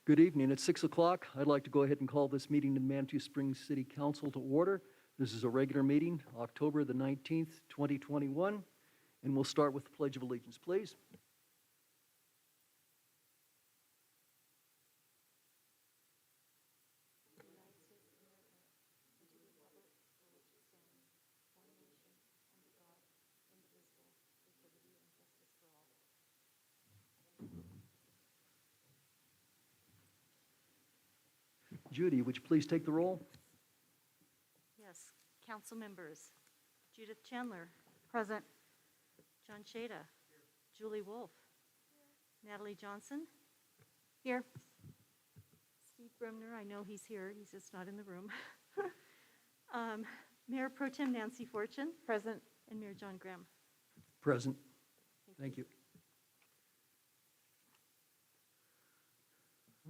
Good evening. It's 6 o'clock. I'd like to go ahead and call this meeting of the Manitou Springs City Council to order. This is a regular meeting, October the 19th, 2021, and we'll start with the Pledge of Allegiance, please. Judy, would you please take the roll? Yes. Council members. Judith Chandler. Present. John Shada. Julie Wolf. Natalie Johnson. Here. Steve Bremner, I know he's here. He's just not in the room. Mayor Pro Tem Nancy Fortune. Present. And Mayor John Graham. Present. Thank you.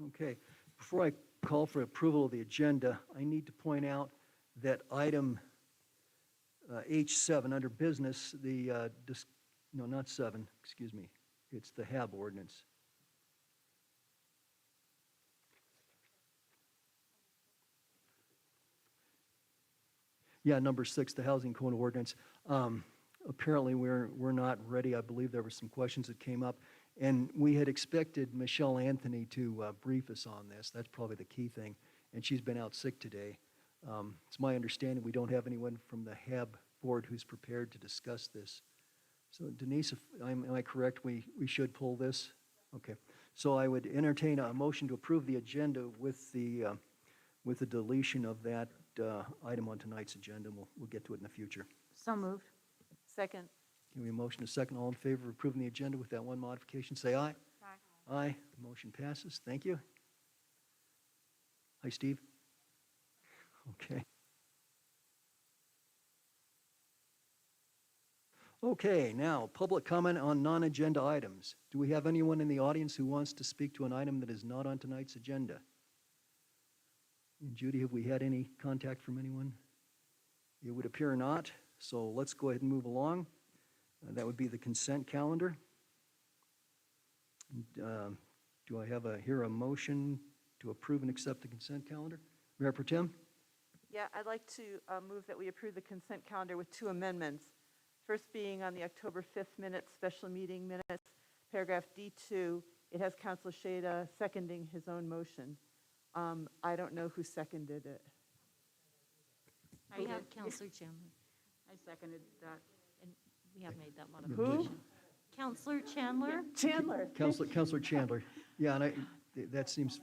Okay. Before I call for approval of the agenda, I need to point out that item H7 under business, not 7, excuse me, it's the HAB ordinance. Yeah, number 6, the housing code ordinance. Apparently we're not ready. I believe there were some questions that came up. And we had expected Michelle Anthony to brief us on this. That's probably the key thing. And she's been out sick today. It's my understanding we don't have anyone from the HAB board who's prepared to discuss this. So Denise, am I correct? We should pull this? Okay. So I would entertain a motion to approve the agenda with the deletion of that item on tonight's agenda. We'll get to it in the future. So moved. Second. Give me a motion, a second. All in favor of approving the agenda with that one modification, say aye. Aye. Aye. Motion passes. Thank you. Hi, Steve. Okay. Okay, now, public comment on non-agenda items. Do we have anyone in the audience who wants to speak to an item that is not on tonight's agenda? And Judy, have we had any contact from anyone? It would appear not, so let's go ahead and move along. That would be the consent calendar. Do I have here a motion to approve and accept the consent calendar? Mayor Pro Tem? Yeah, I'd like to move that we approve the consent calendar with 2 amendments. First being on the October 5th minutes, special meeting minutes, paragraph D2, it has Councilor Shada seconding his own motion. I don't know who seconded it. I have Councilor Chandler. I seconded that. And we have made that modification. Councilor Chandler? Chandler. Councilor Chandler. Yeah, and that seems,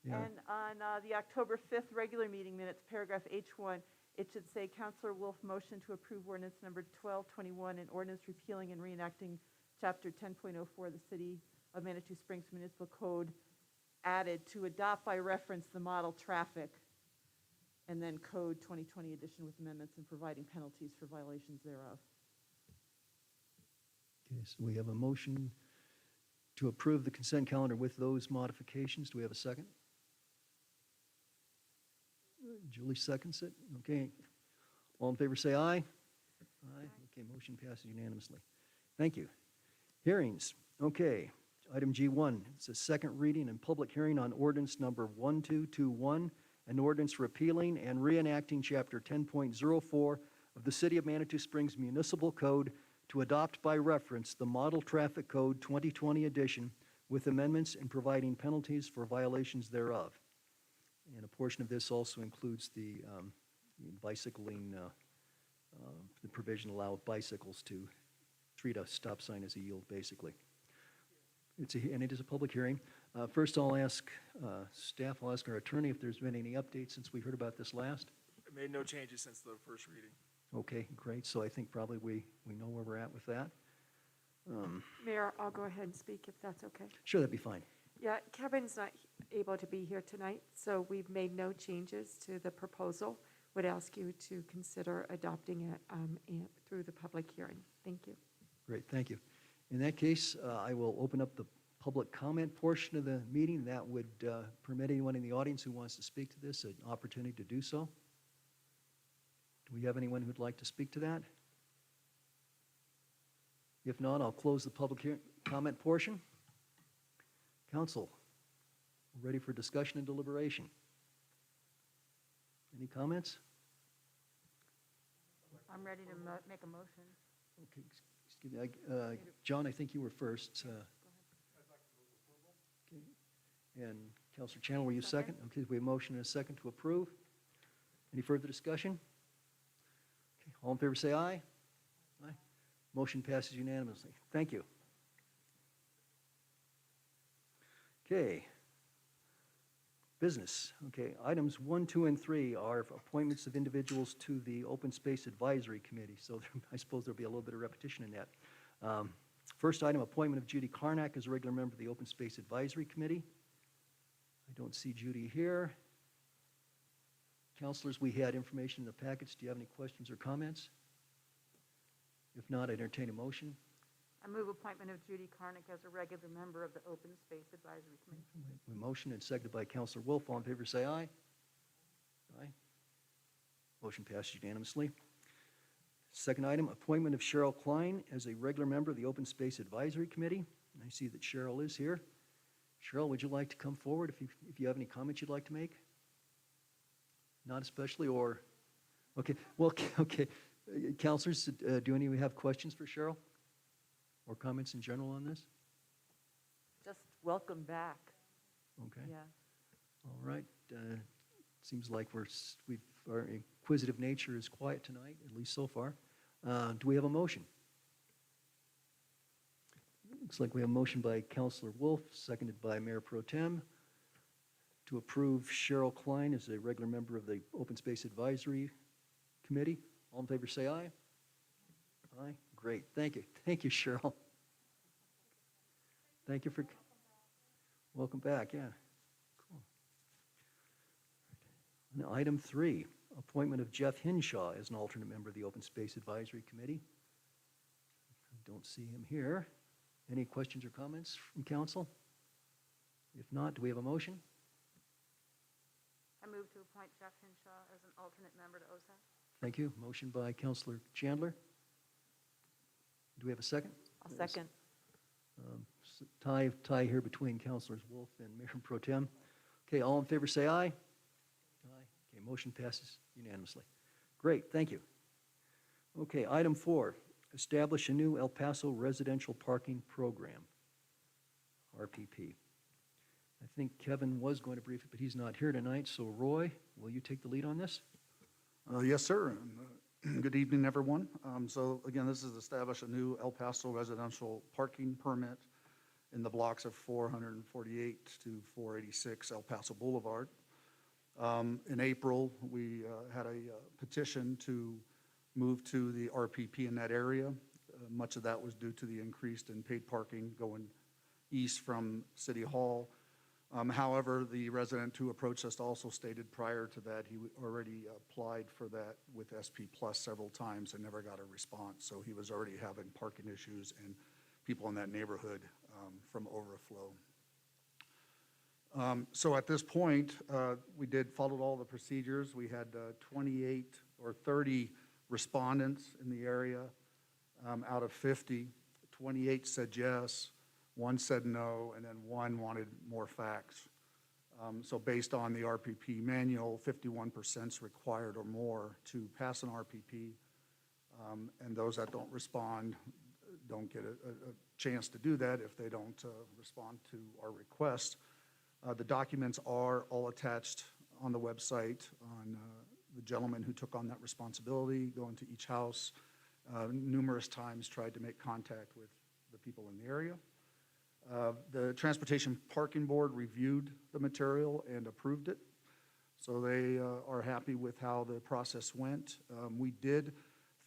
yeah. And on the October 5th regular meeting minutes, paragraph H1, it should say Councilor Wolf motion to approve ordinance number 1221, an ordinance repealing and reenacting chapter 10.04 of the City of Manitou Springs Municipal Code, added to adopt by reference the model traffic, and then Code 2020 edition with amendments and providing penalties for violations thereof. Okay, so we have a motion to approve the consent calendar with those modifications. Do we have a second? Julie seconds it. Okay. All in favor say aye. Aye. Okay, motion passes unanimously. Thank you. Hearings. Okay. Item G1, it's a second reading and public hearing on ordinance number 1221, an ordinance repealing and reenacting chapter 10.04 of the City of Manitou Springs Municipal Code to adopt by reference the Model Traffic Code 2020 edition with amendments and providing penalties for violations thereof. And a portion of this also includes the bicycling, the provision allow bicycles to treat a stop sign as a yield, basically. And it is a public hearing. First, I'll ask staff, I'll ask our attorney if there's been any updates since we heard about this last. It made no changes since the first reading. Okay, great. So I think probably we know where we're at with that. Mayor, I'll go ahead and speak if that's okay. Sure, that'd be fine. Yeah, Kevin's not able to be here tonight, so we've made no changes to the proposal. Would ask you to consider adopting it through the public hearing. Thank you. Great, thank you. In that case, I will open up the public comment portion of the meeting. That would permit anyone in the audience who wants to speak to this an opportunity to do so. Do we have anyone who'd like to speak to that? If not, I'll close the public comment portion. Council, Ready for discussion and deliberation? Any comments? I'm ready to make a motion. Okay, excuse me, John, I think you were first. Okay. And Counselor Chandler, were you second? Okay, we have a motion and a second to approve. Any further discussion? Okay, all in favor say aye. Aye. Motion passes unanimously. Thank you. Okay. Business. Okay, items 1, 2, and 3 are appointments of individuals to the Open Space Advisory Committee, so I suppose there'll be a little bit of repetition in that. First item, appointment of Judy Carnack as a regular member of the Open Space Advisory Committee. I don't see Judy here. Counselors, we had information in the packets. Do you have any questions or comments? If not, I'd entertain a motion. I move appointment of Judy Carnick as a regular member of the Open Space Advisory Committee. A motion and seconded by Counselor Wolf. All in favor, say aye. Aye. Motion passes unanimously. Second item, appointment of Cheryl Klein as a regular member of the Open Space Advisory Committee. And I see that Cheryl is here. Cheryl, would you like to come forward if you have any comments you'd like to make? Not especially, or? Okay, well, okay. Counselors, do any of you have questions for Cheryl? Or comments in general on this? Just welcome back. Okay. Yeah. All right. Seems like our inquisitive nature is quiet tonight, at least so far. Do we have a motion? Looks like we have a motion by Counselor Wolf, seconded by Mayor Pro Tem, to approve Cheryl Klein as a regular member of the Open Space Advisory Committee. All in favor, say aye. Aye. Great. Thank you. Thank you, Cheryl. Thank you for, welcome back, yeah. Cool. Now, item 3, appointment of Jeff Hinshaw as an alternate member of the Open Space Advisory Committee. I don't see him here. Any questions or comments from council? If not, do we have a motion? I move to appoint Jeff Hinshaw as an alternate member to OSAC. Thank you. Motion by Counselor Chandler. Do we have a second? I'll second. Tie here between Counselors Wolf and Mayor Pro Tem. Okay, all in favor say aye. Aye. Okay, motion passes unanimously. Great, thank you. Okay, item 4, establish a new El Paso residential parking program, RPP. I think Kevin was going to brief it, but he's not here tonight, so Roy, will you take the lead on this? Yes, sir. And, good evening, everyone. So again, this is establish a new El Paso residential parking permit in the blocks of 448 to 486 El Paso Boulevard. In April, we had a petition to move to the RPP in that area. Much of that was due to the increase in paid parking going east from City Hall. However, the resident who approached us also stated prior to that he already applied for that with SP Plus several times and never got a response. So he was already having parking issues and people in that neighborhood from overflow. So at this point, we followed all the procedures. We had 28 or 30 respondents in the area out of 50. 28 said yes. 1 said no, and then 1 wanted more facts. So based on the RPP manual, 51% is required or more to pass an RPP, and those that don't respond don't get a chance to do that if they don't respond to our request. The documents are all attached on the website on the gentleman who took on that responsibility, going to each house, numerous times tried to make contact with the people in the area. The Transportation Parking Board reviewed the material and approved it. So they are happy with how the process went. We did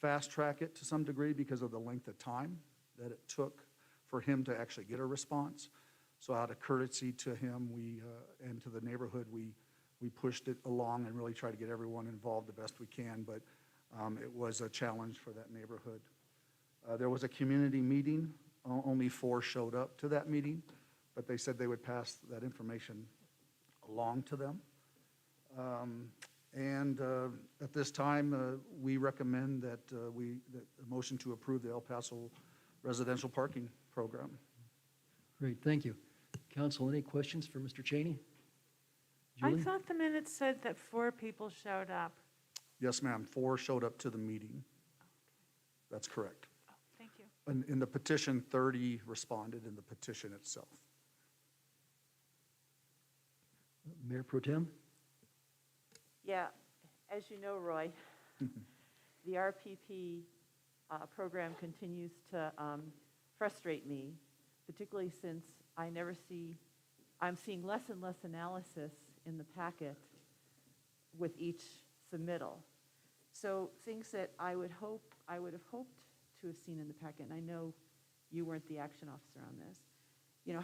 fast track it to some degree because of the length of time that it took for him to actually get a response. So out of courtesy to him and to the neighborhood, we pushed it along and really tried to get everyone involved the best we can, but it was a challenge for that neighborhood. There was a community meeting. Only 4 showed up to that meeting, but they said they would pass that information along to them. At this time, we recommend that a motion to approve the El Paso residential parking program. Great, thank you. Council, any questions for Mr. Cheney? I Julie? thought the minutes said that 4 people showed up. Yes, ma'am, 4 showed up to the meeting. That's correct. Oh, thank you. In the petition, 30 responded in the petition itself. Mayor Pro Tem? Yeah, as you know, Roy, the RPP program continues to frustrate me, particularly since I'm seeing less and less analysis in the packet with each submittal. So things that I would have hoped to have seen in the packet, and I know you weren't the action officer on this, you know,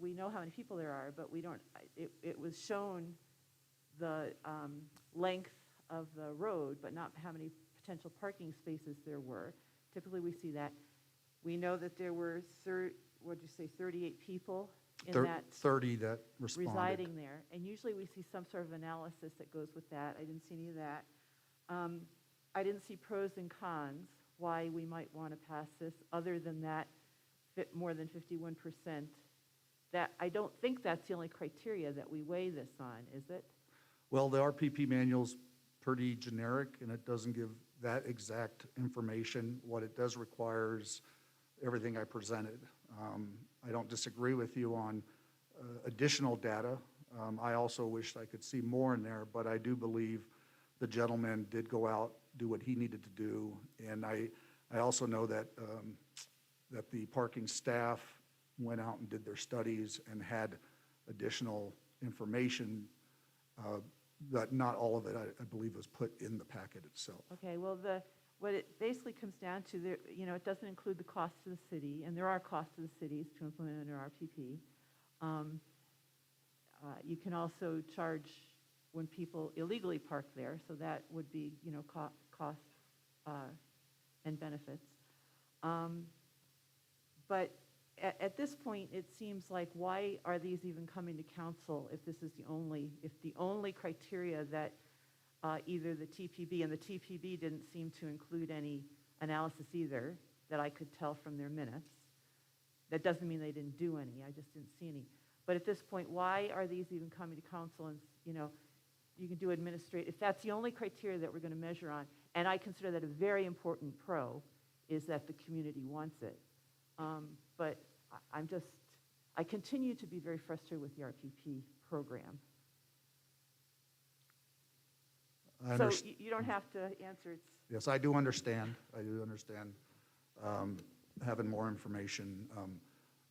we know how many people there are, but we don't, it was shown the length of the road, but not how many potential parking spaces there were. Typically, we see that. We know that there were 38 people in that 30 that responded. residing there, and usually we see some sort of analysis that goes with that. I didn't see any of that. I didn't see pros and cons, why we might want to pass this, other than that more than 51%. That, I don't think that's the only criteria that we weigh this on, is it? Well, the RPP manual's pretty generic, and it doesn't give that exact information. What it does require is everything I presented. I don't disagree with you on additional data. I also wished I could see more in there, but I do believe the gentleman did go out, do what he needed to do, and I also know that that the parking staff went out and did their studies and had additional information, but not all of it, I believe, was put in the packet itself. Okay, well, what it basically comes down to, there, you know, it doesn't include the cost to the city, and there are costs to the cities to implement under RPP. You can also charge when people illegally park there, so that would be, you know, cost and benefits. But at this point, it seems like, why are these even coming to council if this is the only criteria that either the TPB, and the TPB didn't seem to include any analysis either, that I could tell from their minutes. That doesn't mean they didn't do any, I just didn't see any. But at this point, why are these even coming to council? And, you know, you can do if that's the only criteria that we're going to measure on, and I consider that a very important pro, is that the community wants it. But I continue to be very frustrated with the RPP program. I So understand. you don't have to answer, it's, Yes, I do understand. I do understand having more information.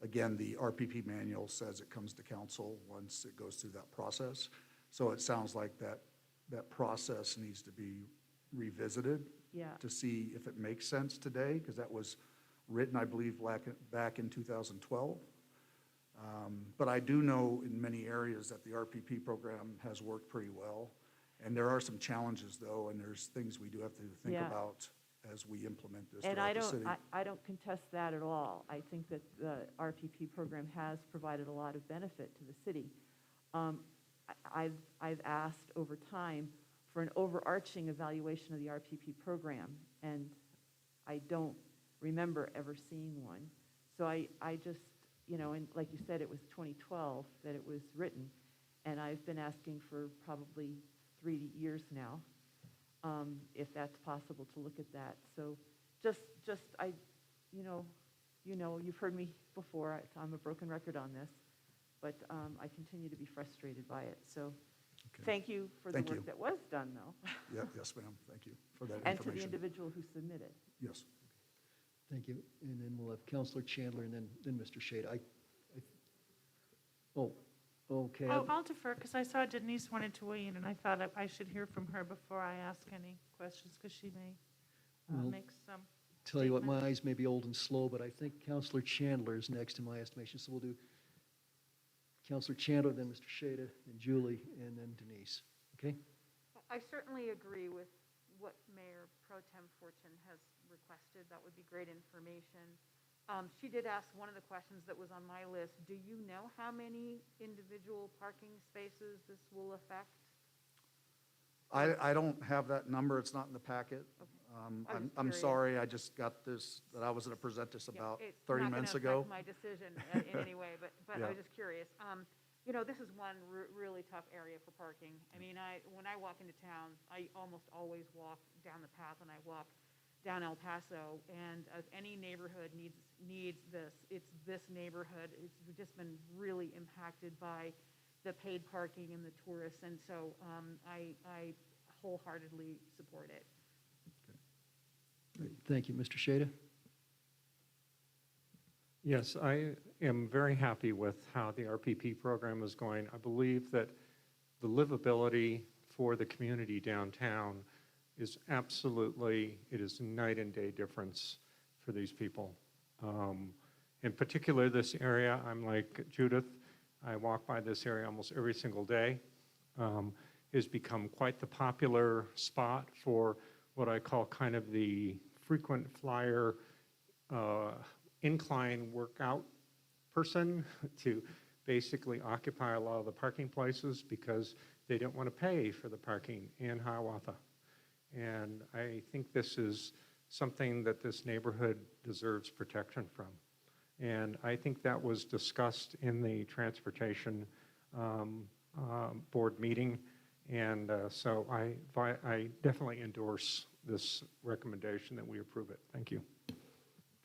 Again, the RPP manual says it comes to council once it goes through that process. So it sounds like that process needs to be revisited yeah. to see if it makes sense today, because that was written, I believe, back in 2012. But I do know in many areas that the RPP program has worked pretty well. And there are some challenges, though, and there's things we do have to think Yeah. about as we implement this And throughout the city. I don't contest that at all. I think that the RPP program has provided a lot of benefit to the city. I've asked over time for an overarching evaluation of the RPP program, and I don't remember ever seeing one. So I just, you know, and like you said, it was 2012 that it was written, and I've been asking for probably 3 years now, if that's possible to look at that. So you've heard me before, I'm a broken record on this, but I continue to be frustrated by it. So Okay. thank you for the Thank work you. that was done, though, Yeah, yes, ma'am. Thank you for that and to the information. individual who submitted. Yes. Thank you. And then we'll have Counselor Chandler and then Mr. Shade. Okay. I'll defer, because I saw Denise wanted to weigh in, and I thought I should hear from her before I ask any questions, because she may Well, make some. Tell you what, my statement. eyes may be old and slow, but I think Counselor Chandler is next in my estimation. So we'll do Counselor Chandler, then Mr. Shada, and Julie, and then Denise. Okay? I certainly agree with what Mayor Pro Tem Fortune has requested. That would be great information. She did ask one of the questions that was on my list. Do you know how many individual parking spaces this will affect? I don't have that number. It's not in the packet. I was I'm curious. sorry, I just got this, that I was going to present this Yeah, about it's 30 not minutes gonna ago. affect my decision in any way, but I Yeah. was just curious. You know, this is one really tough area for parking. I mean, when I walk into town, I almost always walk down the path when I walk down El Paso, and if any neighborhood needs this, it's this neighborhood. It's just been really impacted by the paid parking and the tourists, and so I wholeheartedly support it. Great. Thank you. Mr. Shada? Yes, I am very happy with how the RPP program is going. I believe that the livability for the community downtown is absolutely, it is night and day difference for these people. In particular, this area, I'm like Judith, I walk by this area almost every single day. Has become quite the popular spot for what I call kind of the frequent flyer incline workout person to basically occupy a lot of the parking places because they don't want to pay for the parking in Hiawatha. And I think this is something that this neighborhood deserves protection from. And I think that was discussed in the transportation board meeting. And so I definitely endorse this recommendation that we approve it. Thank you.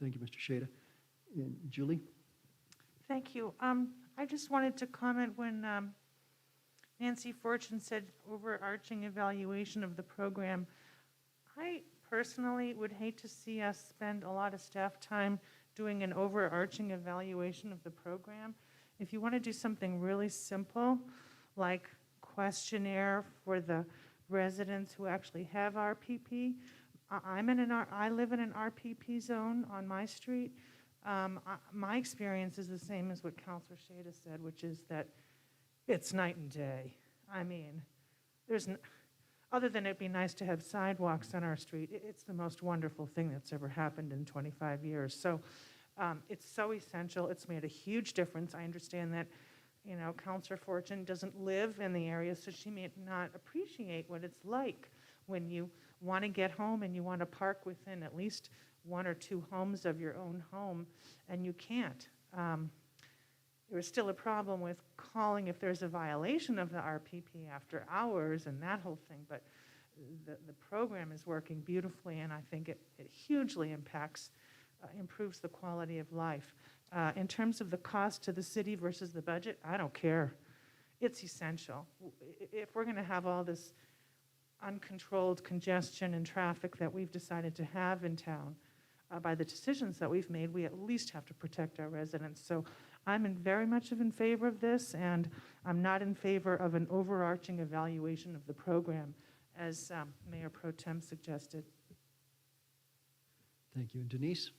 Thank you, Mr. Shada. And Julie? Thank you. I just wanted to comment when Nancy Fortune said overarching evaluation of the program. I personally would hate to see us spend a lot of staff time doing an overarching evaluation of the program. If you want to do something really simple, like questionnaire for the residents who actually have RPP. I live in an RPP zone on my street. My experience is the same as what Councilor Shada said, which is that it's night and day. I mean, other than it'd be nice to have sidewalks on our street, it's the most wonderful thing that's ever happened in 25 years. So it's so essential. It's made a huge difference. I understand that, you know, Councilor Fortune doesn't live in the area, so she may not appreciate what it's like when you want to get home and you want to park within at least 1 or 2 homes of your own home, and you can't. There's still a problem with calling if there's a violation of the RPP after hours and that whole thing, but the program is working beautifully, and I think it hugely improves the quality of life. In terms of the cost to the city versus the budget, I don't care. It's essential. If we're going to have all this uncontrolled congestion and traffic that we've decided to have in town, by the decisions that we've made, we at least have to protect our residents. So I'm very much in favor of this, and I'm not in favor of an overarching evaluation of the program, as Mayor Pro Tem suggested. Thank you. And Denise?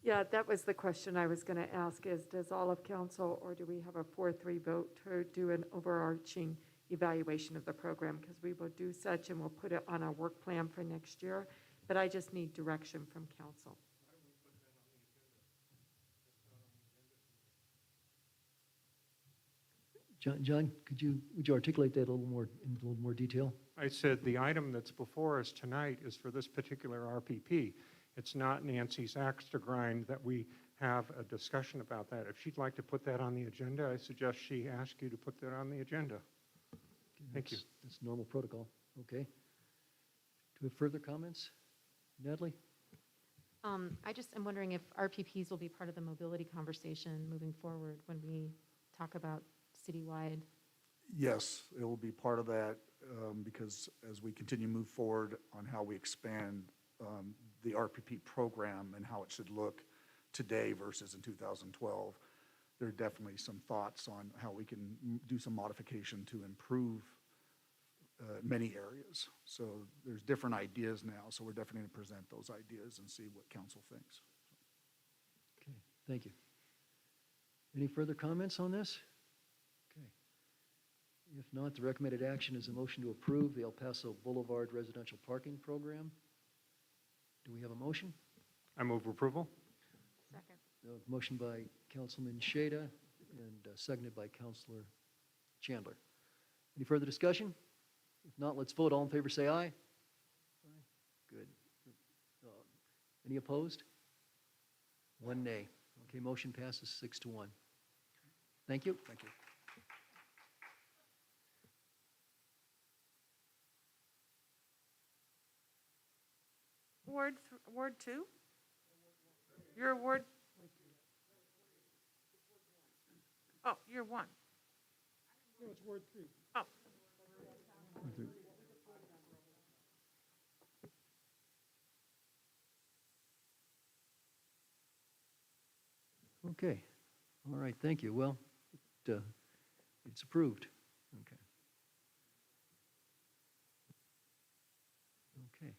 Yeah, that was the question I was going to ask is, does all of council, or do we have a 4-3 vote to do an overarching evaluation of the program? Because we will do such and we'll put it on our work plan for next year, but I just need direction from council. John, would you articulate that in a little more detail? I said the item that's before us tonight is for this particular RPP. It's not Nancy's axe to grind that we have a discussion about that. If she'd like to put that on the agenda, I suggest she ask you to put that on the agenda. Thank you. That's normal protocol. Okay. Do we have further comments? Natalie? I just am wondering if RPPs will be part of the mobility conversation moving forward when we talk about citywide. Yes, it will be part of that because as we continue to move forward on how we expand the RPP program and how it should look today versus in 2012, there are definitely some thoughts on how we can do some modification to improve many areas. So there's different ideas now, so we're definitely going to present those ideas and see what council thinks. Okay, thank you. Any further comments on this? Okay. If not, the recommended action is a motion to approve the El Paso Boulevard Residential Parking Program. Do we have a motion? I move approval. Second. A motion by Councilman Shada and seconded by Councilor Chandler. Any further discussion? If not, let's vote. All in favor say aye. Aye. Good. Any opposed? 1 nay. Okay, motion passes 6-1. Thank you. Thank you. Ward 2? You're Ward? Oh, you're 1. No, it's Ward 3. Oh, Okay, all right, thank you. Well, it's approved. Okay. Okay,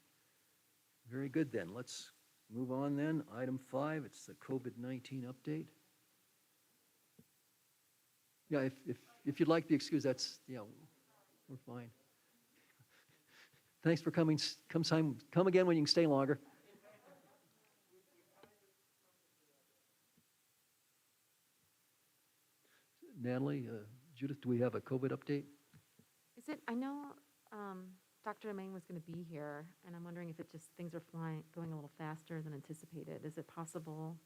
very good then. Let's move on then. Item 5, it's the COVID-19 update. Yeah, if you'd like to be excused, that's, yeah, we're fine. Thanks for coming. Come again when you can stay longer. Natalie, Judith, do we have a COVID update? Is it, I know Dr. Domain was going to be here, and I'm wondering if it just, things are going a little faster than anticipated. Is it possible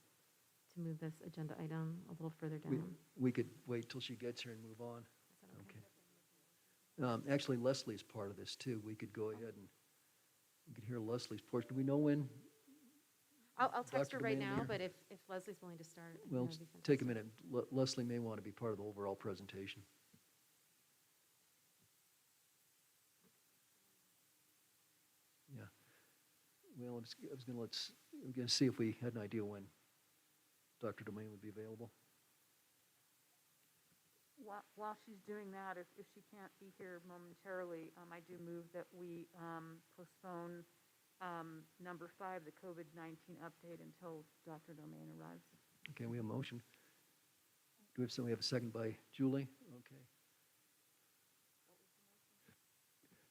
to move this agenda item a little further down? We could wait till she gets here and move on. Is that okay? Actually, Leslie's part of this too. We could go ahead and we could hear Leslie's portion. Do we know when? I'll text Dr. her right Domain now, here? but if Leslie's willing to start, Well, that'd be take a fantastic. minute. Leslie may want to be part of the overall presentation. Yeah. Well, I was going to see if we had an idea when Dr. Domain would be available. While she's doing that, if she can't be here momentarily, I do move that we postpone number 5, the COVID-19 update, until Dr. Domain arrives. Okay, we have a motion. Do we have a second by Julie?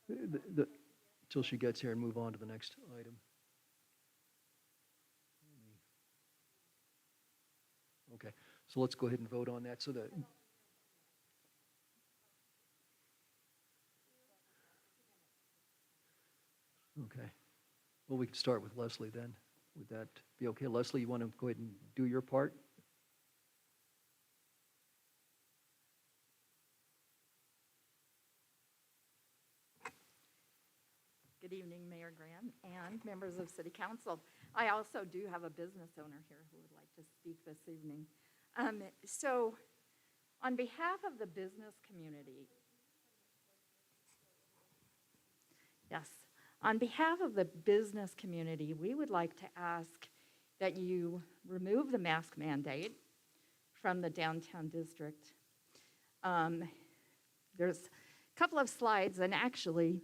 Okay. Till she gets here and move on to the next item. Okay, so let's go ahead and vote on that. So that. Okay. Well, we can start with Leslie then. Would that be okay? Leslie, you want to go ahead and do your part? Good evening, Mayor Graham and members of City Council. I also do have a business owner here who would like to speak this evening. So, on behalf of the business community, yes, on behalf of the business community, we would like to ask that you remove the mask mandate from the downtown district. There's a couple of slides, and actually,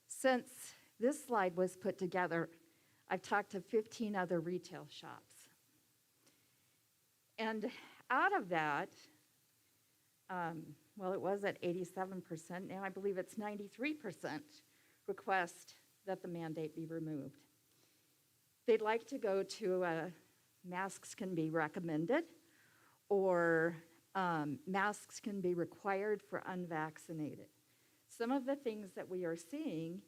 since this slide was put together, I've talked to 15 other retail shops. And out of that, well, it was at 87%, now I believe it's 93% request that the mandate be removed. They'd like to go to masks can be recommended, or masks can be required for unvaccinated. Some of the things that we are seeing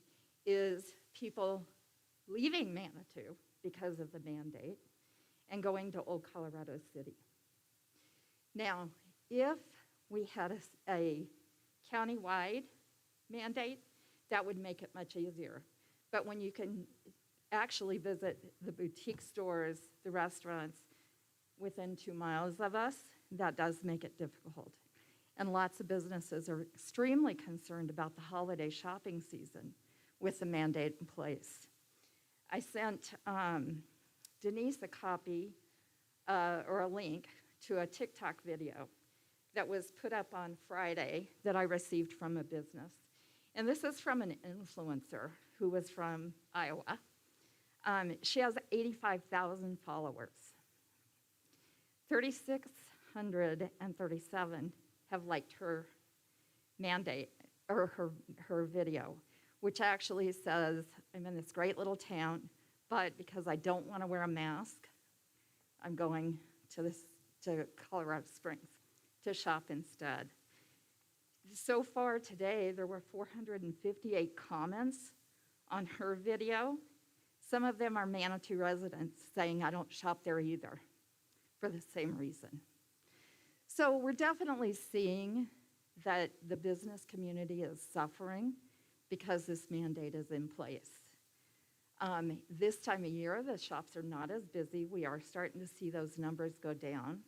is people leaving Manitou because of the mandate and going to Old Colorado City. Now, if we had a countywide mandate, that would make it much easier. But when you can actually visit the boutique stores, the restaurants within 2 miles of us, that does make it difficult. And lots of businesses are extremely concerned about the holiday shopping season with the mandate in place. I sent Denise a copy or a link to a TikTok video that was put up on Friday that I received from a business. And this is from an influencer who was from Iowa. She has 85,000 followers. 3,637 have liked her mandate, or her video, which actually says, I'm in this great little town, but because I don't want to wear a mask, I'm going to Colorado Springs to shop instead. So far today, there were 458 comments on her video. Some of them are Manitou residents saying, I don't shop there either, for the same reason. So we're definitely seeing that the business community is suffering because this mandate is in place. This time of year, the shops are not as busy. We are starting to see those numbers go down.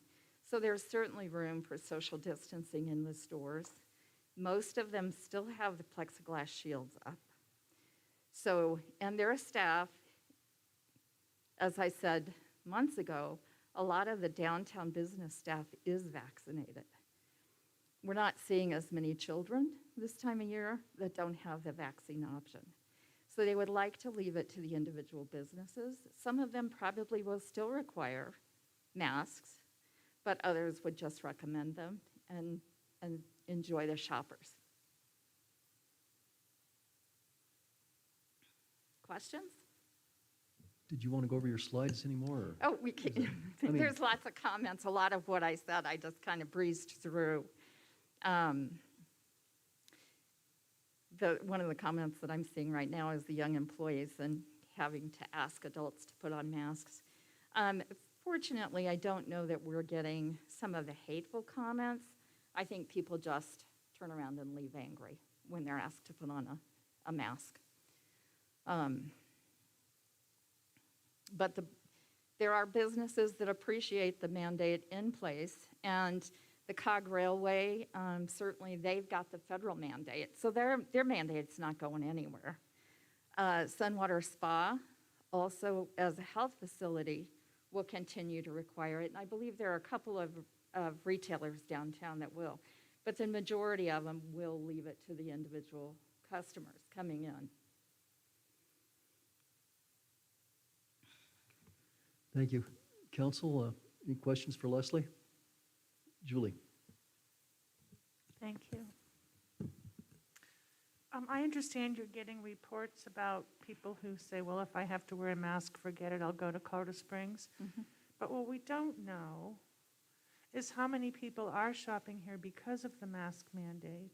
So there's certainly room for social distancing in the stores. Most of them still have the plexiglass shields up. So, and their staff, as I said months ago, a lot of the downtown business staff is vaccinated. We're not seeing as many children this time of year that don't have the vaccine option. So they would like to leave it to the individual businesses. Some of them probably will still require masks, but others would just recommend them and enjoy the shoppers. Questions? Did you want to go over your slides anymore? or- Oh, we can. I mean- There's lots of comments. A lot of what I said, I just kind of breezed through. One of the comments that I'm seeing right now is the young employees and having to ask adults to put on masks. Fortunately, I don't know that we're getting some of the hateful comments. I think people just turn around and leave angry when they're asked to put on a mask. But there are businesses that appreciate the mandate in place, and the Cog Railway, certainly they've got the federal mandate, so their mandate's not going anywhere. Sunwater Spa, also as a health facility, will continue to require it, and I believe there are a couple of retailers downtown that will, but the majority of them will leave it to the individual customers coming in. Thank you. Council, any questions for Leslie? Julie? Thank you. I understand you're getting reports about people who say, well, if I have to wear a mask, forget it, I'll go to Colorado Springs. Mhm. But what we don't know is how many people are shopping here because of the mask mandate.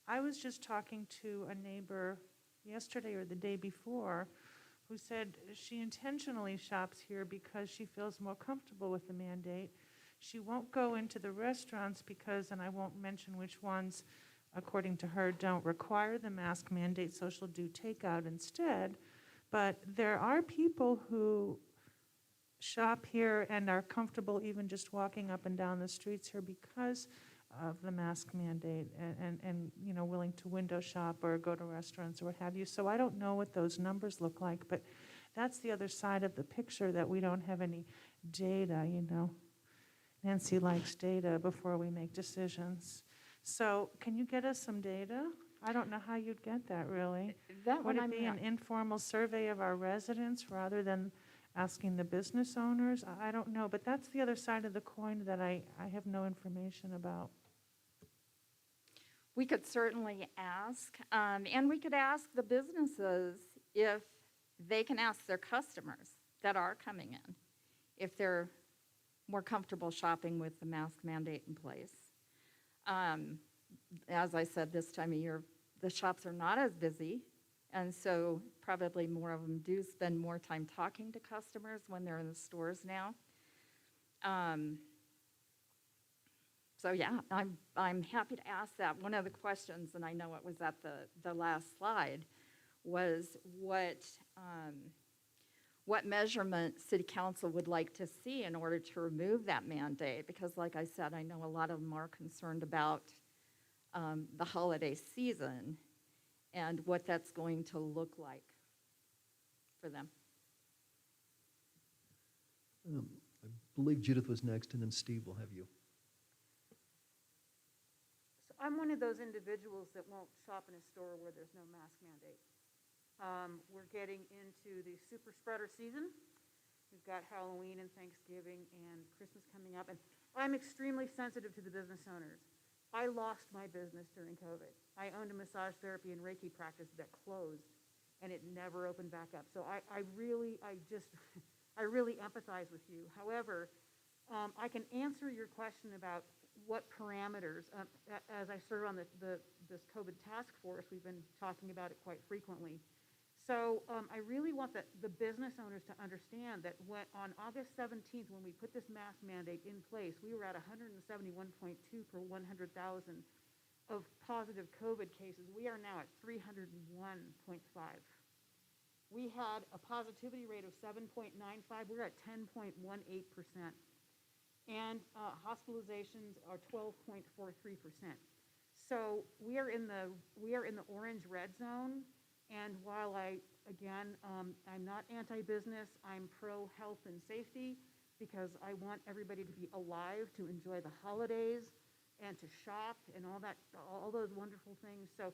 I was just talking to a neighbor yesterday or the day before who said she intentionally shops here because she feels more comfortable with the mandate. She won't go into the restaurants because, and I won't mention which ones, according to her, don't require the mask mandate, so she'll do takeout instead. But there are people who shop here and are comfortable even just walking up and down the streets here because of the mask mandate and you know, willing to window shop or go to restaurants or what have you. So I don't know what those numbers look like, but that's the other side of the picture, that we don't have any data, you know. Nancy likes data before we make decisions. So can you get us some data? I don't know how you'd get that, really. That Would one it be an informal survey of our residents rather than asking the business owners? I don't know, but that's the other side of the coin that I have no information about. We could certainly ask, and we could ask the businesses if they can ask their customers that are coming in if they're more comfortable shopping with the mask mandate in place. As I said, this time of year, the shops are not as busy, and so probably more of them do spend more time talking to customers when they're in the stores now. So yeah, I'm happy to ask that. One of the questions, and I know it was at the last slide, was what measurement City Council would like to see in order to remove that mandate. Because like I said, I know a lot of them are concerned about the holiday season and what that's going to look like for them. I believe Judith was next, and then Steve will have you. So I'm one of those individuals that won't shop in a store where there's no mask mandate. We're getting into the super spreader season. We've got Halloween and Thanksgiving and Christmas coming up, and I'm extremely sensitive to the business owners. I lost my business during COVID. I owned a massage therapy and Reiki practice that closed, and it never opened back up. So I really empathize with you. However, I can answer your question about what parameters. As I serve on this COVID task force, we've been talking about it quite frequently. So I really want the business owners to understand that on August 17th, when we put this mask mandate in place, we were at 171.2 per 100,000 of positive COVID cases. We are now at 301.5. we had a positivity rate of 7.95. We're at 10.18%. And hospitalizations are 12.43%. So we are in the orange red zone. And while I'm not anti-business, I'm pro-health and safety because I want everybody to be alive, to enjoy the holidays, and to shop and all those wonderful things. So,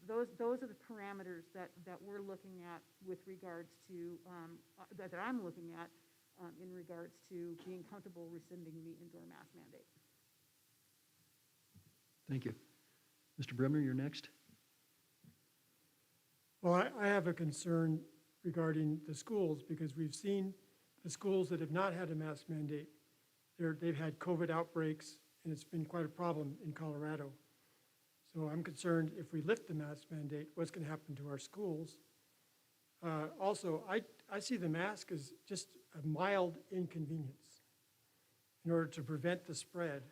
those are the parameters that we're looking at with regards to that I'm looking at in regards to being comfortable rescinding the indoor mask mandate. Thank you. Mr. Bremner, you're next. Well, I have a concern regarding the schools because we've seen the schools that have not had a mask mandate. They've had COVID outbreaks, and it's been quite a problem in Colorado. So I'm concerned if we lift the mask mandate, what's going to happen to our schools? Also, I see the mask as just a mild inconvenience in order to prevent the spread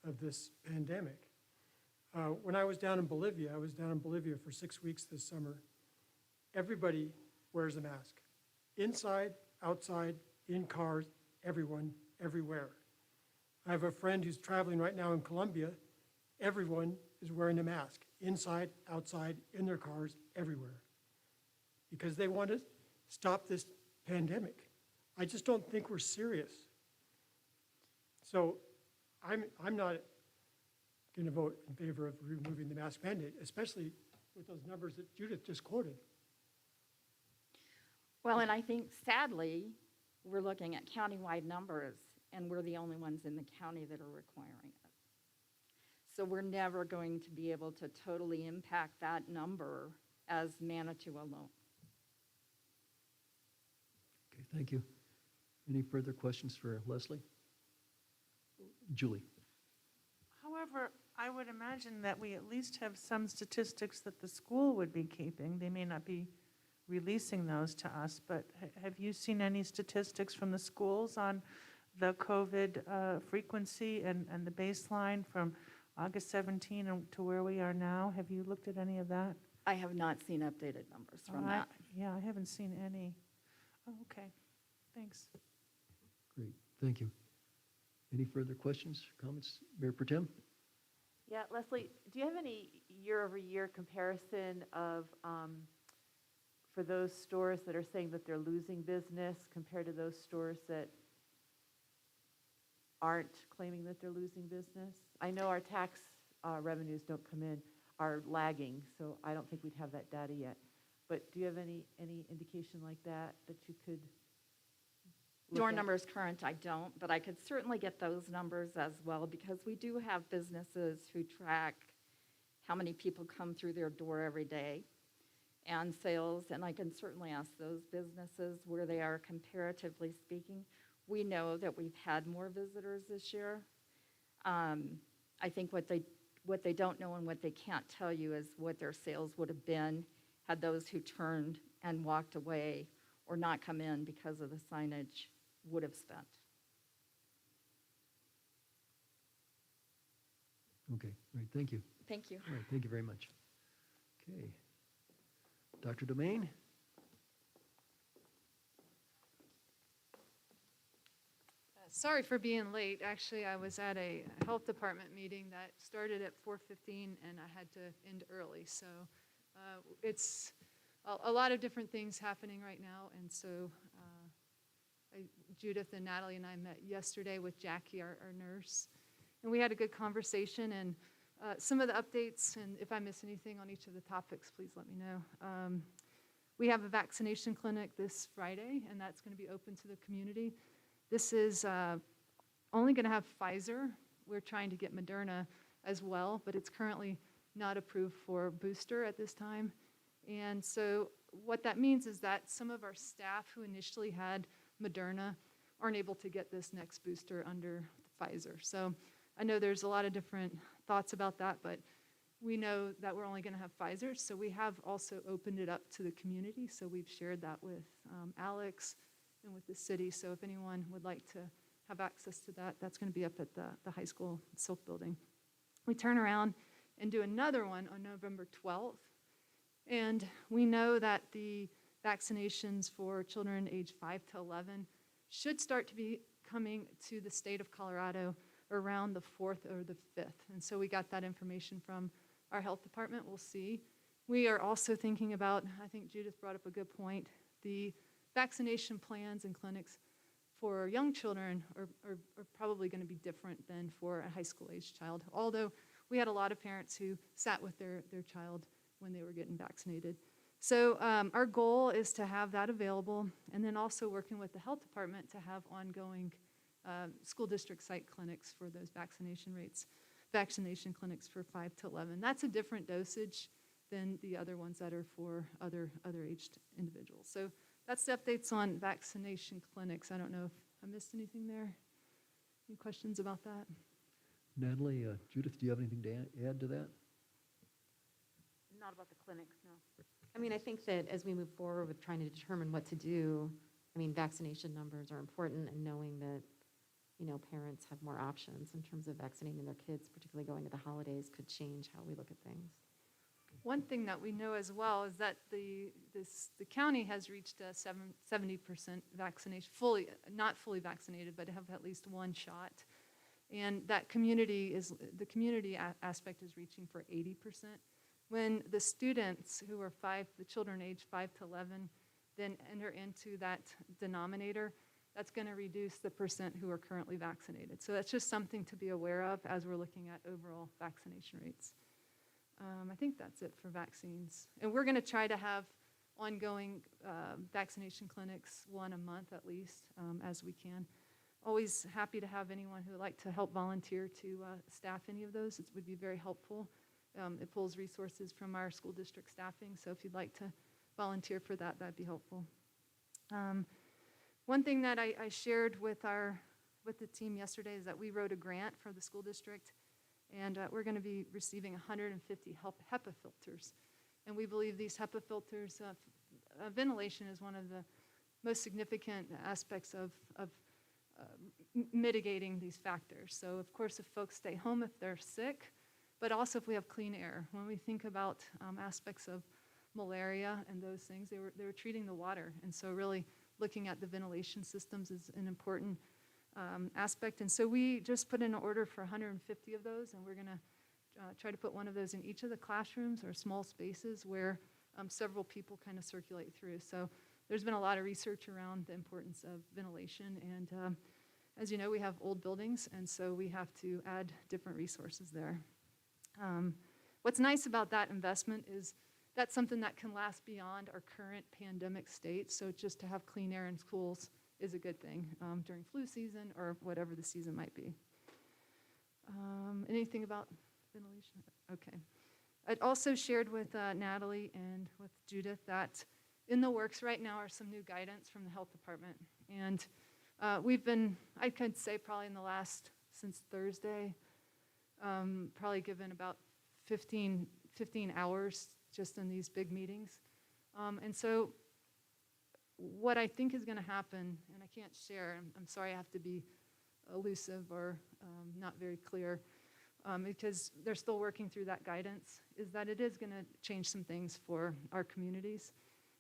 of this pandemic. When I was down in Bolivia, for 6 weeks this summer. Everybody wears a mask. Inside, outside, in cars, everyone, everywhere. I have a friend who's traveling right now in Colombia. Everyone is wearing a mask, inside, outside, in their cars, everywhere, because they want to stop this pandemic. I just don't think we're serious. So I'm not going to vote in favor of removing the mask mandate, especially with those numbers that Judith just quoted. Well, and I think sadly, we're looking at countywide numbers, and we're the only ones in the county that are requiring it. So we're never going to be able to totally impact that number as Manitou alone. Okay, thank you. Any further questions for Leslie? Julie? However, I would imagine that we at least have some statistics that the school would be keeping. They may not be releasing those to us, but have you seen any statistics from the schools on the COVID frequency and the baseline from August 17 to where we are now? Have you looked at any of that? I have not seen updated numbers from that. Yeah, I haven't seen any. Oh, okay, thanks. Great, thank you. Any further questions, comments? Mayor Pro Tem? Yeah, Leslie, do you have any year-over-year comparison of, for those stores that are saying that they're losing business compared to those stores that aren't claiming that they're losing business? I know our tax revenues don't come in, are lagging, so I don't think we'd have that data yet. But do you have any indication like that you could look Your at? numbers current, I don't, but I could certainly get those numbers as well, because we do have businesses who track how many people come through their door every day and sales, and I can certainly ask those businesses where they are comparatively speaking. We know that we've had more visitors this year. I think what they don't know and what they can't tell you is what their sales would have been had those who turned and walked away or not come in because of the signage would have spent. Okay, great, thank you. Thank you. All right, thank you very much. Okay. Dr. Domain? Sorry for being late. Actually, I was at a health department meeting that started at 4:15 and I had to end early. So it's a lot of different things happening right now. And so Judith and Natalie and I met yesterday with Jackie, our nurse, and we had a good conversation. And some of the updates, and if I miss anything on each of the topics, please let me know. We have a vaccination clinic this Friday, and that's going to be open to the community. This is only going to have Pfizer. We're trying to get Moderna as well, but it's currently not approved for booster at this time. And so what that means is that some of our staff who initially had Moderna aren't able to get this next booster under Pfizer. So I know there's a lot of different thoughts about that, but we know that we're only going to have Pfizer. So we have also opened it up to the community. So we've shared that with Alex and with the city. So if anyone would like to have access to that, that's going to be up at the high school Silk building. We turn around and do another one on November 12th. And we know that the vaccinations for children age 5 to 11 should start to be coming to the state of Colorado around the 4th or the 5th. And so we got that information from our health department. We'll see. We are also thinking about, I think Judith brought up a good point, the vaccination plans and clinics for young children are probably going to be different than for a high school age child. Although we had a lot of parents who sat with their child when they were getting vaccinated. So our goal is to have that available, and then also working with the health department to have ongoing school district site clinics for those vaccination clinics for 5 to 11. That's a different dosage than the other ones that are for other aged individuals. So that's the updates on vaccination clinics. I don't know if I missed anything there. Any questions about that? Natalie, Judith, do you have anything to add to that? Not about the clinics, no. I mean, I think that as we move forward with trying to determine what to do, I mean, vaccination numbers are important, and knowing that, you know, parents have more options in terms of vaccinating their kids, particularly going to the holidays, could change how we look at things. One thing that we know as well is that the county has reached a 70% vaccination, not fully vaccinated, but have at least one shot. And that the community aspect is reaching for 80%. When the students who are the children aged 5 to 11, then enter into that denominator, that's going to reduce the percent who are currently vaccinated. So that's just something to be aware of as we're looking at overall vaccination rates. I think that's it for vaccines. And we're going to try to have ongoing vaccination clinics, one a month at least, as we can. Always happy to have anyone who would like to help volunteer to staff any of those. It would be very helpful. It pulls resources from our school district staffing, so if you'd like to volunteer for that, that'd be helpful. One thing that I shared with the team yesterday is that we wrote a grant for the school district, and we're going to be receiving 150 HEPA filters. And we believe these HEPA filters, ventilation is one of the most significant aspects of mitigating these factors. So of course, if folks stay home if they're sick, but also if we have clean air. When we think about aspects of malaria and those things, they were treating the water. And so really looking at the ventilation systems is an important aspect. And so we just put in an order for 150 of those, and we're going to try to put one of those in each of the classrooms or small spaces where several people kind of circulate through. So there's been a lot of research around the importance of ventilation, and as you know, we have old buildings, and so we have to add different resources there. What's nice about that investment is that's something that can last beyond our current pandemic state, so just to have clean air in schools is a good thing during flu season or whatever the season might be. Anything about ventilation? Okay. I'd also shared with Natalie and with Judith that in the works right now are some new guidance from the health department. And we've been, I could say probably since Thursday, probably given about 15 hours just in these big meetings. And so what I think is going to happen, and I can't share, I'm sorry I have to be elusive or not very clear, because they're still working through that guidance, is that it is going to change some things for our communities.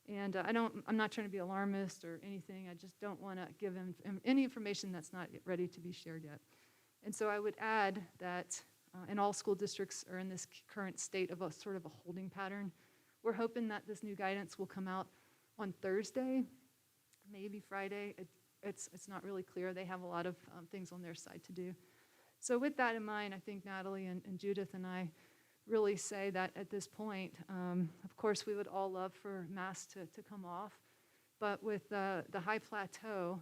And I'm not trying to be alarmist or anything. I just don't want to give any information that's not ready to be shared yet. And so I would add that, and all school districts are in this current state of a sort of a holding pattern. We're hoping that this new guidance will come out on Thursday, maybe Friday. It's not really clear. They have a lot of things on their side to do. So with that in mind, I think Natalie and Judith and I really say that at this point, of course, we would all love for masks to come off, but with the high plateau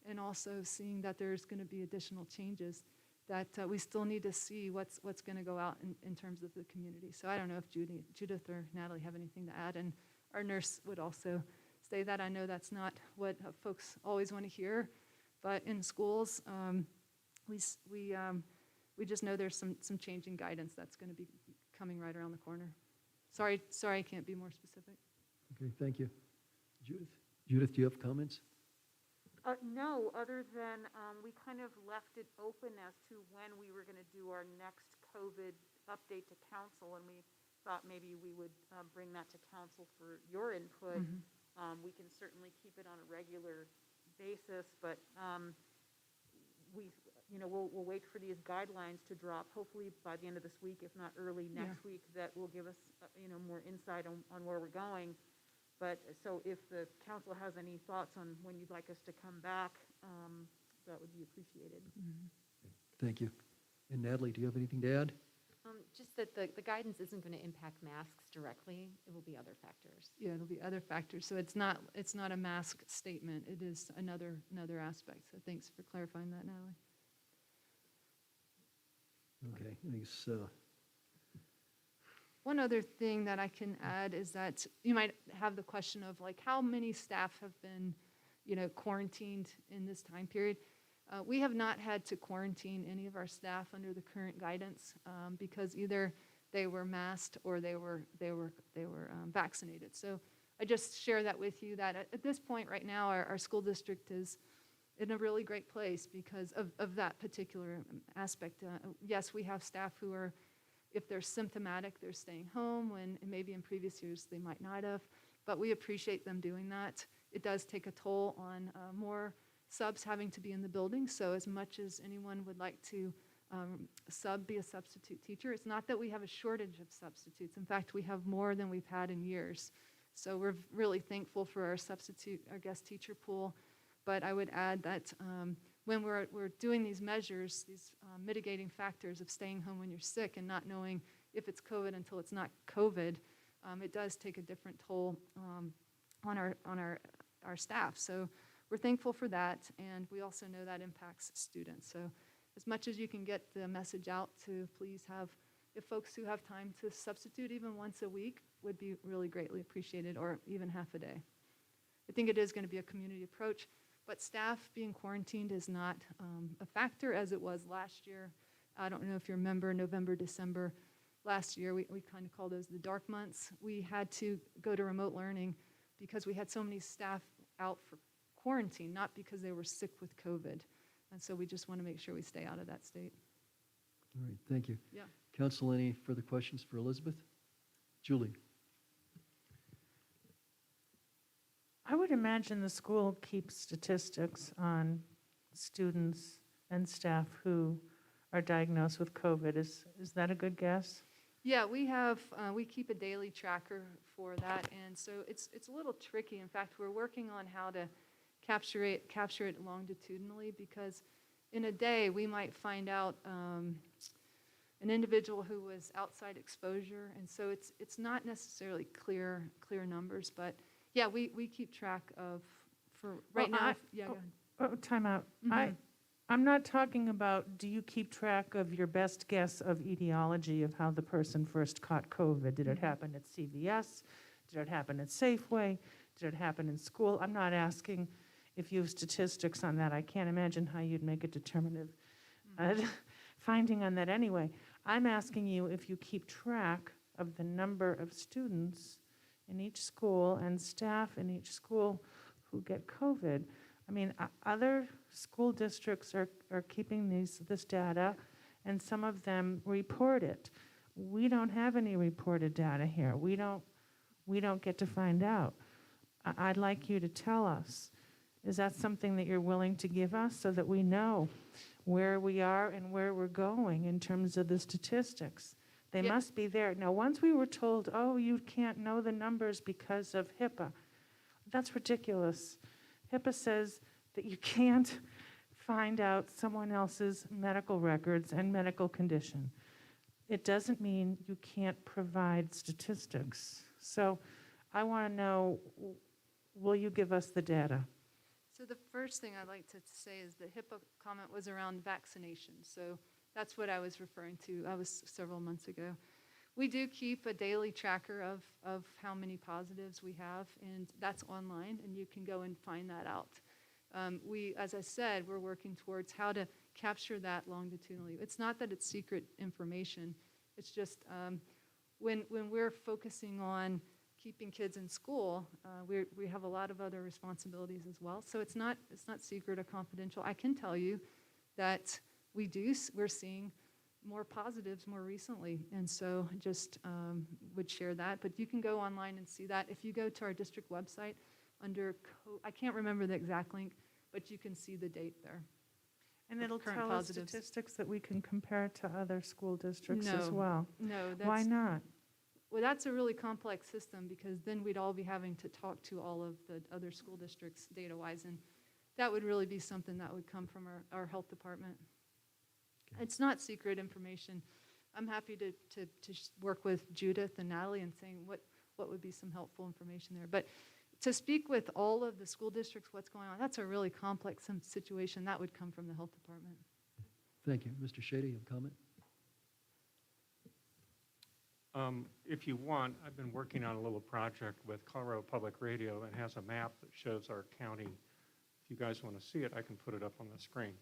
and also seeing that there's going to be additional changes, that we still need to see what's going to go out in terms of the community. So I don't know if Judith or Natalie have anything to add, and our nurse would also say that. I know that's not what folks always want to hear, but in schools, we just know there's some changing guidance that's going to be coming right around the corner. Sorry, I can't be more specific. Okay, thank you. Judith, do you have comments? No, other than we kind of left it open as to when we were going to do our next COVID update to council, and we thought maybe we would bring that to council for your input. We can certainly keep it on a regular basis, but we'll wait for these guidelines to drop, hopefully by the end of this week, if not early next week, that will give us, more insight on where we're going. But, so if the council has any thoughts on when you'd like us to come back, that would be appreciated. Thank you. And Natalie, do you have anything to add? Just that the guidance isn't going to impact masks directly. It will be other factors. Yeah, it'll be other factors. So it's not a mask statement. It is another aspect. So thanks for clarifying that, Natalie. Okay, thanks. One other thing that I can add is that you might have the question of like how many staff have been, quarantined in this time period. We have not had to quarantine any of our staff under the current guidance because either they were masked or they were vaccinated. So I just share that with you that at this point right now, our school district is in a really great place because of that particular aspect. Yes, we have staff who are, if they're symptomatic, they're staying home when maybe in previous years they might not have, but we appreciate them doing that. It does take a toll on more subs having to be in the building. So as much as anyone would like to be a substitute teacher, it's not that we have a shortage of substitutes. In fact, we have more than we've had in years. So we're really thankful for our guest teacher pool. But I would add that when we're doing these measures, these mitigating factors of staying home when you're sick and not knowing if it's COVID until it's not COVID, it does take a different toll on our staff. So we're thankful for that, and we also know that impacts students. So as much as you can get the message out to please have, if folks who have time to substitute even once a week would be really greatly appreciated, or even half a day. I think it is going to be a community approach, but staff being quarantined is not a factor as it was last year. I don't know if you remember November, December last year, we kind of call those the dark months. We had to go to remote learning because we had so many staff out for quarantine, not because they were sick with COVID. And so we just want to make sure we stay out of that state. All right, thank you. Yeah. Council, any further questions for Elizabeth? Julie? I would imagine the school keeps statistics on students and staff who are diagnosed with COVID. Is that a good guess? Yeah, we keep a daily tracker for that, and so it's a little tricky. In fact, we're working on how to capture it longitudinally, because in a day we might find out an individual who was outside exposure, and so it's not necessarily clear numbers, but yeah, we keep track of for right now. Yeah, go ahead. Time out. I'm not talking about, do you keep track of your best guess of etiology of how the person first caught COVID? Did it happen at CVS? Did it happen at Safeway? Did it happen in school? I'm not asking if you have statistics on that. I can't imagine how you'd make a determinative finding on that anyway. I'm asking you if you keep track of the number of students in each school and staff in each school who get COVID. I mean, other school districts are keeping this data, and some of them report it. We don't have any reported data here. We don't get to find out. I'd like you to tell us, is that something that you're willing to give us so that we know where we are and where we're going in terms of the statistics? They must be there. Now, once we were told, oh, you can't know the numbers because of HIPAA, that's ridiculous. HIPAA says that you can't find out someone else's medical records and medical condition. It doesn't mean you can't provide statistics. So I want to know, will you give us the data? So the first thing I'd like to say is the HIPAA comment was around vaccination. So that's what I was referring to. That was several months ago. We do keep a daily tracker of how many positives we have, and that's online, and you can go and find that out. As I said, we're working towards how to capture that longitudinally. It's not that it's secret information. It's just when we're focusing on keeping kids in school, we have a lot of other responsibilities as well. So it's not secret or confidential. I can tell you that we're seeing more positives more recently. And so just would share that. But you can go online and see that. If you go to our district website under, I can't remember the exact link, but you can see the date there. And of it'll current tell us positives. statistics that we can compare to other school districts as No, well. No, Why not? Well, that's a really complex system because then we'd all be having to talk to all of the other school districts data-wise, and that would really be something that would come from our health department. It's not secret information. I'm happy to work with Judith and Natalie and saying what would be some helpful information there. But to speak with all of the school districts, what's going on, that's a really complex situation. That would come from the health department. Thank you. Mr. Shady, you have a comment? If you want, I've been working on a little project with Colorado Public Radio and has a map that shows our county. If you guys want to see it, I can put it up on the screen.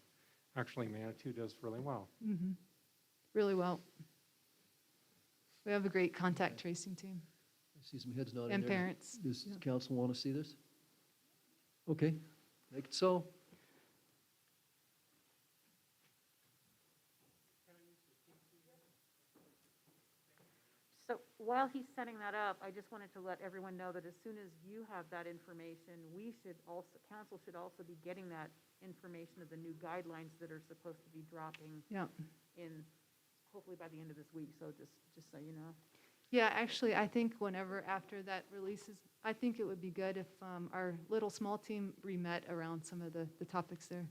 Actually, Manitou does really well. Mm-hmm. Really well. We have a great contact tracing team. I see some heads nodding And there. parents. Does Yeah. council want to see this? Okay, make it so. So while he's setting that up, I just wanted to let everyone know that as soon as you have that information, council should also be getting that information of the new guidelines that are supposed to be dropping Yeah. in, hopefully by the end of this week, so just so you know. Yeah, actually, I think whenever after that releases, I think it would be good if our little small team re-met around some of the topics there.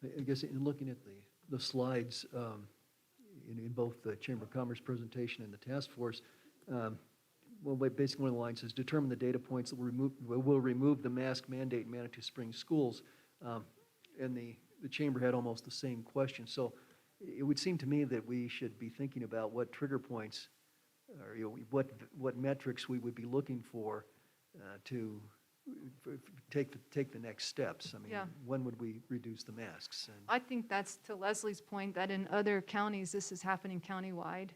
I guess in looking at the slides, in both the Chamber of Commerce presentation and the task force, well, basically one of the lines says, determine the data points that will remove the mask mandate in Manitou Springs schools. And the Chamber had almost the same question. So it would seem to me that we should be thinking about what trigger points, or what metrics we would be looking for to take the next steps. I mean, Yeah. when would we reduce the masks? And I think that's to Leslie's point that in other counties, this is happening countywide.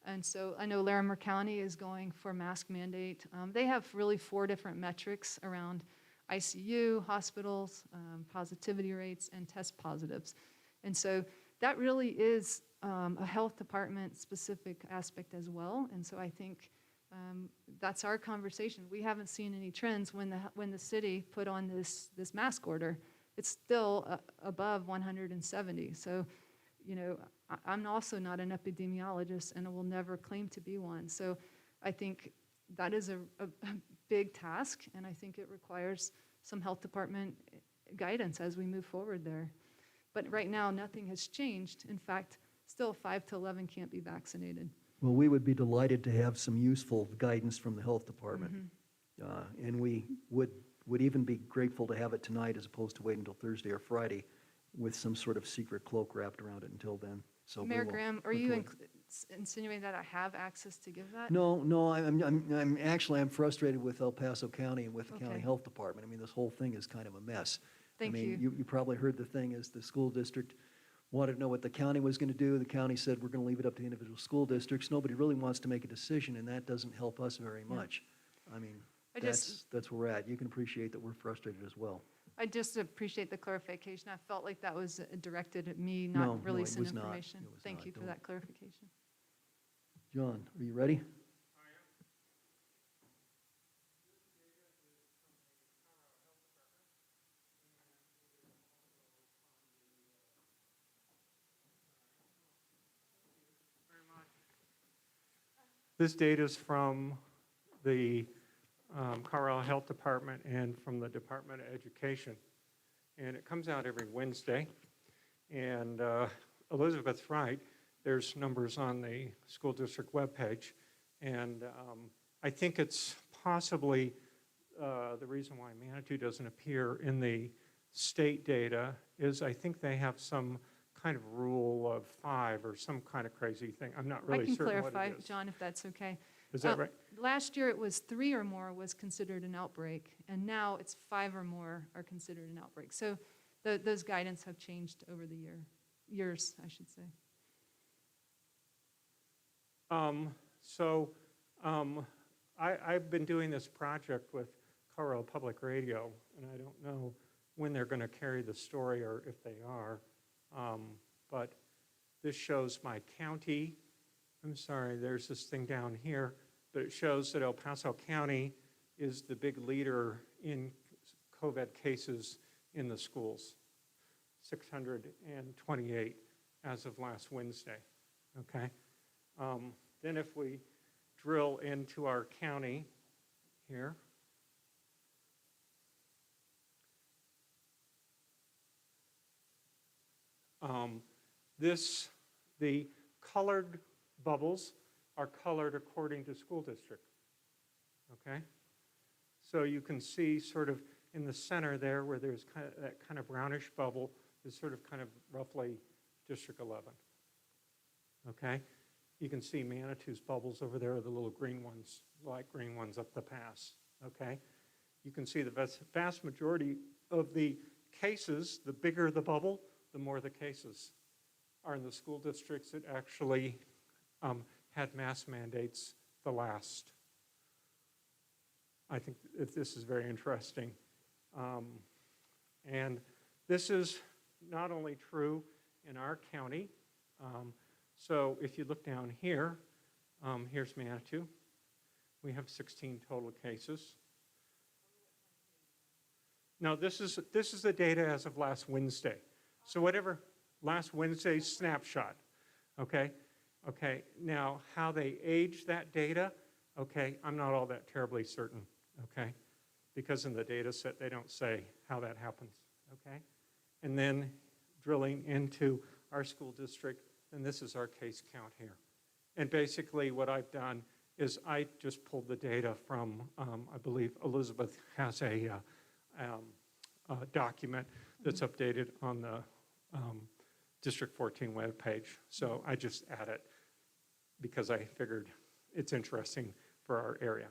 And so I know Larimer County is going for mask mandate. They have really 4 different metrics around ICU, hospitals, positivity rates, and test positives. And so that really is a health department specific aspect as well. And so I think that's our conversation. We haven't seen any trends when the city put on this mask order. It's still above 170. So, you know, I'm also not an epidemiologist and I will never claim to be one. So I think that is a big task, and I think it requires some health department guidance as we move forward there. But right now, nothing has changed. In fact, still 5 to 11 can't be vaccinated. well, we would be delighted to have some useful guidance from the health department. Mm-hmm. And we would even be grateful to have it tonight as opposed to waiting until Thursday or Friday with some sort of secret cloak wrapped around it until then. So we Mayor will Graham, are look you forward. insinuating that I have access to give that? No, I'm frustrated with El Paso County and with the county Okay. health department. I mean, this whole thing is kind of a mess. Thank I mean, you. you probably heard the thing is the school district wanted to know what the county was going to do. The county said, we're going to leave it up to the individual school districts. Nobody really wants to make a decision, and that doesn't help us very Yeah. much. I mean, I just- that's where we're at. You can appreciate that we're frustrated as well. I just appreciate the clarification. I felt like that was directed at me, No, not it releasing was not. information. It was Thank not. you for Don't- that clarification. John, are you ready? This data is from the Colorado Health Department and from the Department of Education. And it comes out every Wednesday. And Elizabeth's right, there's numbers on the school district webpage. And I think it's possibly the reason why Manitou doesn't appear in the state data is I think they have some kind of rule of 5 or some kind of crazy thing. I'm not really I can certain what clarify, it is. John, if that's okay. Is that right? Last year, it was 3 or more was considered an outbreak, and now it's 5 or more are considered an outbreak. So those guidance have changed over the years, I should say. I've been doing this project with Colorado Public Radio, and I don't know when they're going to carry the story or if they are. but this shows my county. I'm sorry, there's this thing down here, but it shows that El Paso County is the big leader in COVID cases in the schools, 628 as of last Wednesday, okay? Then if we drill into our county here, the colored bubbles are colored according to school district, okay? So you can see sort of in the center there where there's that kind of brownish bubble is sort of kind of roughly District 11, okay? You can see Manitou's bubbles over there, the little green ones, light green ones up the pass, okay? You can see the vast majority of the cases, the bigger the bubble, the more the cases are in the school districts that actually had mask mandates the last. I think that this is very interesting. And this is not only true in our county. So if you look down here, here's Manitou. We have 16 total cases. Now this is the data as of last Wednesday. So whatever last Wednesday's snapshot, okay? Okay, now how they age that data, okay, I'm not all that terribly certain, okay? Because in the data set, they don't say how that happens, okay? And then drilling into our school district, and this is our case count here. And basically what I've done is I just pulled the data from, I believe Elizabeth has a document that's updated on the District 14 webpage. So I just add it because I figured it's interesting for our area.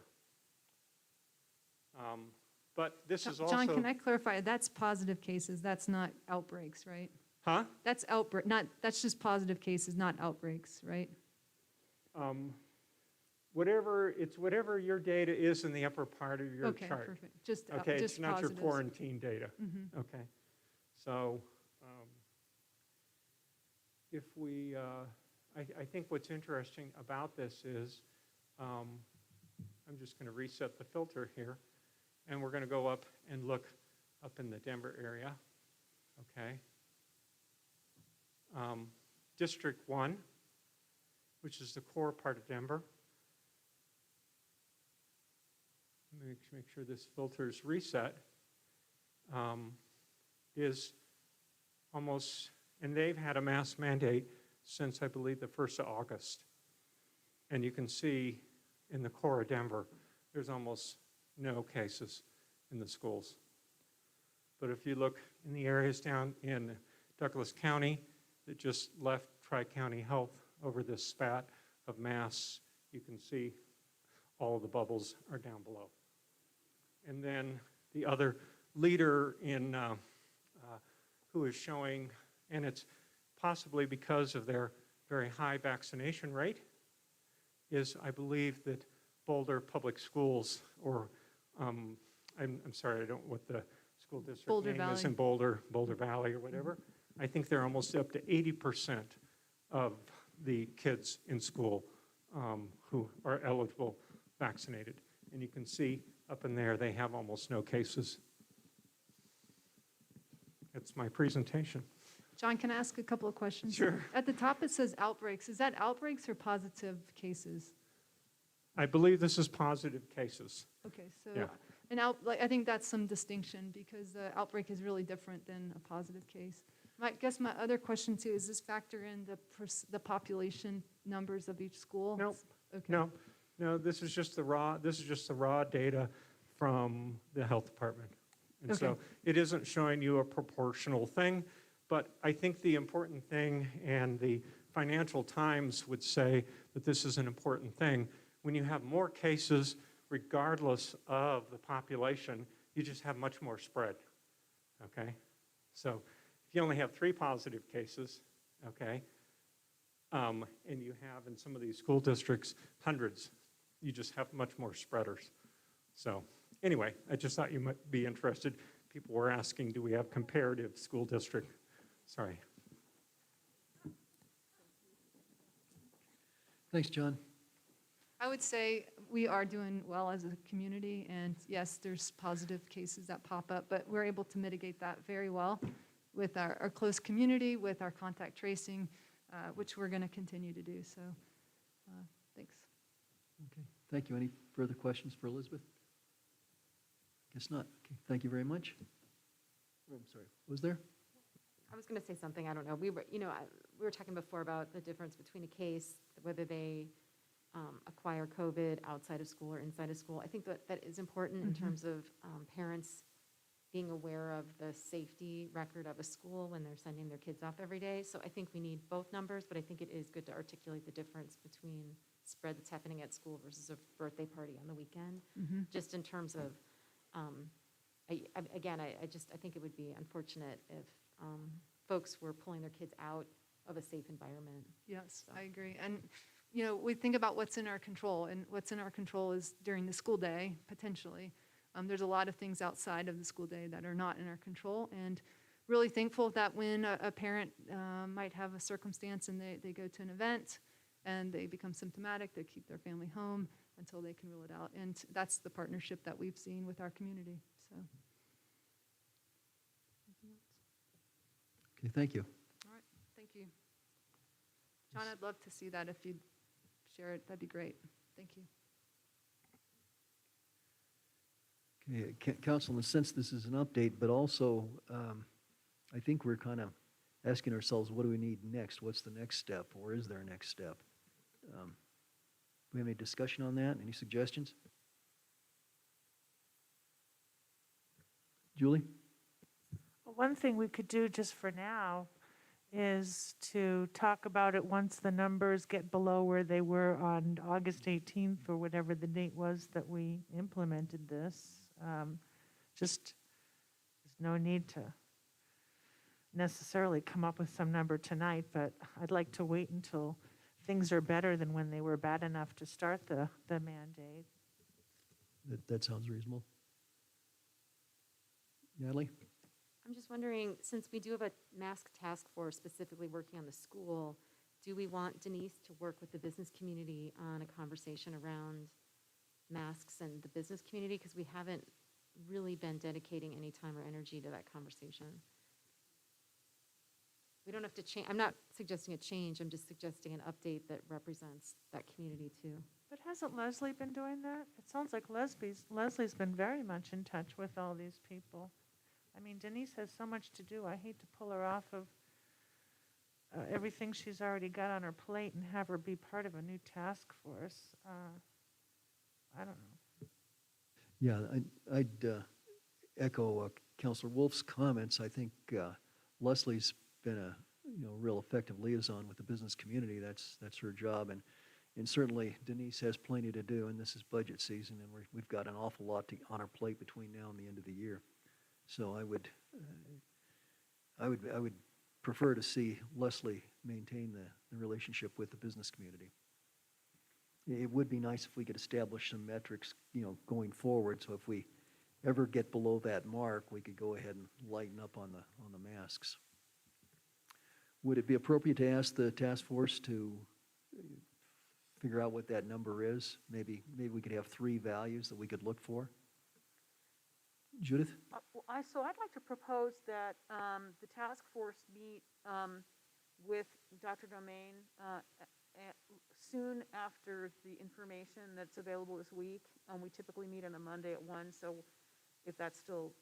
But this is also... John, can I clarify? That's positive cases. That's not outbreaks, right? Huh? That's that's just positive cases, not outbreaks, right? Whatever your data is in the upper part of your Okay, chart. perfect. Just Okay, it's not your positives. quarantine data. Mhm. Okay. So if we, I think what's interesting about this is, I'm just going to reset the filter here, and we're going to go up and look up in the Denver area, okay? District 1, which is the core part of Denver. Make sure this filter's reset, is almost, and they've had a mask mandate since, I believe, the 1st of August. And you can see in the core of Denver, there's almost no cases in the schools. But if you look in the areas down in Douglas County that just left Tri-County Health over this spat of masks, you can see all of the bubbles are down below. And then the other leader in who is showing, and it's possibly because of their very high vaccination rate, is I believe that Boulder Public Schools, or I'm sorry, I don't know what the school district Boulder name is Valley. in Boulder Valley or whatever. I think they're almost up to 80% of the kids in school who are eligible vaccinated. And you can see up in there, they have almost no cases. That's my presentation. John, can I ask a couple of questions? Sure. At the top, it says outbreaks. Is that outbreaks or positive cases? I believe this is positive cases. Okay, so Yeah. I think that's some distinction because the outbreak is really different than a positive case. I guess my other question too, is this factor in the population numbers of each school? Nope. Okay. No, this is just the raw data from the health department. And so Okay. it isn't showing you a proportional thing, but I think the important thing, and the Financial Times would say that this is an important thing, when you have more cases, regardless of the population, you just have much more spread, okay? So if you only have 3 positive cases, okay, and you have in some of these school districts hundreds, you just have much more spreaders. So anyway, I just thought you might be interested. People were asking, do we have comparative school district? Sorry. Thanks, John. I would say we are doing well as a community, and yes, there's positive cases that pop up, but we're able to mitigate that very well with our close community, with our contact tracing, which we're going to continue to do. So, thanks. Okay, thank you. Any further questions for Elizabeth? Guess not. Okay, thank you very much. Oh, I'm sorry, was there? I was going to say something, I don't know. We were talking before about the difference between a case, whether they acquire COVID outside of school or inside of school. I think that is important in terms of parents being aware of the safety record of a school when they're sending their kids off every day. So I think we need both numbers, but I think it is good to articulate the difference between spread that's happening at school versus a birthday party on the weekend. Just in terms of, I think it would be unfortunate if folks were pulling their kids out of a safe environment. Yes, I agree. And, we think about what's in our control, and what's in our control is during the school day, potentially. There's a lot of things outside of the school day that are not in our control, and really thankful that when a parent might have a circumstance and they go to an event and they become symptomatic, they keep their family home until they can rule it out. And that's the partnership that we've seen with our community, so. Okay, thank you. All right, thank you. John, I'd love to see that if you'd share it, that'd be great. Thank you. Okay, Council, in a sense, this is an update, but also, I think we're kind of asking ourselves, what do we need next? What's the next step, or is there a next step? Do we have any discussion on that? Any suggestions? Julie? One thing we could do just for now is to talk about it once the numbers get below where they were on August 18th or whatever the date was that we implemented this. Just, there's no need to necessarily come up with some number tonight, but I'd like to wait until things are better than when they were bad enough to start the mandate. That sounds reasonable. Natalie? I'm just wondering, since we do have a mask task force specifically working on the school, do we want Denise to work with the business community on a conversation around masks and the business community? Because we haven't really been dedicating any time or energy to that conversation. We don't have to change. I'm not suggesting a change. I'm just suggesting an update that represents that community too. But hasn't Leslie been doing that? It sounds like Leslie's been very much in touch with all these people. I mean, Denise has so much to do. I hate to pull her off of everything she's already got on her plate and have her be part of a new task force. I don't know. Yeah, I'd echo Councilor Wolf's comments. I think Leslie's been a real effective liaison with the business community. That's her job, and certainly Denise has plenty to do. And this is budget season, and we've got an awful lot on our plate between now and the end of the year. So I would prefer to see Leslie maintain the relationship with the business community. It would be nice if we could establish some metrics, going forward. So if we ever get below that mark, we could go ahead and lighten up on the masks. Would it be appropriate to ask the task force to figure out what that number is? Maybe we could have 3 values that we could look for. Judith? So I'd like to propose that the task force meet with Dr. Domain soon after the information that's available this week. We typically meet on a Monday at 1, so if that's still,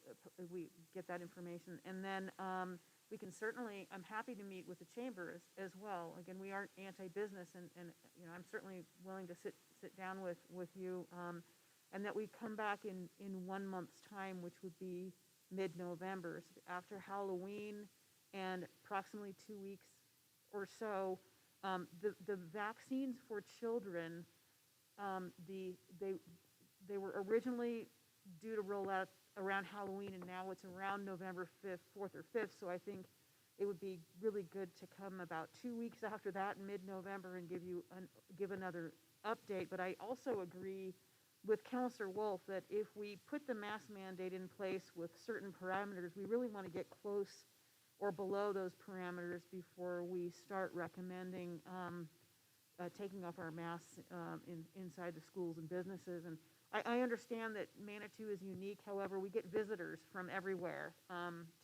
we get that information. And then we can certainly, I'm happy to meet with the chamber as well. Again, we aren't anti-business, and I'm certainly willing to sit down with you, and that we come back in 1 month's time, which would be mid-November, so after Halloween, and approximately 2 weeks or so. The vaccines for children, they were originally due to roll out around Halloween, and now it's around November 5th, 4th or 5th. So I think it would be really good to come about 2 weeks after that, mid-November, and give another update. But I also agree with Councilor Wolf that if we put the mask mandate in place with certain parameters, we really want to get close or below those parameters before we start recommending taking off our masks inside the schools and businesses. And I understand that Manitou is unique, however, we get visitors from everywhere.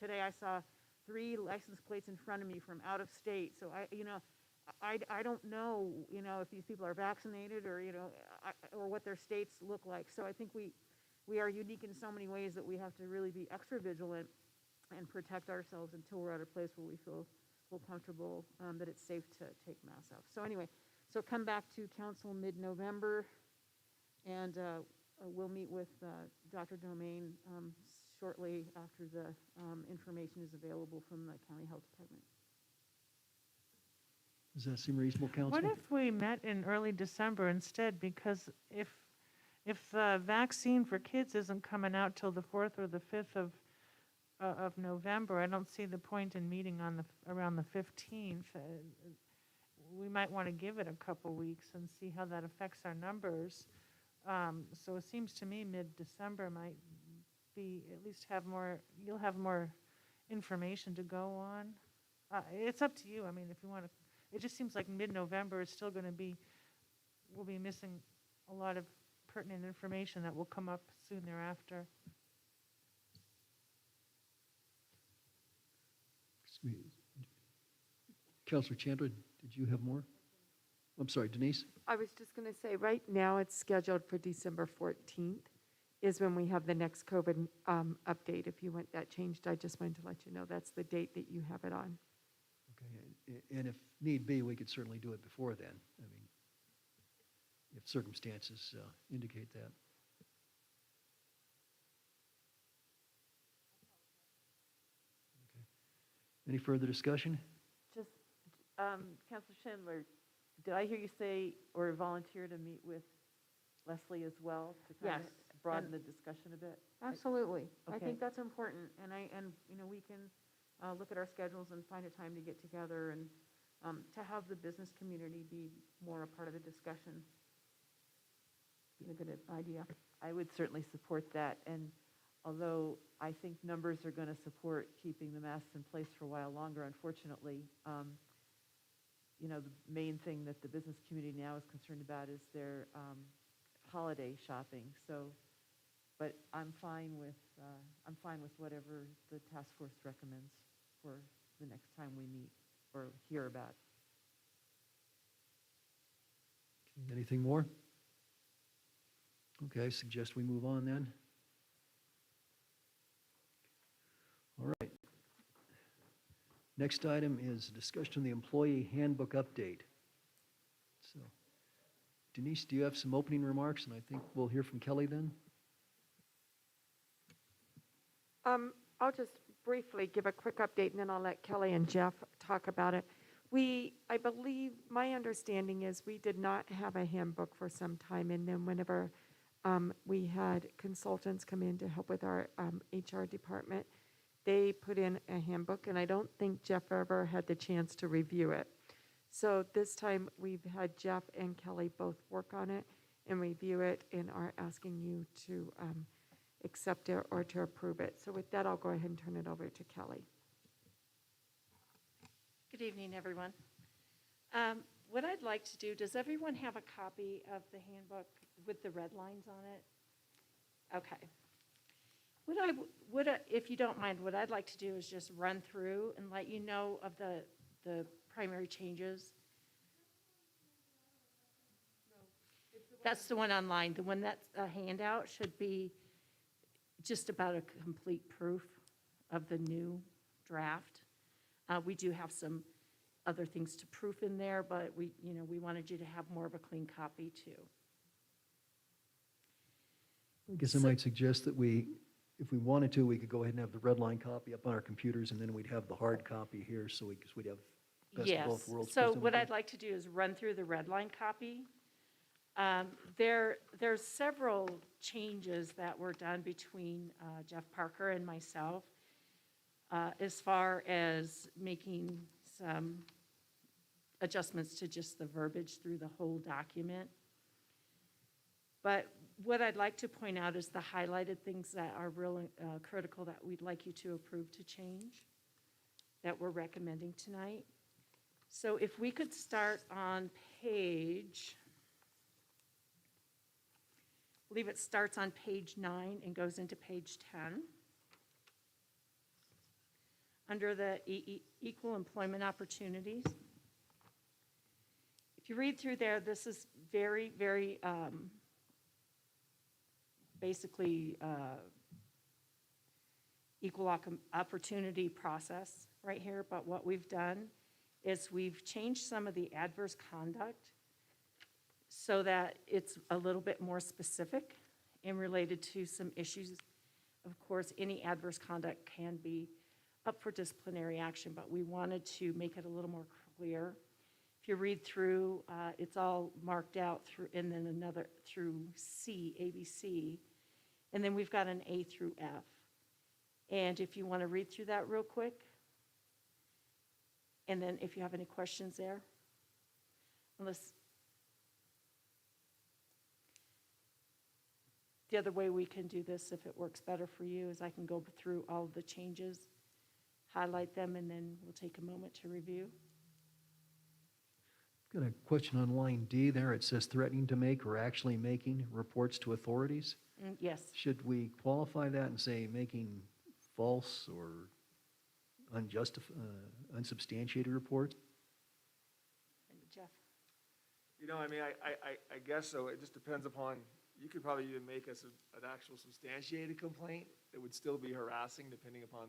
Today I saw 3 license plates in front of me from out of state, so I don't know, if these people are vaccinated or, or what their states look like. So I think we are unique in so many ways that we have to really be extra vigilant and protect ourselves until we're at a place where we feel comfortable that it's safe to take masks off. So anyway, so come back to council mid-November, and we'll meet with Dr. Domain shortly after the information is available from the county health department. Does that seem reasonable, council? What if we met in early December instead? Because if the vaccine for kids isn't coming out till the 4th or the 5th of November, I don't see the point in meeting on around the 15th. We might want to give it a couple weeks and see how that affects our numbers. So it seems to me mid-December might be, at least you'll have more information to go on. It's up to you. I mean, if you want to, it just seems like mid-November is still going to be, we'll be missing a lot of pertinent information that will come up soon thereafter. Councilor Chandler, did you have more? I'm sorry, Denise? I was just going to say, right now, it's scheduled for December 14th is when we have the next COVID update. If you want that changed, I just wanted to let you know that's the date that you have it on. Okay, and if need be, we could certainly do it before then. I mean, if circumstances indicate that. Okay. Any further discussion? Just, Councilor Schindler, did I hear you say or volunteer to meet with Leslie as well to kind Yes, of broaden and- the discussion a bit? Absolutely. I Okay. think that's important, and we can look at our schedules and find a time to get together and to have the business community be more a part of the discussion. Be a good idea. I would certainly support that, and although I think numbers are going to support keeping the masks in place for a while longer, unfortunately, the main thing that the business community now is concerned about is their holiday shopping. So, but I'm fine with whatever the task force recommends for the next time we meet or hear about. Anything more? Okay, I suggest we move on then. All right. Next item is discussion of the employee handbook update. So, Denise, do you have some opening remarks? And I think we'll hear from Kelly then. I'll just briefly give a quick update, and then I'll let Kelly and Jeff talk about it. I believe, my understanding is we did not have a handbook for some time, and then whenever we had consultants come in to help with our HR department, they put in a handbook, and I don't think Jeff ever had the chance to review it. So this time, we've had Jeff and Kelly both work on it and review it, and are asking you to accept it or to approve it. So with that, I'll go ahead and turn it over to Kelly. Good evening, everyone. What I'd like to do, does everyone have a copy of the handbook with the red lines on it? Okay. If you don't mind, what I'd like to do is just run through and let you know of the primary changes. That's the one online. The one that's a handout should be just about a complete proof of the new draft. We do have some other things to proof in there, but we wanted you to have more of a clean copy too. I guess I might suggest that if we wanted to, we could go ahead and have the red line copy up on our computers, and then we'd have the hard copy here, because we'd have best of both worlds. So Kristen, what would I'd like to do is run through the red line copy. There's several changes that were done between Jeff Parker and myself as far as making some adjustments to just the verbiage through the whole document. But what I'd like to point out is the highlighted things that are really critical that we'd like you to approve to change, that we're recommending tonight. So if we could start on page, I believe it starts on page 9 and goes into page 10. Under the equal employment opportunities. If you read through there, this is very, very basically equal opportunity process right here. But what we've done is we've changed some of the adverse conduct so that it's a little bit more specific and related to some issues. Of course, any adverse conduct can be up for disciplinary action, but we wanted to make it a little more clear. If you read through, it's all marked out through, and then another through C, ABC, and then we've got an A through F. And if you want to read through that real quick, and then if you have any questions there, unless the other way we can do this, if it works better for you, is I can go through all of the changes, highlight them, and then we'll take a moment to review. Got a question on line D there. It says threatening to make or actually making reports to authorities. Yes. Should we qualify that and say making false or unsubstantiated reports? Jeff? You know, I mean, I guess so. It just depends upon, you could probably even make us an actual substantiated complaint that would still be harassing, depending upon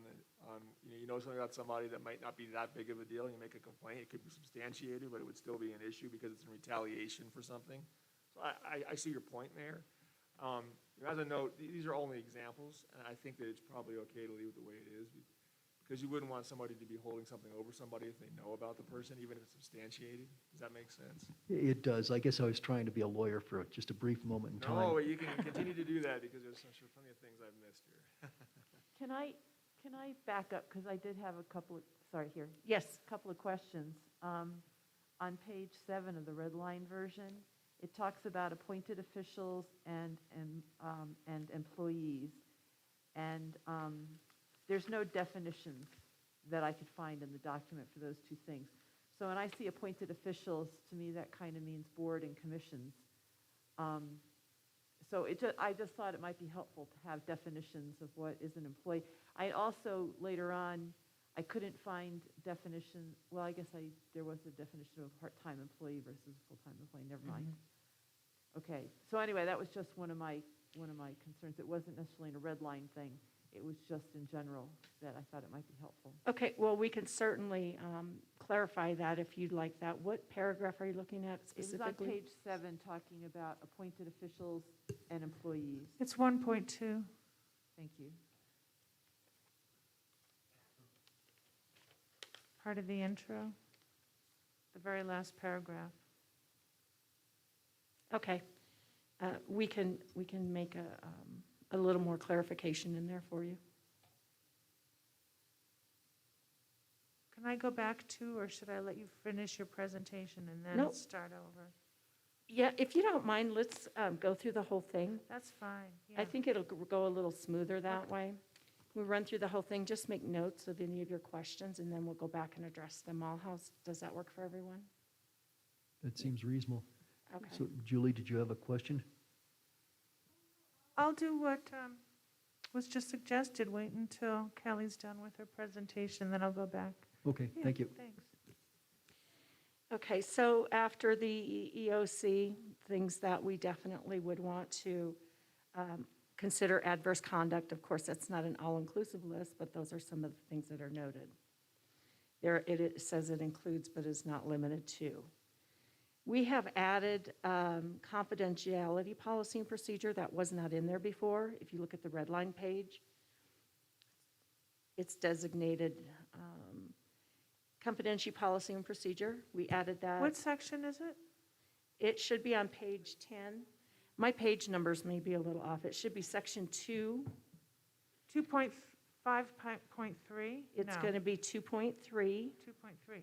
you know something about somebody that might not be that big of a deal, and you make a complaint, it could be substantiated, but it would still be an issue because it's in retaliation for something. So I see your point there. As a note, these are only examples, and I think that it's probably okay to leave it the way it is, because you wouldn't want somebody to be holding something over somebody if they know about the person, even if it's substantiated. Does that make sense? It does. I guess I was trying to be a lawyer for just a brief moment in time. No, but you can continue to do that, because there's, I'm sure, plenty of things I've missed here. Can I back up, because I did have a couple of, sorry, here. Yes. A couple of questions. On page 7 of the red line version, it talks about appointed officials and employees. And there's no definitions that I could find in the document for those two things. So when I see appointed officials, to me, that kind of means board and commissions. So I just thought it might be helpful to have definitions of what is an employee. I also, later on, I couldn't find definition, well, I guess there was a definition of a part-time employee versus a full-time employee, never mind. Okay, so anyway, that was just one of my concerns. It wasn't necessarily a red line thing. It was just in general that I thought it might be helpful. Okay, well, we can certainly clarify that if you'd like that. What paragraph are you looking at specifically? It was on page 7, talking about appointed officials and employees. It's 1.2. Thank you. Part of the intro, the very last paragraph. Okay, we can make a little more clarification in there for you. Can I go back to, or should I let you finish your presentation and then Nope. start over? Yeah, if you don't mind, let's go through the whole thing. That's fine, I yeah. think it'll go a little smoother that way. We run through the whole thing, just make notes of any of your questions, and then we'll go back and address them all. Does that work for everyone? That seems reasonable. Okay. So Julie, did you have a question? I'll do what was just suggested. Wait until Kelly's done with her presentation, then I'll go back. Okay, Yeah, thank you. Thanks. Okay, so after the EOC, things that we definitely would want to consider adverse conduct. Of course, that's not an all-inclusive list, but those are some of the things that are noted. There, it says it includes but is not limited to. We have added confidentiality policy and procedure that was not in there before. If you look at the red line page, it's designated confidentiality policy and procedure. We added that. What section is it? It should be on page 10. My page numbers may be a little off. It should be section 2. 2.5.3? It's No. going to be 2.3. 2.3,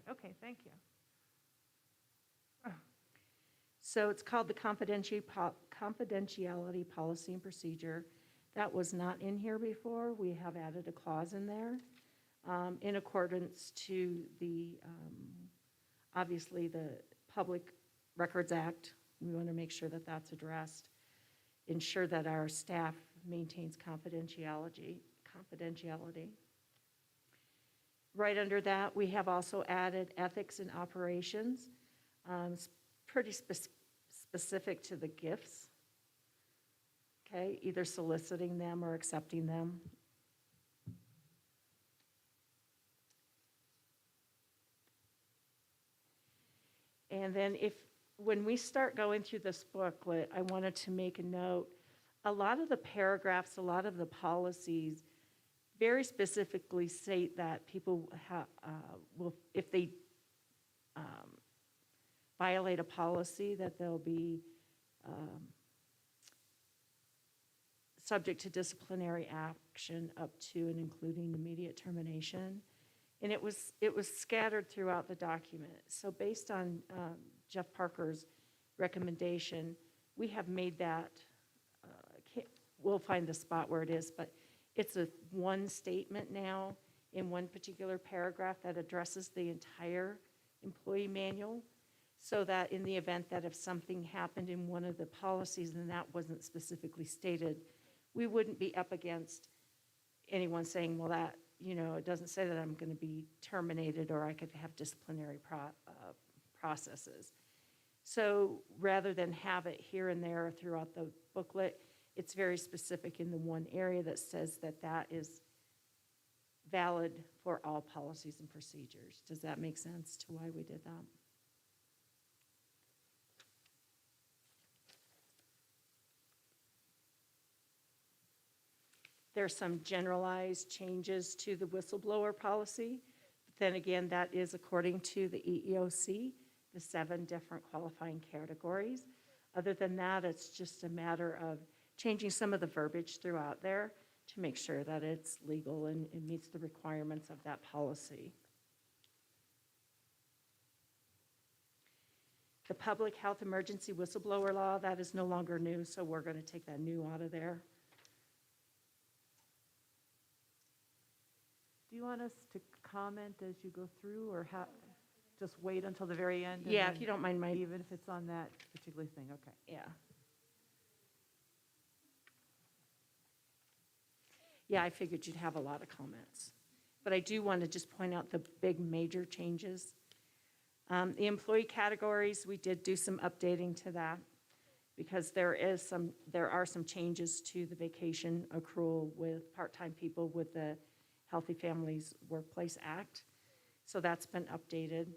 okay, thank you. So it's called the confidentiality policy and procedure. That was not in here before. We have added a clause in there in accordance to the obviously, the Public Records Act, we want to make sure that that's addressed. Ensure that our staff maintains confidentiality. Right under that, we have also added ethics and operations. It's pretty specific to the gifts. Okay, either soliciting them or accepting them. And then when we start going through this booklet, I wanted to make a note, a lot of the paragraphs, a lot of the policies very specifically state that people will, if they violate a policy, that they'll be subject to disciplinary action up to and including immediate termination. And it was scattered throughout the document. So based on Jeff Parker's recommendation, we have made that, we'll find the spot where it is, but it's a one statement now in one particular paragraph that addresses the entire employee manual, so that in the event that if something happened in one of the policies and that wasn't specifically stated, we wouldn't be up against anyone saying, well, that, it doesn't say that I'm going to be terminated or I could have disciplinary processes. So rather than have it here and there throughout the booklet, it's very specific in the one area that says that that is valid for all policies and procedures. Does that make sense to why we did that? There's some generalized changes to the whistleblower policy. Then again, that is according to the EEOC, the 7 different qualifying categories. Other than that, it's just a matter of changing some of the verbiage throughout there to make sure that it's legal and it meets the requirements of that policy. The public health emergency whistleblower law, that is no longer new, so we're going to take that new out of there. Do you want us to comment as you go through, or just wait until the very end? and Yeah, then- if you don't mind my, Even if it's on that particular thing, okay. yeah. Yeah, I figured you'd have a lot of comments. But I do want to just point out the big major changes. The employee categories, we did do some updating to that because there are some changes to the vacation accrual with part-time people with the Healthy Families Workplace Act. So that's been updated.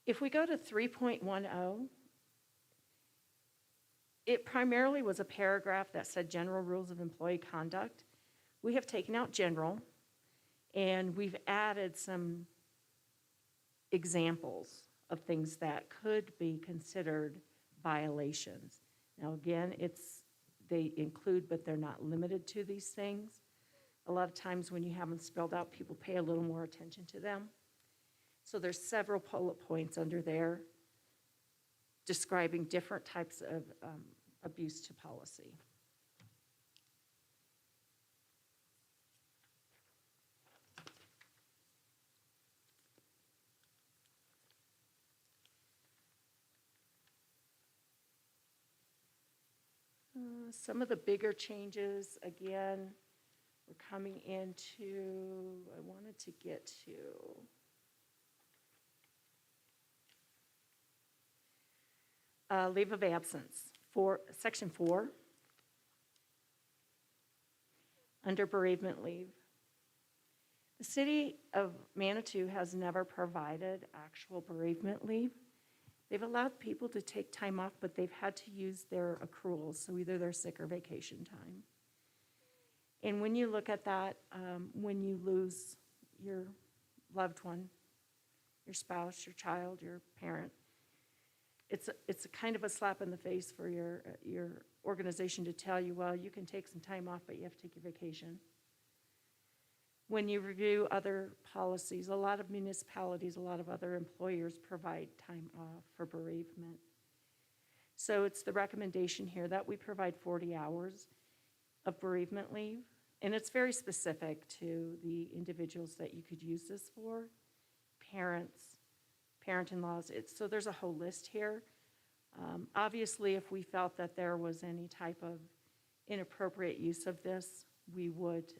If we go to 3.10, it primarily was a paragraph that said general rules of employee conduct. We have taken out general, and we've added some examples of things that could be considered violations. Now, again, they include, but they're not limited to these things. A lot of times when you have them spelled out, people pay a little more attention to them. So there's several bullet points under there describing different types of abuse to policy. Some of the bigger changes, again, we're coming into, I wanted to get to leave of absence, Section 4, under bereavement leave. The city of Manitou has never provided actual bereavement leave. They've allowed people to take time off, but they've had to use their accruals, so either they're sick or vacation time. And when you look at that, when you lose your loved one, your spouse, your child, your parent, it's a kind of a slap in the face for your organization to tell you, well, you can take some time off, but you have to take your vacation. When you review other policies, a lot of municipalities, a lot of other employers provide time off for bereavement. So it's the recommendation here that we provide 40 hours of bereavement leave And it's very specific to the individuals that you could use this for, parents, parent-in-laws. So there's a whole list here. Obviously, if we felt that there was any type of inappropriate use of this, we would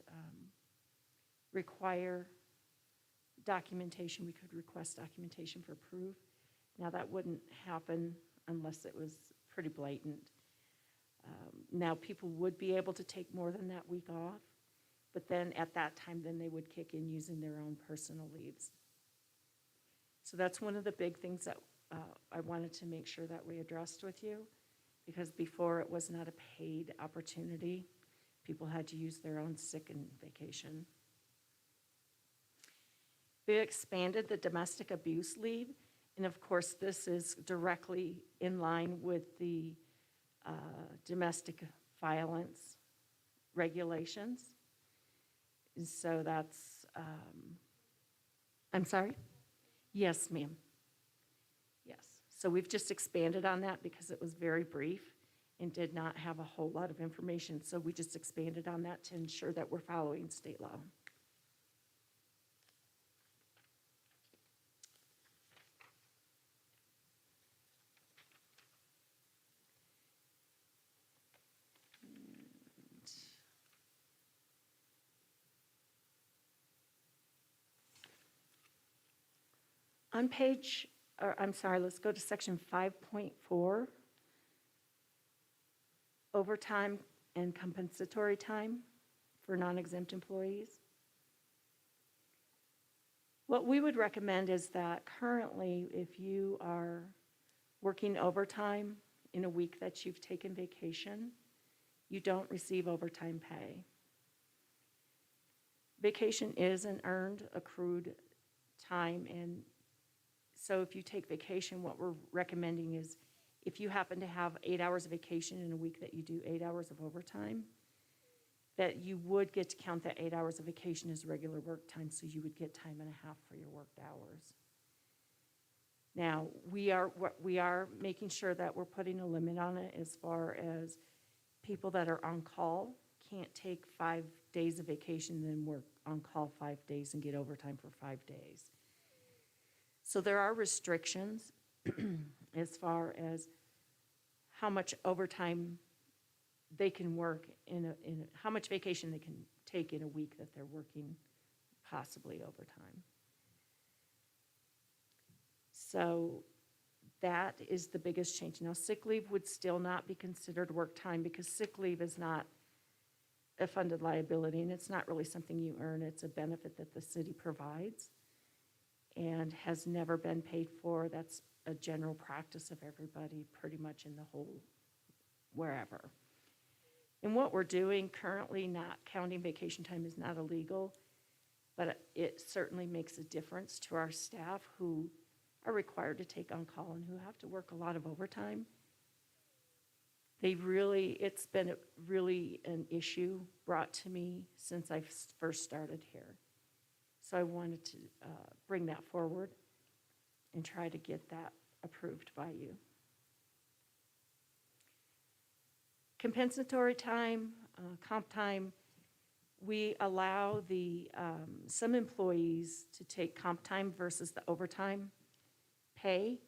require documentation. We could request documentation for proof. Now, that wouldn't happen unless it was pretty blatant. Now, people would be able to take more than that week off, but then at that time, then they would kick in using their own personal leaves. So that's one of the big things that I wanted to make sure that we addressed with you, because before it was not a paid opportunity. People had to use their own sick and vacation. We expanded the domestic abuse leave, and of course, this is directly in line with the domestic violence regulations. And so that's, I'm sorry? Yes, ma'am. Yes. So we've just expanded on that because it was very brief and did not have a whole lot of information. So we just expanded on that to ensure that we're following state law. On page, or I'm sorry, let's go to section 5.4, overtime and compensatory time for non-exempt employees. What we would recommend is that currently, if you are working overtime in a week that you've taken vacation, you don't receive overtime pay. Vacation is an earned, accrued time, and so if you take vacation, what we're recommending is if you happen to have 8 hours of vacation in a week that you do 8 hours of overtime, that you would get to count that 8 hours of vacation as regular work time, so you would get time and a half for your worked hours. Now, we are making sure that we're putting a limit on it as far as people that are on call can't take 5 days of vacation and then work on call 5 days and get overtime for 5 days. So there are restrictions as far as how much overtime they can work how much vacation they can take in a week that they're working possibly overtime. So that is the biggest change. Now, sick leave would still not be considered work time because sick leave is not a funded liability, and it's not really something you earn. It's a benefit that the city provides and has never been paid for. That's a general practice of everybody pretty much in the whole wherever. And what we're doing currently, not counting vacation time, is not illegal, but it certainly makes a difference to our staff who are required to take on call and who have to work a lot of overtime. It's been really an issue brought to me since I first started here. So I wanted to bring that forward and try to get that approved by you. Compensatory time, comp time, we allow some employees to take comp time versus the overtime pay.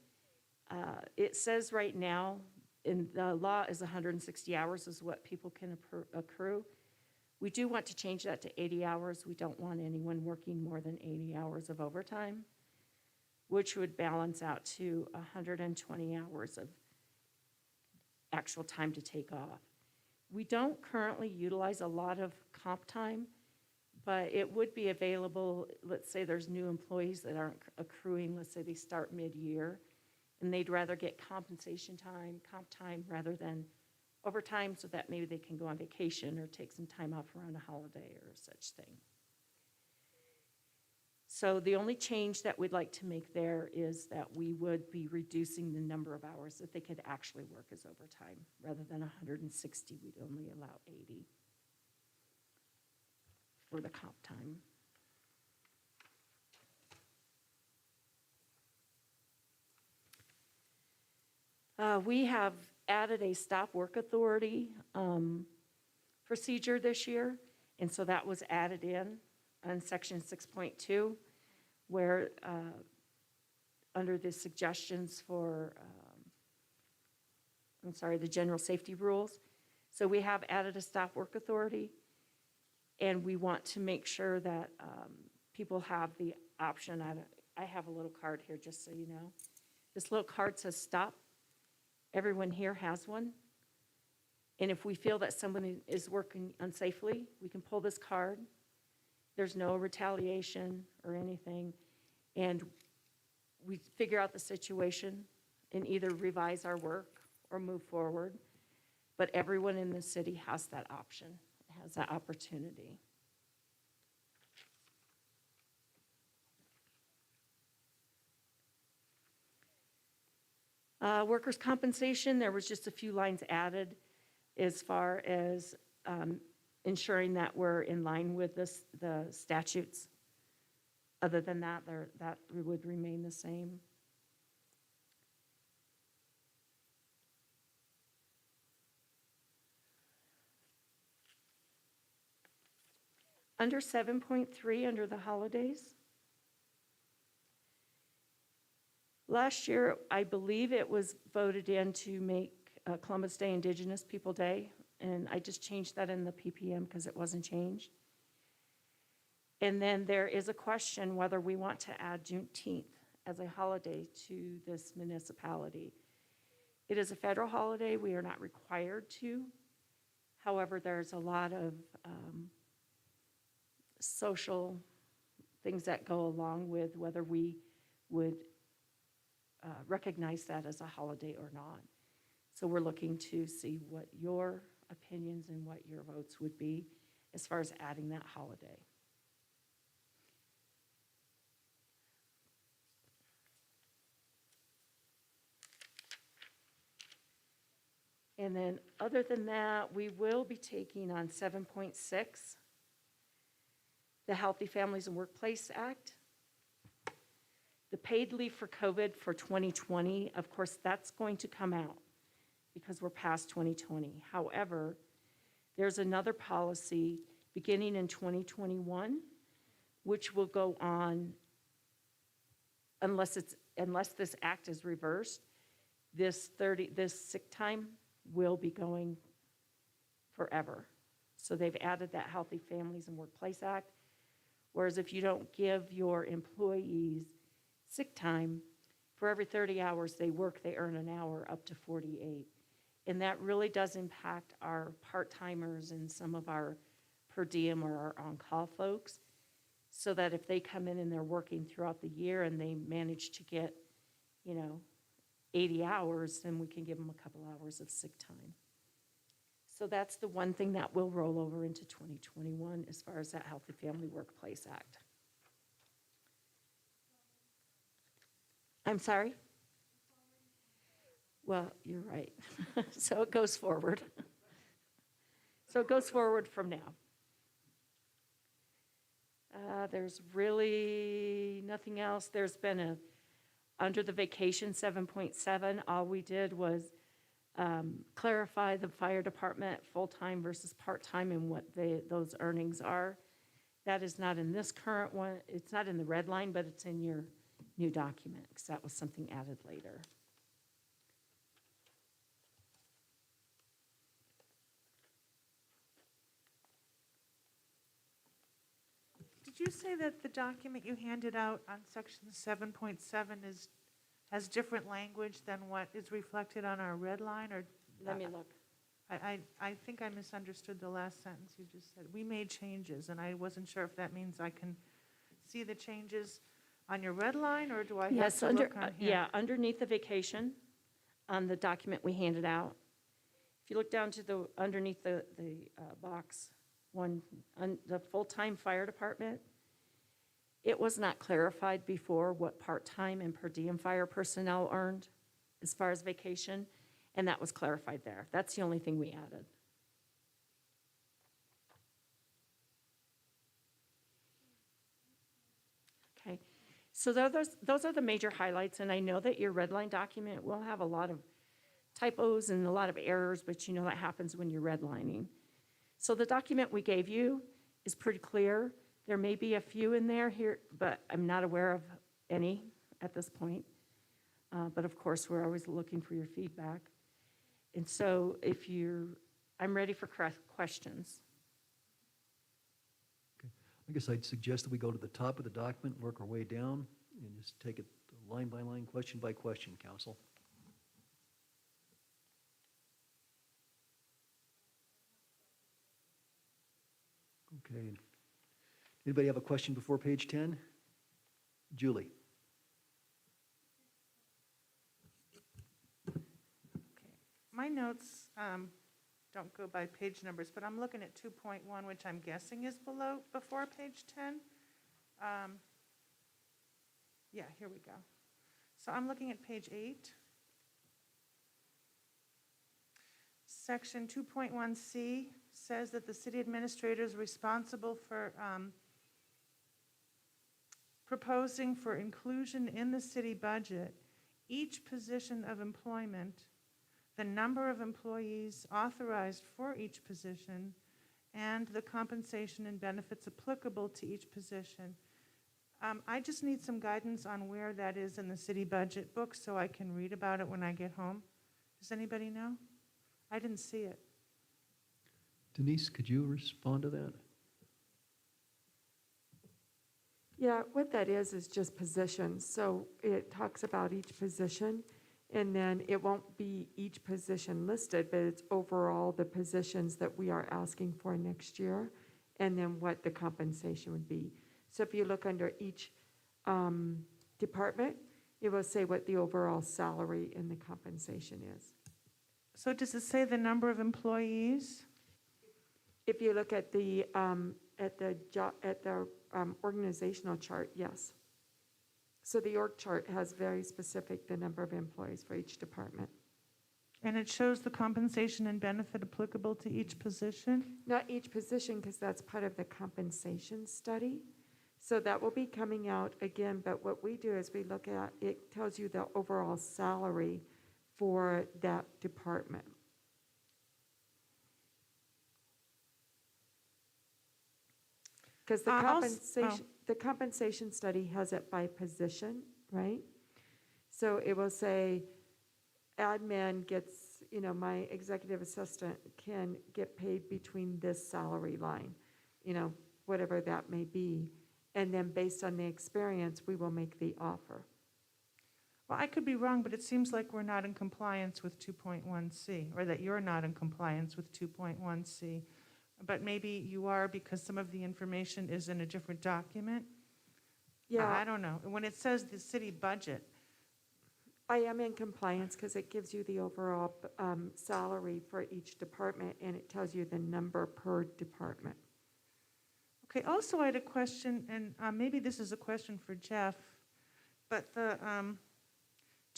It says right now in the law is 160 hours is what people can accrue. We do want to change that to 80 hours. We don't want anyone working more than 80 hours of overtime, which would balance out to 120 hours of actual time to take off. We don't currently utilize a lot of comp time, but it would be available. Let's say there's new employees that aren't accruing. Let's say they start mid-year, and they'd rather get compensation time, comp time, rather than overtime, so that maybe they can go on vacation or take some time off around a holiday or such thing. So the only change that we'd like to make there is that we would be reducing the number of hours that they could actually work as overtime. Rather than 160, we'd only allow 80 for the comp time. We have added a stop work authority procedure this year, And so that was added in on section 6.2, where, under the suggestions for, the general safety rules. So we have added a stop work authority, and we want to make sure that people have the option. I have a little card here, just so you know. This little card says stop. Everyone here has one. And if we feel that someone is working unsafely, we can pull this card. There's no retaliation or anything. And we figure out the situation and either revise our work or move forward. But everyone in the city has that option, has that opportunity. Workers' compensation, there was just a few lines added as far as ensuring that we're in line with the statutes. Other than that, that would remain the same. Under 7.3, under the holidays, last year, I believe it was voted in to make Columbus Day Indigenous People Day, and I just changed that in the PPM because it wasn't changed. And then there is a question whether we want to add Juneteenth as a holiday to this municipality. It is a federal holiday. We are not required to. However, there's a lot of social things that go along with whether we would recognize that as a holiday or not. So we're looking to see what your opinions and what your votes would be as far as adding that holiday. And then other than that, we will be taking on 7.6, the Healthy Families and Workplace Act. The paid leave for COVID for 2020, of course, that's going to come out because we're past 2020. However, there's another policy beginning in 2021, which will go on unless this act is reversed. This sick time will be going forever. So they've added that Healthy Families and Workplace Act. Whereas if you don't give your employees sick time, for every 30 hours they work, they earn an hour up to 48. And that really does impact our part-timers and some of our per diem or our on-call folks, so that if they come in and they're working throughout the year and they manage to get, 80 hours, then we can give them a couple hours of sick time. So that's the one thing that will roll over into 2021 as far as that Healthy Family Workplace Act. I'm sorry? Well, you're right. So it goes forward. So it goes forward from now. There's really nothing else. There's been under the vacation 7.7, all we did was clarify the fire department full-time versus part-time and what those earnings are. That is not in this current one. It's not in the red line, but it's in your new document because that was something added later. Did you say that the document you handed out on section 7.7 has different language than what is reflected on our red line, or? Let me look. I think I misunderstood the last sentence you just said. We made changes, and I wasn't sure if that means I can see the changes on your red line, or do I have to look on here? Yeah, underneath the vacation, on the document we handed out. If you look down to underneath the box, the full-time fire department, it was not clarified before what part-time and per diem fire personnel earned as far as vacation, and that was clarified there. That's the only thing we added. Okay, so those are the major highlights, and I know that your red line document will have a lot of typos and a lot of errors, but that happens when you're redlining. So the document we gave you is pretty clear. There may be a few in there here, but I'm not aware of any at this point. But of course, we're always looking for your feedback. And so I'm ready for questions. I guess I'd suggest that we go to the top of the document, work our way down, and just take it line by line, question by question, council. Okay. Anybody have a question before page 10? Julie? My notes don't go by page numbers, but I'm looking at 2.1, which I'm guessing is before page 10. Yeah, here we go. So I'm looking at page 8. Section 2.1C says that the city administrator is responsible for proposing for inclusion in the city budget each position of employment, the number of employees authorized for each position, and the compensation and benefits applicable to each position. I just need some guidance on where that is in the city budget book so I can read about it when I get home. Does anybody know? I didn't see it. Denise, could you respond to that? Yeah, what that is just positions. So it talks about each position, and then it won't be each position listed, but it's overall the positions that we are asking for next year, and then what the compensation would be. So if you look under each department, it will say what the overall salary and the compensation is. So does it say the number of employees? If you look at the organizational chart, yes. So the org chart has very specific the number of employees for each department. And it shows the compensation and benefit applicable to each position? Not each position, because that's part of the compensation study. So that will be coming out again, but what we do is we look at, it tells you the overall salary for that department. Because the compensation study has it by position, right? So it will say admin gets, my executive assistant can get paid between this salary line, whatever that may be. And then based on the experience, we will make the offer. Well, I could be wrong, but it seems like we're not in compliance with 2.1C, or that you're not in compliance with 2.1C. But maybe you are because some of the information is in a different document? Yeah. I don't know. When it says the city budget, I am in compliance because it gives you the overall salary for each department, and it tells you the number per department. okay, also I had a question, and maybe this is a question for Jeff, but the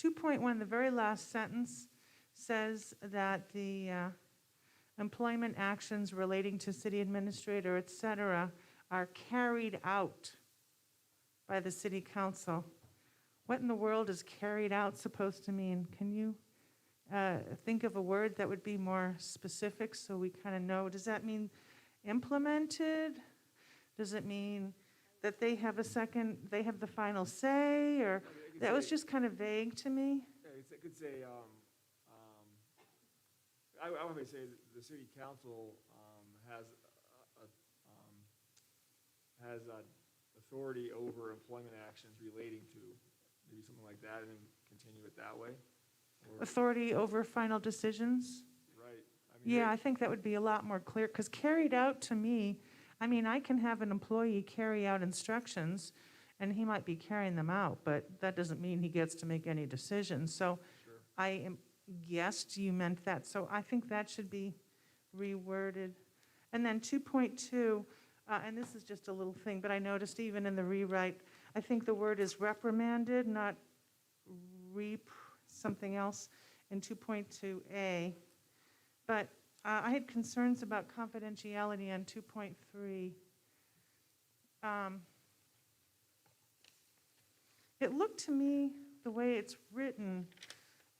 2.1, the very last sentence says that the employment actions relating to city administrator, et cetera, are carried out by the city council. What in the world is carried out supposed to mean? Can you think of a word that would be more specific so we kind of know? Does that mean implemented? Does it mean that they have the final say, or that was just kind of vague to me? It could say, I want to say the city council has authority over employment actions relating to, maybe something like that, and then continue it that way. Or- Authority over final decisions? Right. Yeah, I think that would be a lot more clear, because carried out to me, I can have an employee carry out instructions, and he might be carrying them out, but that doesn't mean he gets to make any decisions. So Sure. I guessed you meant that, so I think that should be reworded. And then 2.2, and this is just a little thing, but I noticed even in the rewrite, I think the word is reprimanded, not something else in 2.2A. But I had concerns about confidentiality on 2.3. It looked to me, the way it's written,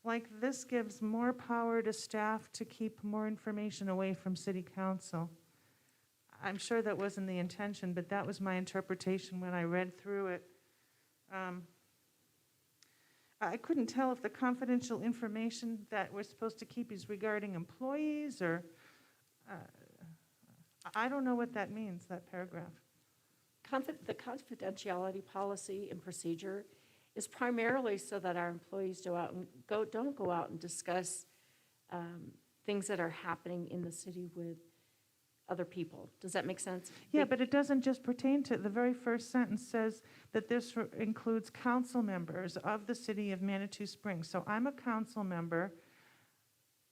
like this gives more power to staff to keep more information away from city council. I'm sure that wasn't the intention, but that was my interpretation when I read through it. I couldn't tell if the confidential information that we're supposed to keep is regarding employees or, I don't know what that means, that paragraph. The confidentiality policy and procedure is primarily so that our employees don't go out and discuss things that are happening in the city with other people. Does that make sense? Yeah, but it doesn't just pertain to, the very first sentence says that this includes council members of the city of Manitou Springs. So I'm a council member.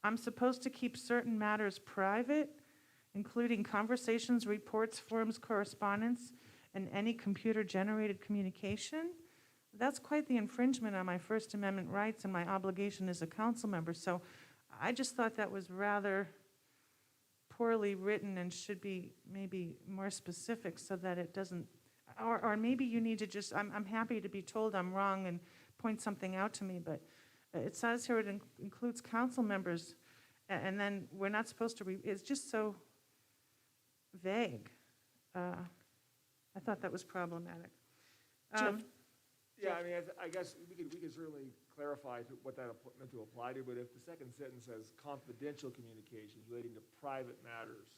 I'm supposed to keep certain matters private, including conversations, reports, forms, correspondence, and any computer-generated communication. That's quite the infringement on my First Amendment rights and my obligation as a council member. So I just thought that was rather poorly written and should be maybe more specific so that it doesn't, or maybe you need to just, I'm happy to be told I'm wrong and point something out to me, but it says here it includes council members, and then we're not supposed to, it's just so vague. I thought that was problematic. Jeff? Yeah, I mean, I guess we could certainly clarify what that meant to apply to, but if the second sentence says confidential communications relating to private matters,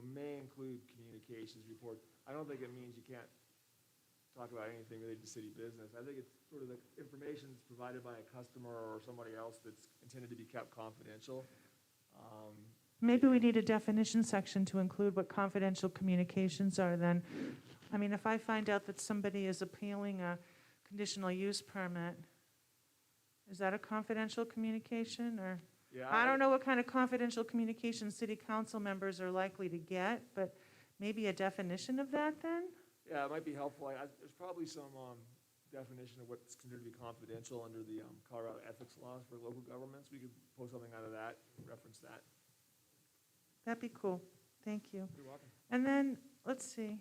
may include communications report, I don't think it means you can't talk about anything related to city business. I think it's sort of the information that's provided by a customer or somebody else that's intended to be kept confidential. Maybe we need a definition section to include what confidential communications are then. I mean, if I find out that somebody is appealing a conditional use permit, is that a confidential communication, or? Yeah, I don't know what kind of confidential communication city council members are likely to get, but maybe a definition of that then? Yeah, it might be helpful. There's probably some definition of what's considered to be confidential under the Colorado ethics laws for local governments. We could pull something out of that, reference that. That'd be cool. Thank you. You're welcome. And then, let's see.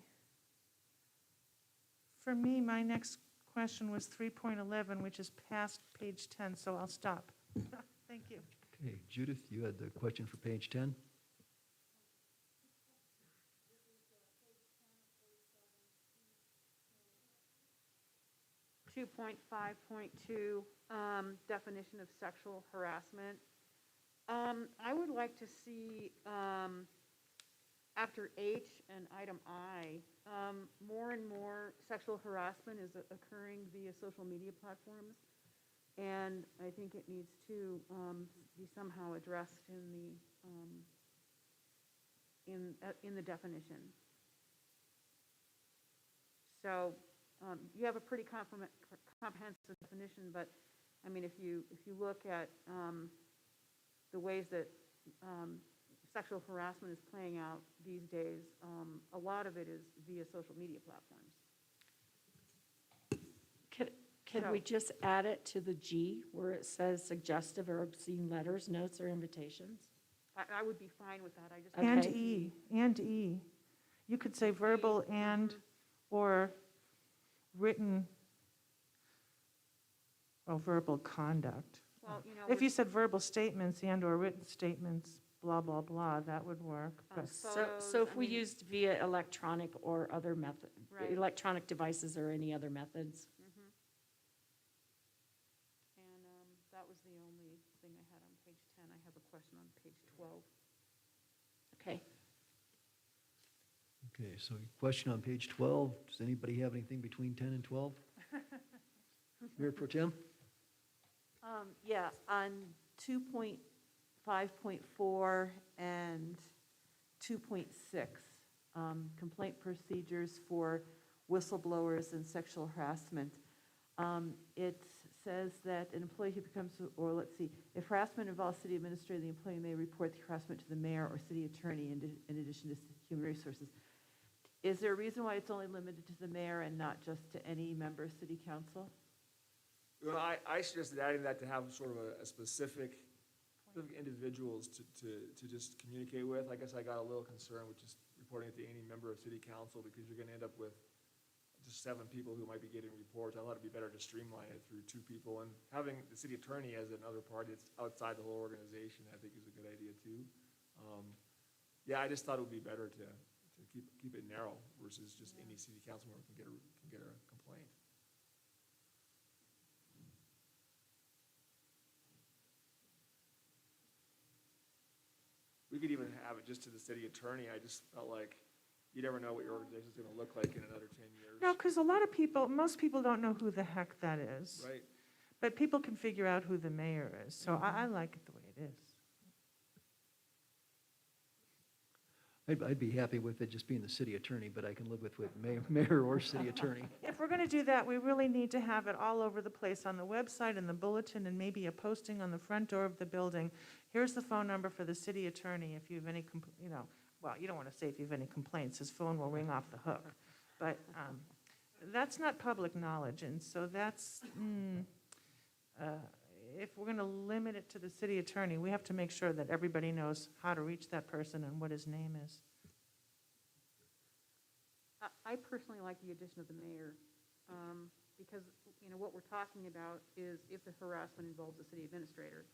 For me, my next question was 3.11, which is past page 10, so I'll stop. Thank you. Okay, Judith, you had the question for page 10? 2.5.2, definition of sexual harassment. I would like to see, after H and item I, more and more sexual harassment is occurring via social media platforms, and I think it needs to be somehow addressed in the definition. So you have a pretty comprehensive definition, but I mean, if you look at the ways that sexual harassment is playing out these days, a lot of it is via social media platforms. Can we just add it to the G where it says suggestive or obscene letters, notes, or invitations? I would be fine with that. I just And Okay. E, and E. You could say verbal and, or written, well, verbal conduct. Well, If you said verbal statements and/or written statements, blah, blah, blah, that would work. But So if we used via electronic or other method, Right. electronic devices or any other methods. And that was the only thing I had on page 10. I have a question on page 12. Okay. Okay, so question on page 12. Does anybody have anything between 10 and 12? Mayor Pro Tem? Yeah, on 2.5.4 and 2.6, complaint procedures for whistleblowers and sexual harassment. It says that an employee who becomes, or let's see, if harassment involves city administrator, the employee may report the harassment to the mayor or city attorney in addition to human resources. Is there a reason why it's only limited to the mayor and not just to any member of city council? Well, I suggested adding that to have sort of a specific individuals to just communicate with. I guess I got a little concerned with just reporting it to any member of city council because you're gonna end up with just 7 people who might be getting reports. I thought it'd be better to streamline it through 2 people, and having the city attorney as another party that's outside the whole organization, I think is a good idea too. Yeah, I just thought it would be better to keep it narrow versus just any city council member can get a complaint. We could even have it just to the city attorney. I just felt like you never know what your organization's gonna look like in another 10 years. No, because a lot of people, most people don't know who the heck that is. Right? But people can figure out who the mayor is, so I like it the way it is. I'd be happy with it just being the city attorney, but I can live with mayor or city attorney. If we're going to do that, we really need to have it all over the place on the website and the bulletin and maybe a posting on the front door of the building. Here's the phone number for the city attorney if you have any, well, you don't want to say if you have any complaints, his phone will ring off the hook. But that's not public knowledge, and so that's, if we're going to limit it to the city attorney, we have to make sure that everybody knows how to reach that person and what his name is. I personally like the addition of the mayor, because, what we're talking about is if the harassment involves the city administrator.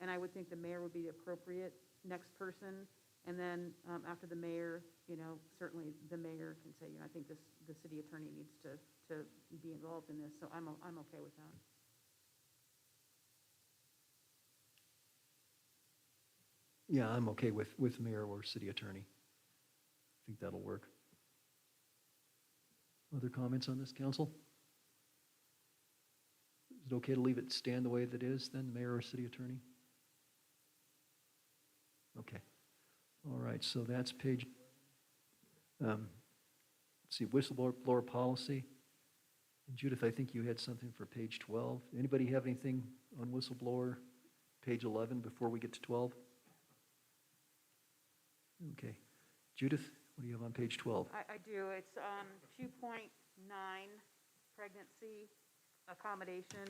And I would think the mayor would be the appropriate next person. And then after the mayor, certainly the mayor can say, I think the city attorney needs to be involved in this. So I'm okay with that. Yeah, I'm okay with mayor or city attorney. I think that'll work. Other comments on this, council? Is it okay to leave it stand the way that it is then, mayor or city attorney? Okay. All right, so that's page, let's see, whistleblower policy. And Judith, I think you had something for page 12. Anybody have anything on whistleblower, page 11, before we get to 12? Okay. Judith, what do you have on page 12? I do. It's 2.9, pregnancy accommodation,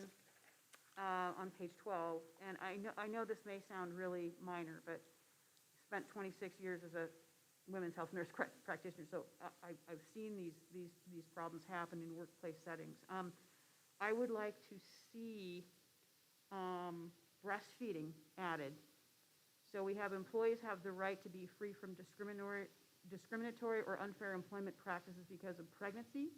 on page 12. And I know this may sound really minor, but spent 26 years as a women's health nurse practitioner, so I've seen these problems happen in workplace settings. I would like to see breastfeeding added. So we have employees have the right to be free from discriminatory or unfair employment practices because of pregnancy,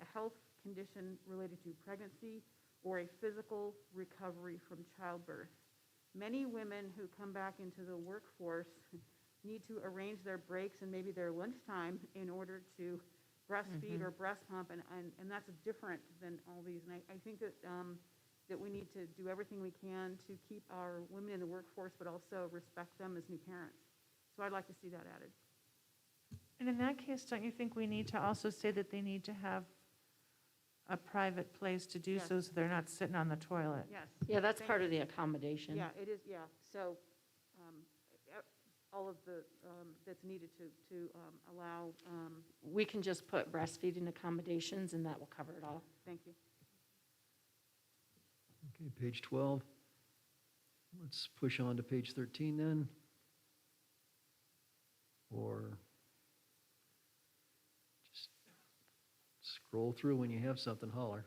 a health condition related to pregnancy, or a physical recovery from childbirth. Many women who come back into the workforce need to arrange their breaks and maybe their lunchtime in order to breastfeed or breast pump, and that's different than all these. And I think that that we need to do everything we can to keep our women in the workforce, but also respect them as new parents. So I'd like to see that added. And in that case, don't you think we need to also say that they need to have a private place to do Yes. so they're not sitting on the toilet? Yes. Yeah, that's Thank part you. of the accommodation. Yeah, it is, yeah. So all of the, that's needed to allow, We can just put breastfeeding accommodations, and that will cover it all. thank you. Okay, page 12. Let's push on to page 13 then. Or just scroll through when you have something, holler.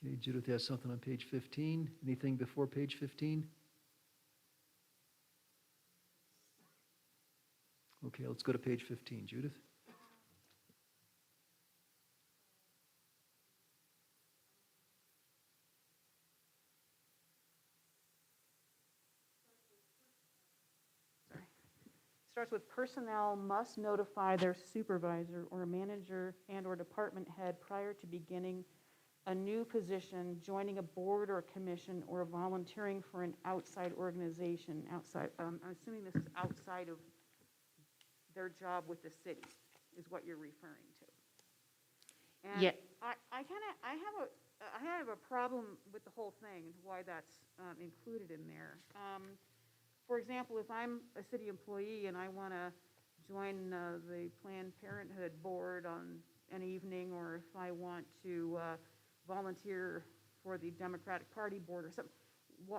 Okay, Judith has something on page 15. Anything before page 15? Okay, let's go to page 15. Judith? Starts with personnel must notify their supervisor or manager and/or department head prior to beginning a new position, joining a board or a commission, or volunteering for an outside organization. Outside, I'm assuming this is outside of their job with the city, is what you're referring to. And Yeah. I have a problem with the whole thing and why that's included in there. For example, if I'm a city employee and I want to join the Planned Parenthood board on an evening, or if I want to volunteer for the Democratic Party board or something,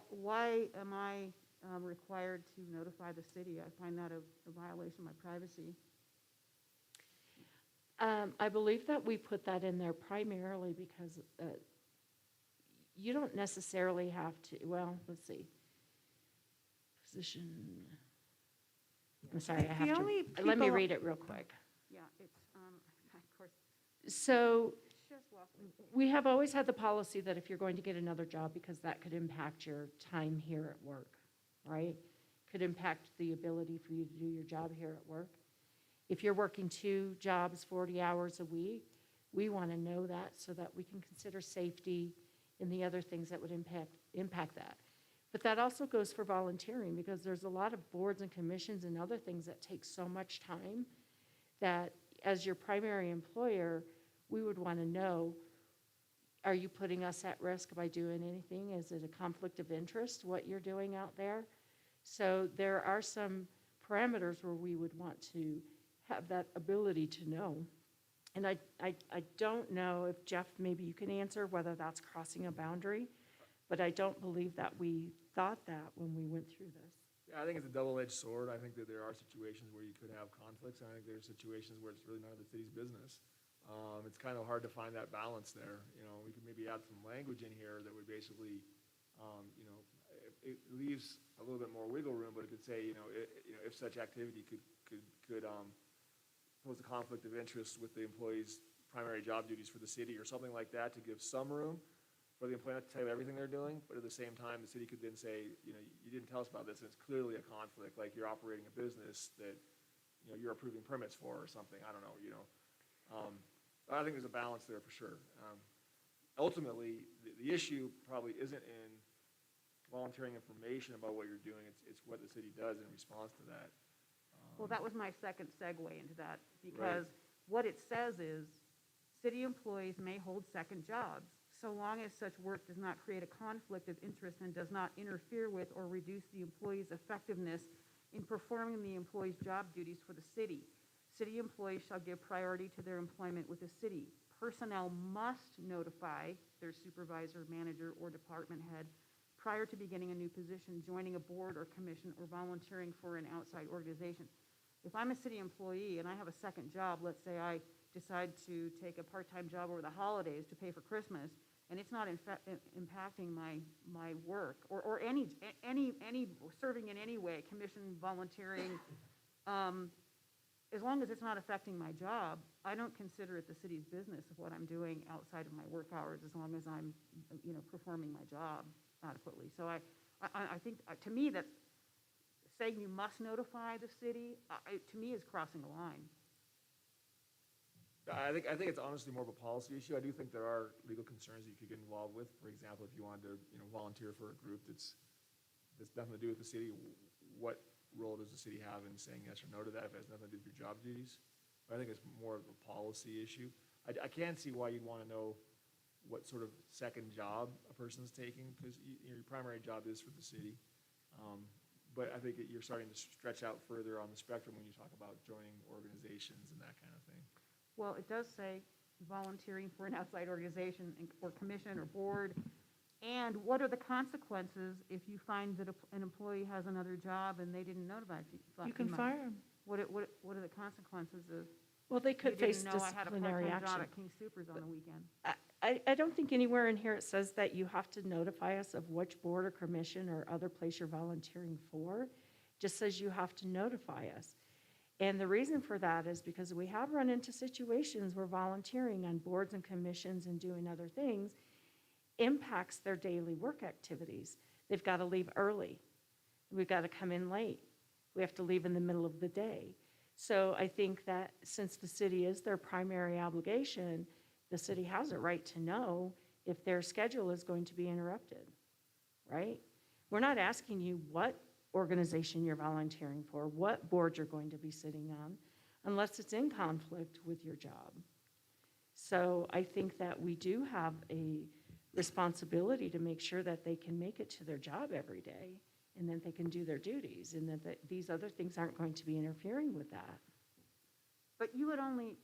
why am I required to notify the city? I find that a violation of my privacy. I believe that we put that in there primarily because you don't necessarily have to, well, let's see. Position, I'm sorry, I have The to, only let me people- read it real quick. Yeah, it's, of course, So just lost me. we have always had the policy that if you're going to get another job, because that could impact your time here at work, right? Could impact the ability for you to do your job here at work. If you're working 2 jobs, 40 hours a week, we want to know that so that we can consider safety and the other things that would impact that. But that also goes for volunteering, because there's a lot of boards and commissions and other things that take so much time that as your primary employer, we would want to know, are you putting us at risk by doing anything? Is it a conflict of interest, what you're doing out there? So there are some parameters where we would want to have that ability to know. And I don't know if, Jeff, maybe you can answer whether that's crossing a boundary, but I don't believe that we thought that when we went through this. Yeah, I think it's a double-edged sword. I think that there are situations where you could have conflicts, and I think there are situations where it's really none of the city's business. It's kind of hard to find that balance there. You know, we could maybe add some language in here that would basically, you know, it leaves a little bit more wiggle room, but it could say, if such activity could pose a conflict of interest with the employee's primary job duties for the city or something like that, to give some room for the employee not to tell you everything they're doing, but at the same time, the city could then say, you didn't tell us about this, and it's clearly a conflict, like you're operating a business that, you're approving permits for or something, I don't know, I think there's a balance there for sure. Ultimately, the issue probably isn't in volunteering information about what you're doing, it's what the city does in response to that. Well, that was my second segue into that, because what it says is, city employees may hold second jobs, so long as such work does not create a conflict of interest and does not interfere with or reduce the employee's effectiveness in performing the employee's job duties for the city. City employees shall give priority to their employment with the city. Personnel must notify their supervisor, manager, or department head prior to beginning a new position, joining a board or commission, or volunteering for an outside organization. If I'm a city employee and I have a second job, let's say I decide to take a part-time job over the holidays to pay for Christmas, and it's not impacting my work, or any serving in any way, commission, volunteering, as long as it's not affecting my job, I don't consider it the city's business of what I'm doing outside of my work hours, as long as I'm, performing my job adequately. So I think, to me, that saying you must notify the city, to me, is crossing a line. I think it's honestly more of a policy issue. I do think there are legal concerns that you could get involved with. For example, if you wanted to, volunteer for a group that's nothing to do with the city, what role does the city have in saying yes or no to that if it has nothing to do with your job duties? But I think it's more of a policy issue. I can see why you'd want to know what sort of second job a person's taking, because your primary job is for the city. But I think you're starting to stretch out further on the spectrum when you talk about joining organizations and that kind of thing. Well, it does say volunteering for an outside organization or commission or board. And what are the consequences if you find that an employee has another job and they didn't notify you? You can fire them. What are the consequences of? Well, they could face You didn't know I had a disciplinary part-time job action. at King Soopers on the weekend. I don't think anywhere in here it says that you have to notify us of which board or commission or other place you're volunteering for. It just says you have to notify us. And the reason for that is because we have run into situations where volunteering on boards and commissions and doing other things impacts their daily work activities. They've got to leave early. We've got to come in late. We have to leave in the middle of the day. So I think that since the city is their primary obligation, the city has a right to know if their schedule is going to be interrupted, right? We're not asking you what organization you're volunteering for, what board you're going to be sitting on, unless it's in conflict with your job. So I think that we do have a responsibility to make sure that they can make it to their job every day, and that they can do their duties, and that these other things aren't going to be interfering with that. But you would only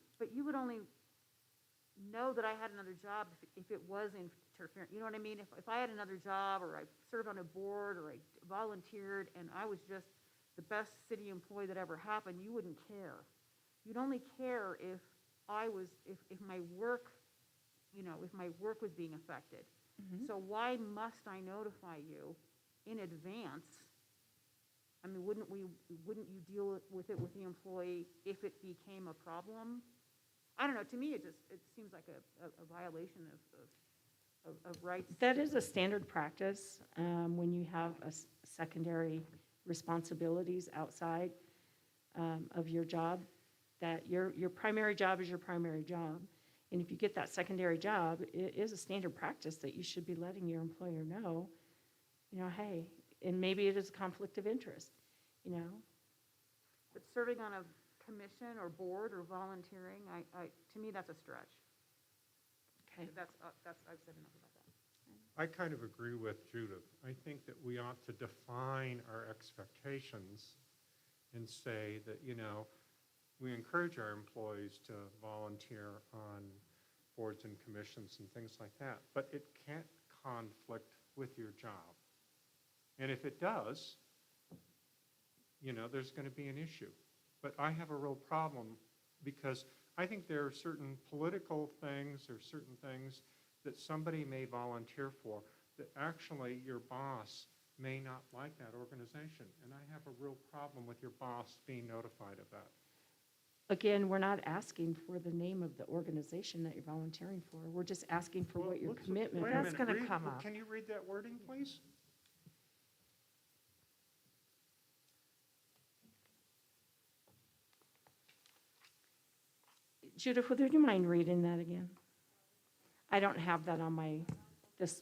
know that I had another job if it was interfering. You know what I mean? If I had another job, or I served on a board, or I volunteered, and I was just the best city employee that ever happened, you wouldn't care. You'd only care if my work, if my work was being affected. So why must I notify you in advance? I mean, wouldn't you deal with it with the employee if it became a problem? I don't know, to me, it seems like a violation of rights. That is a standard practice when you have secondary responsibilities outside of your job, that your primary job is your primary job. And if you get that secondary job, it is a standard practice that you should be letting your employer know, hey, and maybe it is a conflict of interest, But serving on a commission or board or volunteering, to me, that's a stretch. Okay. I've said enough about that. I kind of agree with Judith. I think that we ought to define our expectations and say that, we encourage our employees to volunteer on boards and commissions and things like that, but it can't conflict with your job. And if it does, there's going to be an issue. But I have a real problem because I think there are certain political things or certain things that somebody may volunteer for that actually your boss may not like that organization. And I have a real problem with your boss being notified of that. Again, we're not asking for the name of the organization that you're volunteering for. We're just asking for what your commitment Wait a is. That's minute, gonna come up. Can you read that wording, please? Judith, would you mind reading that again? I don't have that on this.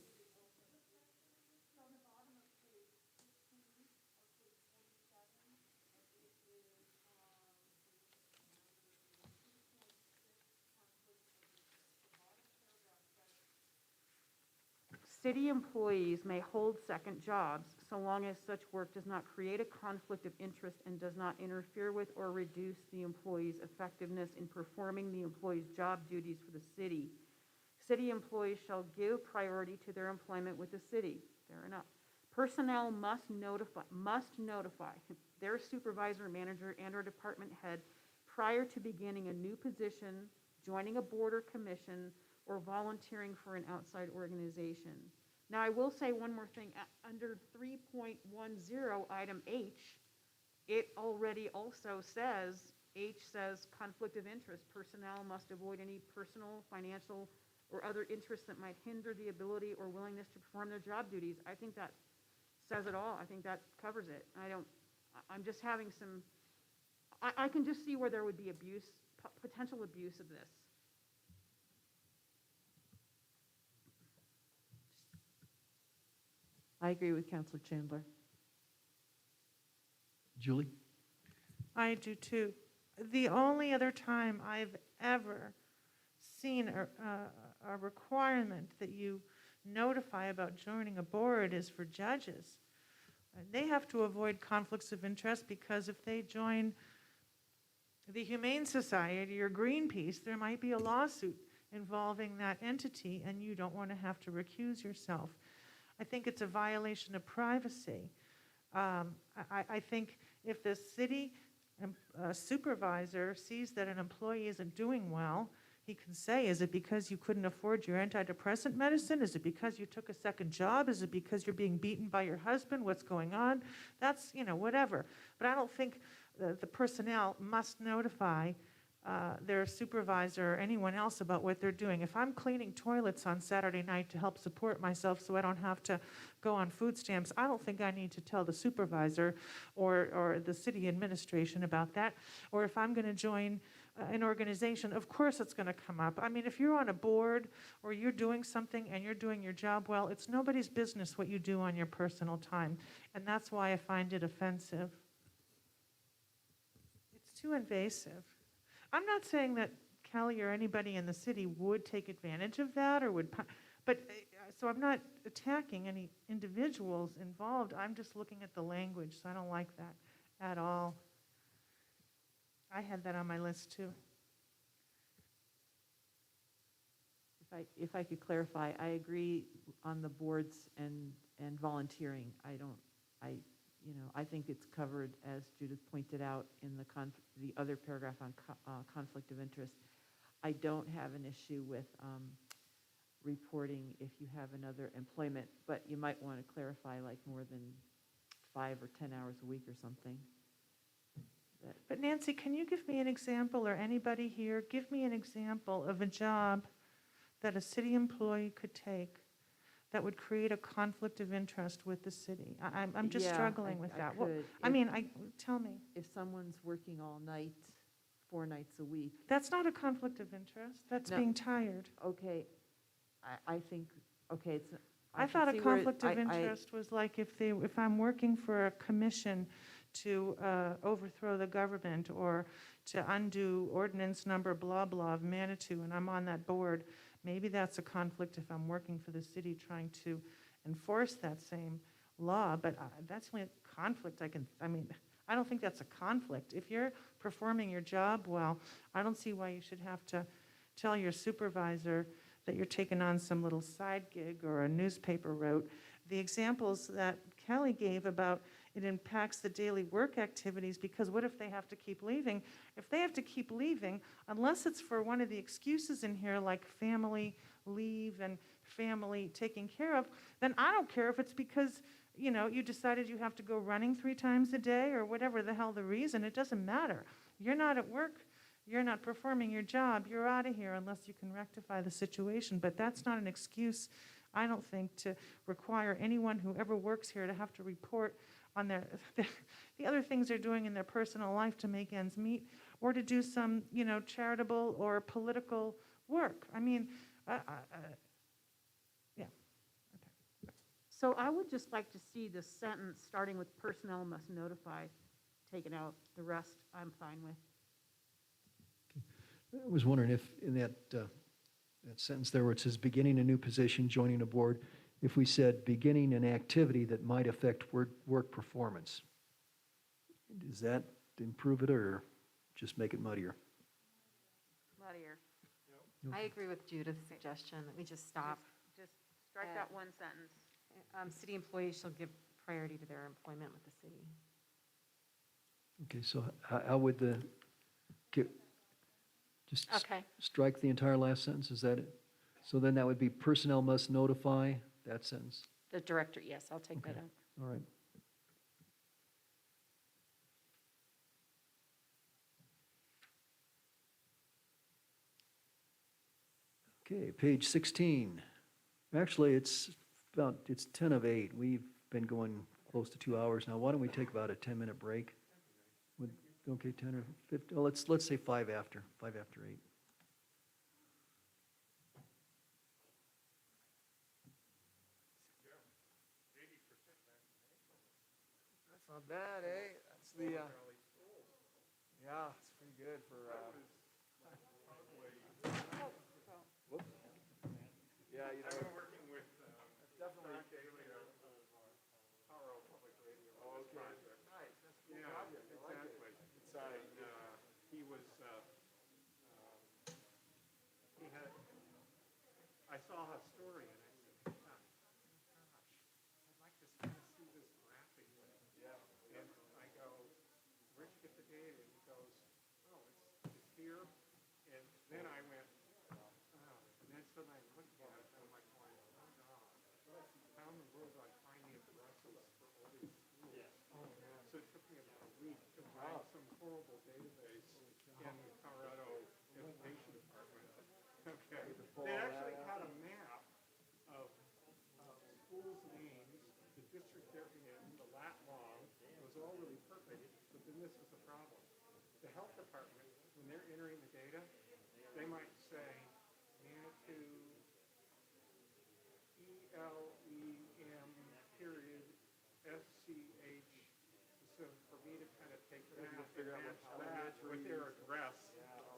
City employees may hold second jobs so long as such work does not create a conflict of interest and does not interfere with or reduce the employee's effectiveness in performing the employee's job duties for the city. City employees shall give priority to their employment with the city. Fair enough. Personnel must notify their supervisor, manager, and/or department head prior to beginning a new position, joining a board or commission, or volunteering for an outside organization. Now, I will say one more thing. Under 3.10, item H, it already also says, H says conflict of interest. Personnel must avoid any personal, financial, or other interests that might hinder the ability or willingness to perform their job duties. I think that says it all. I think that covers it. I'm just having I can just see where there would be abuse, potential abuse of this. I agree with Counselor Chandler. Julie? I do too. The only other time I've ever seen a requirement that you notify about joining a board is for judges. They have to avoid conflicts of interest because if they join the Humane Society or Greenpeace, there might be a lawsuit involving that entity and you don't want to have to recuse yourself. I think it's a violation of privacy. I think if the city supervisor sees that an employee isn't doing well, he can say, is it because you couldn't afford your antidepressant medicine? Is it because you took a second job? Is it because you're being beaten by your husband? What's going on? That's, whatever. But I don't think the personnel must notify their supervisor or anyone else about what they're doing. If I'm cleaning toilets on Saturday night to help support myself so I don't have to go on food stamps, I don't think I need to tell the supervisor or the city administration about that. Or if I'm going to join an organization, of course it's going to come up. I mean, if you're on a board or you're doing something and you're doing your job well, it's nobody's business what you do on your personal time. And that's why I find it offensive. It's too invasive. I'm not saying that Kelly or anybody in the city would take advantage of that or would, so I'm not attacking any individuals involved. I'm just looking at the language, so I don't like that at all. I had that on my list too. If I could clarify, I agree on the boards and volunteering. I think it's covered, as Judith pointed out, in the other paragraph on conflict of interest. I don't have an issue with reporting if you have another employment, but you might want to clarify like more than 5 or 10 hours a week or something. But Nancy, can you give me an example, or anybody here, give me an example of a job that a city employee could take that would create a conflict of interest with the city? I'm just Yeah, struggling with I that. could. Tell me. If someone's working all night, 4 nights a week, That's not a conflict of interest. That's No. being tired. okay, I think, okay, it's. I can thought a see where conflict of I- interest was like if I'm working for a commission to overthrow the government or to undo ordinance number blah blah of Manitou, and I'm on that board, maybe that's a conflict if I'm working for the city trying to enforce that same law, but that's only a conflict I don't think that's a conflict. If you're performing your job well, I don't see why you should have to tell your supervisor that you're taking on some little side gig or a newspaper route. The examples that Kelly gave about it impacts the daily work activities, because what if they have to keep leaving? If they have to keep leaving, unless it's for one of the excuses in here, like family leave and family taking care of, then I don't care if it's because, you decided you have to go running 3 times a day or whatever the hell the reason. It doesn't matter. You're not at work. You're not performing your job. You're out of here unless you can rectify the situation. But that's not an excuse, I don't think, to require anyone who ever works here to have to report on the other things they're doing in their personal life to make ends meet, or to do some, charitable or political work. Yeah. So I would just like to see the sentence starting with personnel must notify taken out. The rest, I'm fine with. I was wondering if in that sentence there where it says beginning a new position, joining a board, if we said beginning an activity that might affect work performance, does that improve it or just make it muddier? Muddier. I agree with Judith's suggestion that we just stop. Just strike that one sentence. City employees shall give priority to their employment with the city. Okay, so how would just Okay. strike the entire last sentence, is that it? So then that would be personnel must notify that sentence? The director, yes, I'll take that Okay. out. All right. Okay, page 16. Actually, it's 10 of 8. We've been going close to 2 hours now. Why don't we take about a 10-minute break? Okay, 10 or 15, well, let's say 5 after 8. That's not bad, eh? That's the, yeah, it's pretty good for, whoops. Yeah, that's definitely. Okay, nice, that's a cool project, I like it. I saw a story and I said, gosh, I'd like to kind of see this graphing thing. Yeah. And I go, where'd you get the data? And he goes, oh, it's here. And then I went, oh, and then suddenly I looked at it and I'm like, oh my God, how in the world do I find the addresses for all these schools? Oh, man. So it took me about a week to find some horrible database in the Colorado Education Department. Okay. They actually had a map of schools' names, the district they're in, the lat long. It was all really perfect, but then this was the problem. The health department, when they're entering the data, they might say Manitou, ELEM period SCH. So for me to kind of take that and match that with their address.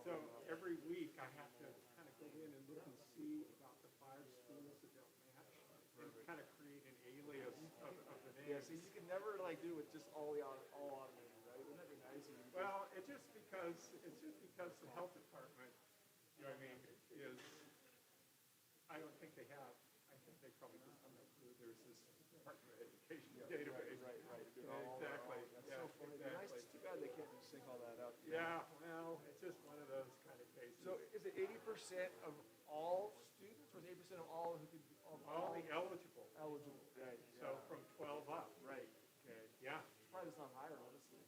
So every week I have to kind of go in and look and see about the 5 schools that don't match and kind of create an alias of the name. Yeah, so you can never do it just all automated, right? Wouldn't that be nice? If you Well, it's just because the health department, is, I don't think they have, I think they probably just don't know who there's this Department of Education database. Right. Exactly. That's Yeah, so funny. It'd be nice, exactly. it's too bad they can't just sync all that up. Yeah, well, it's just one of those kind of cases. So is it 80% of all students, or is it 80% of all who could, All the eligible, eligible? Right. so from 12 up. Right. Okay, yeah, glad it's not higher, honestly.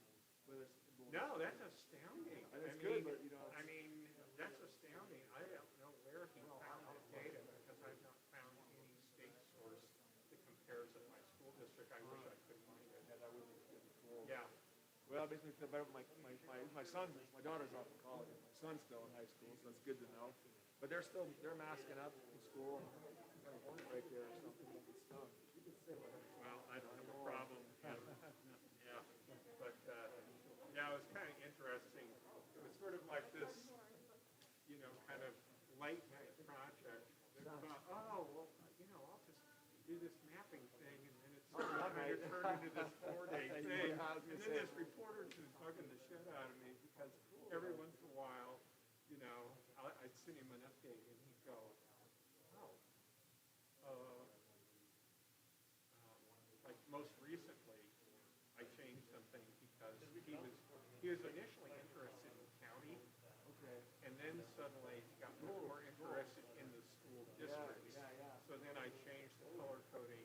But it's. No, that's astounding. And it's I good, mean- but, you know, I mean, that's astounding. I don't know where he found that data, because I've not found any state source that compares at my school district. I wish I could find it. Yeah, that would be cool. Yeah. Well, it makes me feel better. My son, my daughter's off in college. My son's still in high school, so that's good to know. But they're masking up in school. Got a hornet right there or something. Don't get stung. You can say whatever. Well, I don't have a problem. Yeah, but, yeah, it was kind of interesting. It was sort of like this, kind of late night project. They thought, oh, well, I'll just do this mapping thing, and then it's sort of kind of turned into this 4-day thing. Yeah, I was And gonna then say. this reporter's been bugging the shit out of me, because every once in a while, I'd send him an update, and he'd go, oh, like most recently, I changed something because he was initially interested in county, Okay. and then suddenly he got much more interested in the school districts. Yeah. So then I changed the color coding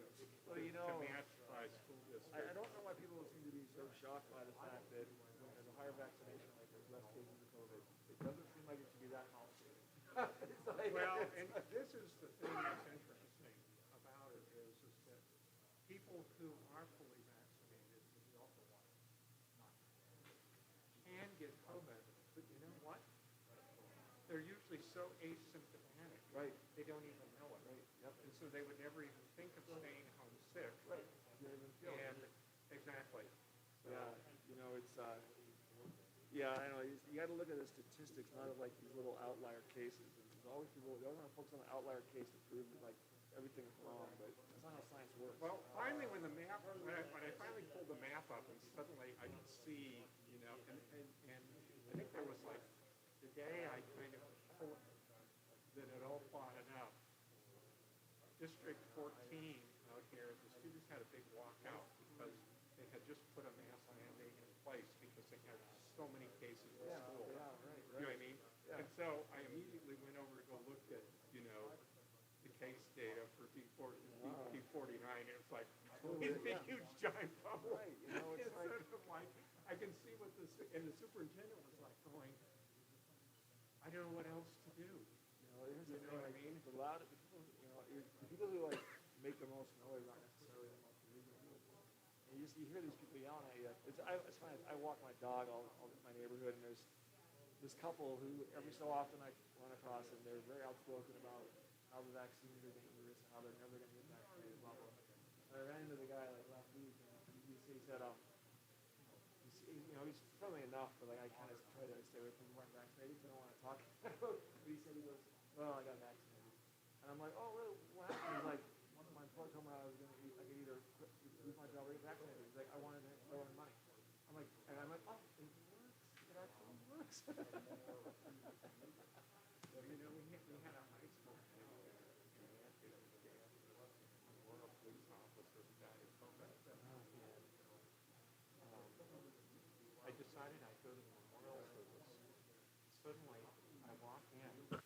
Well, you to know, match by school district. I don't know why people seem to be so shocked by the fact that when there's a higher vaccination rate, there's less cases of COVID. It doesn't seem like it should be that complicated. It's like- Well, and this is the thing that's interesting about it is that people who are fully vaccinated, and we also want not can get COVID, but you know what? They're usually so asymptomatic. Right. They don't even know it. Right, yep. And so they would never even think of staying home sick. Right. You don't even feel it. And, exactly. So, Yeah, it's, yeah, I know, you gotta look at the statistics, not of like these little outlier cases. And there's always people, they always wanna focus on the outlier case to prove that like everything's wrong, but that's not how science works. Well, finally, when I finally pulled the map up, and suddenly I could see, and I think there was like, the day I kind of pulled, that it all plotted out. District 14 out here, the students had a big walkout because they had just put a mask mandate in place because they had so many cases in school. Yeah, right. You know what I mean? Yeah. And so I immediately went over to go look at, the case data for P49, and it's like, Totally, it's a yeah. huge giant bubble. Right, it's It's like, sort of like, I can see what and the superintendent was like going, I don't know what else to do. here's the You know thing, what I like, mean? the people, the people who like make the most noise aren't necessarily the most reasonable. And you hear these people yelling at you. It's funny, I walk my dog all my neighborhood, and there's this couple who every so often I run across, and they're very outspoken about how the vaccines are dangerous and how they're never going to get vaccinated, blah, blah. And I ran into the guy like last week, and he said, he's friendly enough, but like I kind of try to stay away from people who aren't vaccinated because I don't want to talk. But he said, he goes, well, I got vaccinated. And I'm like, oh, really? What happened? He's like, one of my employer told me I could either lose my job or get vaccinated. He's like, I wanted to throw in money. I'm like, oh, it works. It actually works. We had a high school kid in Mankato, one of the police officers died of COVID. I decided I'd go to the memorial service. Suddenly, I walk in,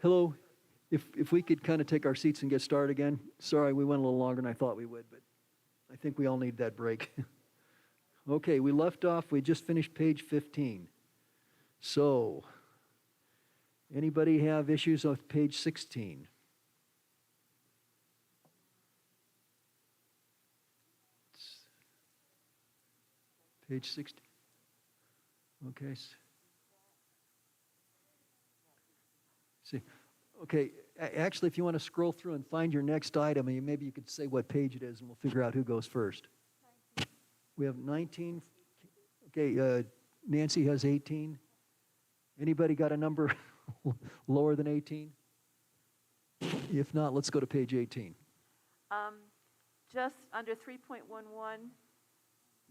Hello, if we could kind of take our seats and get started again. Sorry, we went a little longer than I thought we would, but I think we all need that break. Okay, we left off, we just finished page 15. So, anybody have issues with page 16? Page 16. Okay. See, okay, actually, if you want to scroll through and find your next item, maybe you could say what page it is, and we'll figure out who goes first. We have 19. Okay, Nancy has 18. Anybody got a number lower than 18? If not, let's go to page 18. Just under 3.11,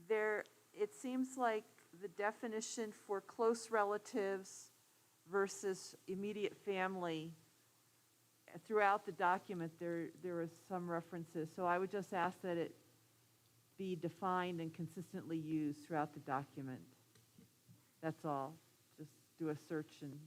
there, it seems like the definition for close relatives versus immediate family, throughout the document, there was some references. So I would just ask that it be defined and consistently used throughout the document. That's all. Just do a search and.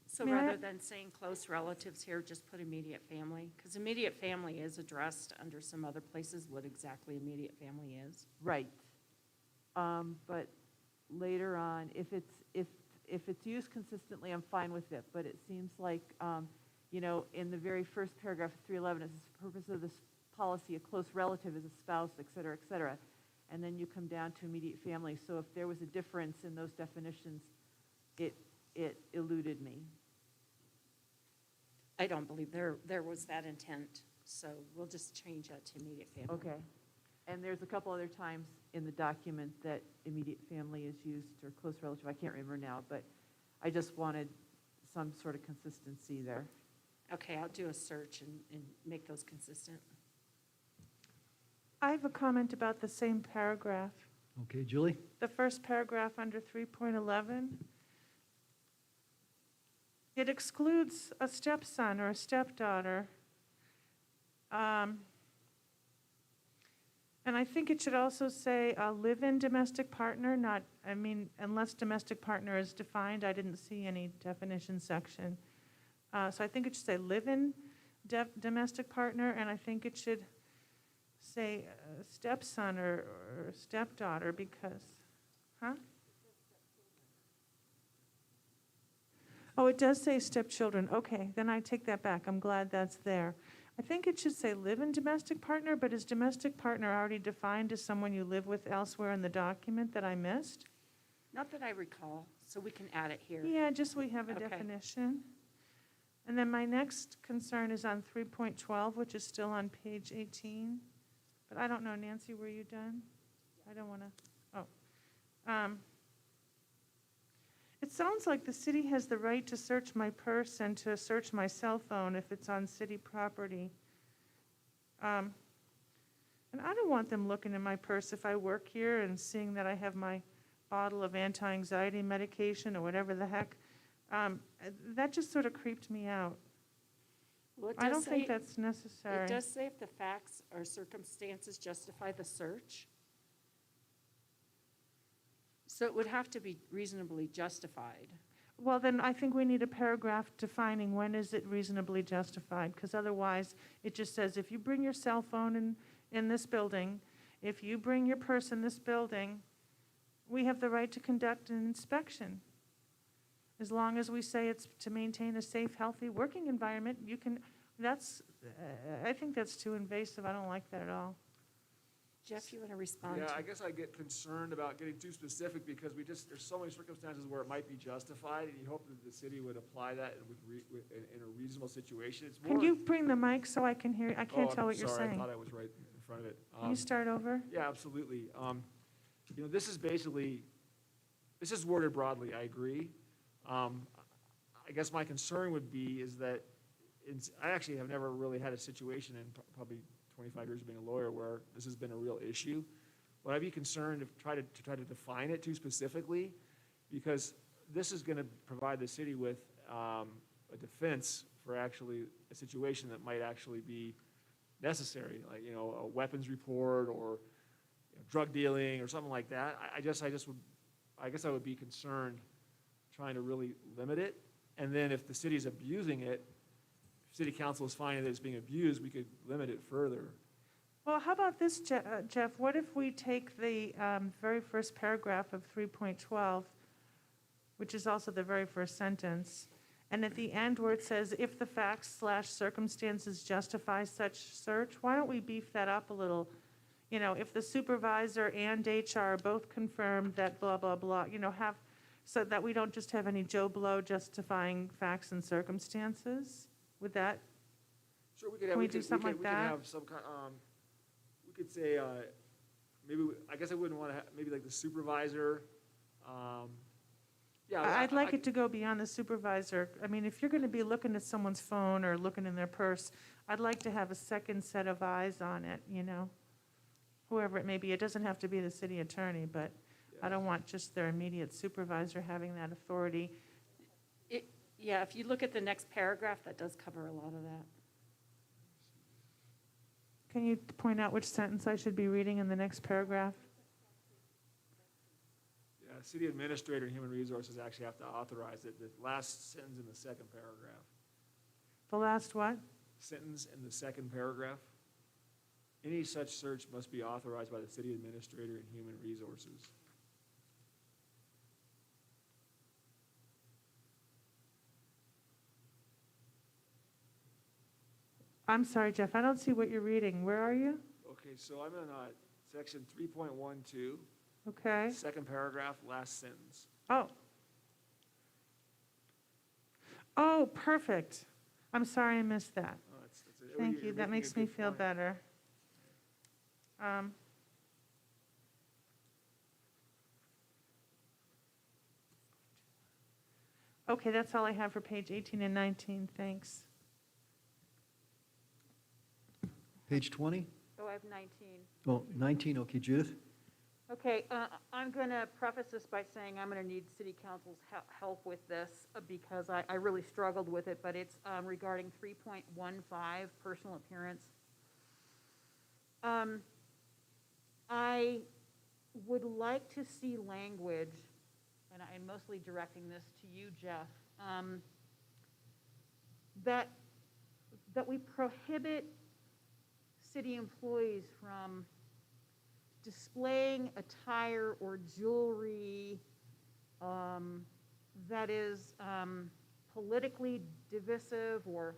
So May I- rather than saying close relatives here, just put immediate family? Because immediate family is addressed under some other places, what exactly immediate family is. Right. But later on, if it's used consistently, I'm fine with it. But it seems like, in the very first paragraph of 311, it says the purpose of this policy, a close relative is a spouse, et cetera, et cetera. And then you come down to immediate family. So if there was a difference in those definitions, it eluded me. I don't believe there was that intent, so we'll just change that to immediate family. Okay. And there's a couple other times in the document that immediate family is used, or close relative, I can't remember now, but I just wanted some sort of consistency there. Okay, I'll do a search and make those consistent. I have a comment about the same paragraph. Okay, Julie? The first paragraph under 3.11. It excludes a stepson or a stepdaughter. And I think it should also say a live-in domestic partner, unless domestic partner is defined, I didn't see any definition section. So I think it should say live-in domestic partner, and I think it should say stepson or stepdaughter because, Oh, it does say stepchildren. Okay, then I take that back. I'm glad that's there. I think it should say live-in domestic partner, but is domestic partner already defined as someone you live with elsewhere in the document that I missed? Not that I recall, so we can add it here. Yeah, just we have a Okay. definition. And then my next concern is on 3.12, which is still on page 18. But I don't know, Nancy, were you done? I don't want to, It sounds like the city has the right to search my purse and to search my cell phone if it's on city property. And I don't want them looking in my purse if I work here and seeing that I have my bottle of anti-anxiety medication or whatever the heck. That just sort of creeped me out. Well, it I does don't think say- that's necessary. It does say if the facts or circumstances justify the search. So it would have to be reasonably justified. Well, then I think we need a paragraph defining when is it reasonably justified, because otherwise it just says if you bring your cell phone in this building, if you bring your purse in this building, we have the right to conduct an inspection. As long as we say it's to maintain a safe, healthy working environment, you can, I think that's too invasive. I don't like that at all. Jeff, you want to respond? Yeah, I guess I get concerned about getting too specific because there's so many circumstances where it might be justified, and you hope that the city would apply that in a reasonable situation. It's more. Can you bring the mic so I can hear? I can't tell what you're Sorry, I saying. thought I was right in front of it. Can you start over? Yeah, absolutely. This is worded broadly, I agree. I guess my concern would be is that, I actually have never really had a situation in probably 25 years of being a lawyer where this has been a real issue. But I'd be concerned to try to define it too specifically, because this is going to provide the city with a defense for actually a situation that might actually be necessary, like, a weapons report or drug dealing or something like that. I guess I would be concerned trying to really limit it. And then if the city's abusing it, if city council is finding that it's being abused, we could limit it further. Well, how about this, Jeff? What if we take the very first paragraph of 3.12, which is also the very first sentence, and at the end where it says, if the facts/circumstances justify such search, why don't we beef that up a little? You know, if the supervisor and HR both confirm that blah, blah, blah, you know, so that we don't just have any Joe Blow justifying facts and circumstances? Would that, Sure, we could Can have, we do something like we that? could have some kind, we could say, maybe, I guess I wouldn't want to have, maybe like the supervisor, yeah. I'd like it to go beyond the supervisor. I mean, if you're going to be looking at someone's phone or looking in their purse, I'd like to have a second set of eyes on it, you know? Whoever it may be. It doesn't have to be the city attorney, but I don't want just their immediate supervisor having that authority. Yeah, if you look at the next paragraph, that does cover a lot of that. Can you point out which sentence I should be reading in the next paragraph? Yeah, city administrator and human resources actually have to authorize it, the last sentence in the second paragraph. The last what? Sentence in the second paragraph. Any such search must be authorized by the city administrator and human resources. I'm sorry, Jeff, I don't see what you're reading. Where are you? Okay, so I'm in, section 3.12, Okay. second paragraph, last sentence. Oh. Oh, perfect. I'm sorry I missed that. Oh, Thank you're you, that making a makes me good feel point. better. Okay, that's all I have for page 18 and 19, thanks. Page 20? Oh, I have 19. Oh, 19, okay, Judith? Okay, I'm going to preface this by saying I'm going to need city council's help with this because I really struggled with it, but it's regarding 3.15, personal appearance. I would like to see language, and I'm mostly directing this to you, Jeff, that we prohibit city employees from displaying attire or jewelry that is politically divisive or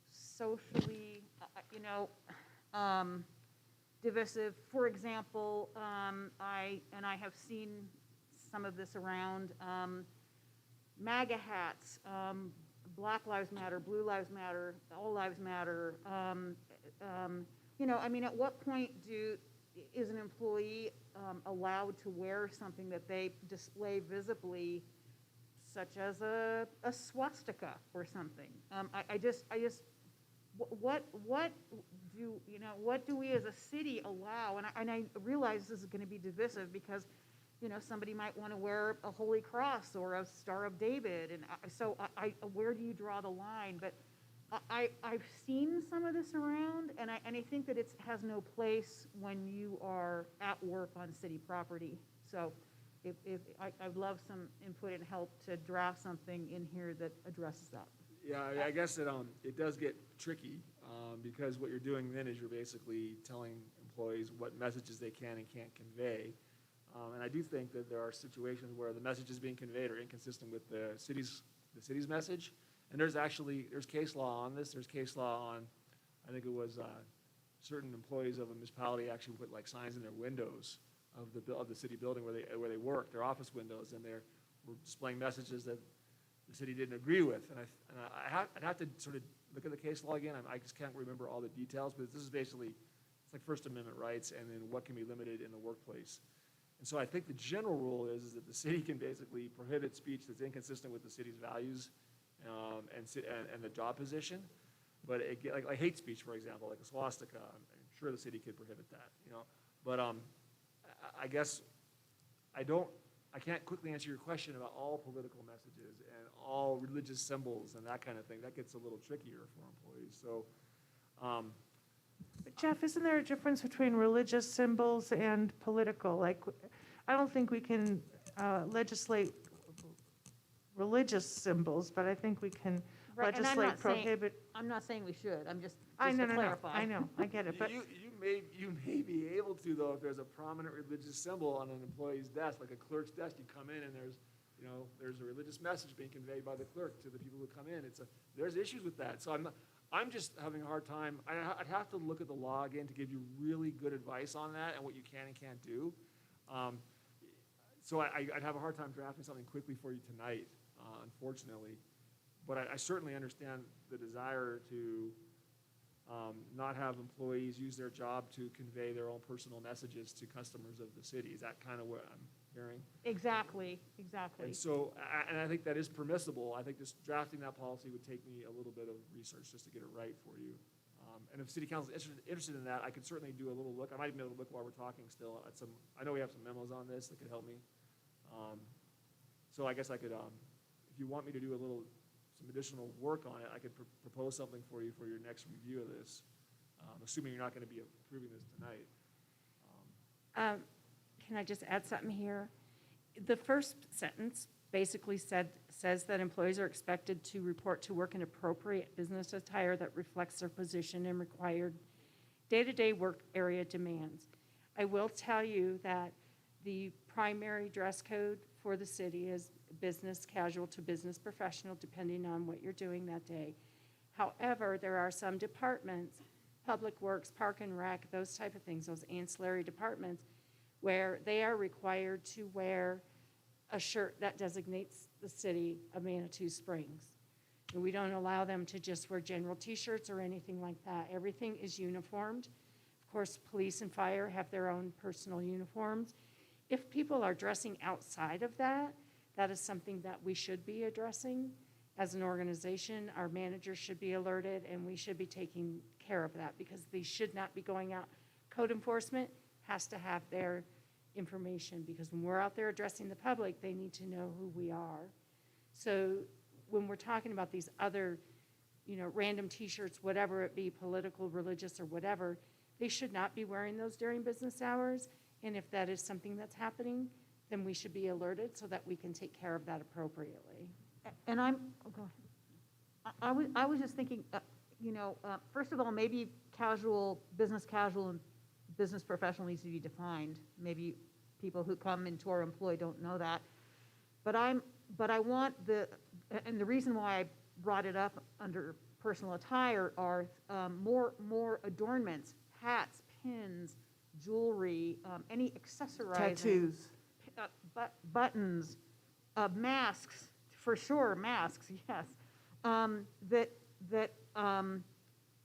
socially, divisive. For example, I have seen some of this around MAGA hats, Black Lives Matter, Blue Lives Matter, All Lives Matter. At what point is an employee allowed to wear something that they display visibly, such as a swastika or something? What do we as a city allow? And I realize this is going to be divisive because, somebody might want to wear a Holy Cross or a Star of David, and so where do you draw the line? But I've seen some of this around, and I think that it has no place when you are at work on city property. So I'd love some input and help to draft something in here that addresses that. Yeah, I guess it does get tricky, because what you're doing then is you're basically telling employees what messages they can and can't convey. And I do think that there are situations where the messages being conveyed are inconsistent with the city's message. And there's case law on this. There's case law on, I think it was certain employees of a municipality actually put like signs in their windows of the city building where they work, their office windows, and were displaying messages that the city didn't agree with. And I'd have to sort of look at the case law again. I just can't remember all the details, but this is basically, it's like First Amendment rights and then what can be limited in the workplace. And so I think the general rule is that the city can basically prohibit speech that's inconsistent with the city's values and the job position. But like hate speech, for example, like a swastika, I'm sure the city could prohibit that, But I guess I can't quickly answer your question about all political messages and all religious symbols and that kind of thing. That gets a little trickier for employees. So, But Jeff, isn't there a difference between religious symbols and political? Like, I don't think we can legislate religious symbols, but I think we can Right, and I'm legislate, not saying- prohibit. I'm not saying we should, I'm just I to know, no, no, clarify. I know, I get it, but You may be able to, though, if there's a prominent religious symbol on an employee's desk, like a clerk's desk, you come in and there's a religious message being conveyed by the clerk to the people who come in. There's issues with that. So I'm just having a hard time. I'd have to look at the law again to give you really good advice on that and what you can and can't do. So I'd have a hard time drafting something quickly for you tonight, unfortunately. But I certainly understand the desire to not have employees use their job to convey their own personal messages to customers of the city. Is that kind of what I'm hearing? Exactly. And so, and I think that is permissible. I think just drafting that policy would take me a little bit of research just to get it right for you. And if city council is interested in that, I could certainly do a little look. I might be able to look while we're talking still at I know we have some memos on this that could help me. So I guess I could, if you want me to do some additional work on it, I could propose something for you for your next review of this, assuming you're not going to be approving this tonight. Can I just add something here? The first sentence basically says that employees are expected to report to work in appropriate business attire that reflects their position and required day-to-day work area demands. I will tell you that the primary dress code for the city is business casual to business professional, depending on what you're doing that day. However, there are some departments, Public Works, Park and Rec, those type of things, those ancillary departments, where they are required to wear a shirt that designates the city of Manitou Springs. And we don't allow them to just wear general t-shirts or anything like that. Everything is uniformed. Of course, police and fire have their own personal uniforms. If people are dressing outside of that, that is something that we should be addressing as an organization. Our managers should be alerted, and we should be taking care of that because they should not be going out. Code enforcement has to have their information because when we're out there addressing the public, they need to know who we are. So when we're talking about these other, random t-shirts, whatever it be, political, religious, or whatever, they should not be wearing those during business hours. And if that is something that's happening, then we should be alerted so that we can take care of that appropriately. And go ahead. I was just thinking, first of all, maybe casual and business professional needs to be defined. Maybe people who come into our employ don't know that. But I want and the reason why I brought it up under personal attire are more adornments, hats, pins, jewelry, any accessorizing. Tattoos. Buttons, masks, for sure, masks, yes, that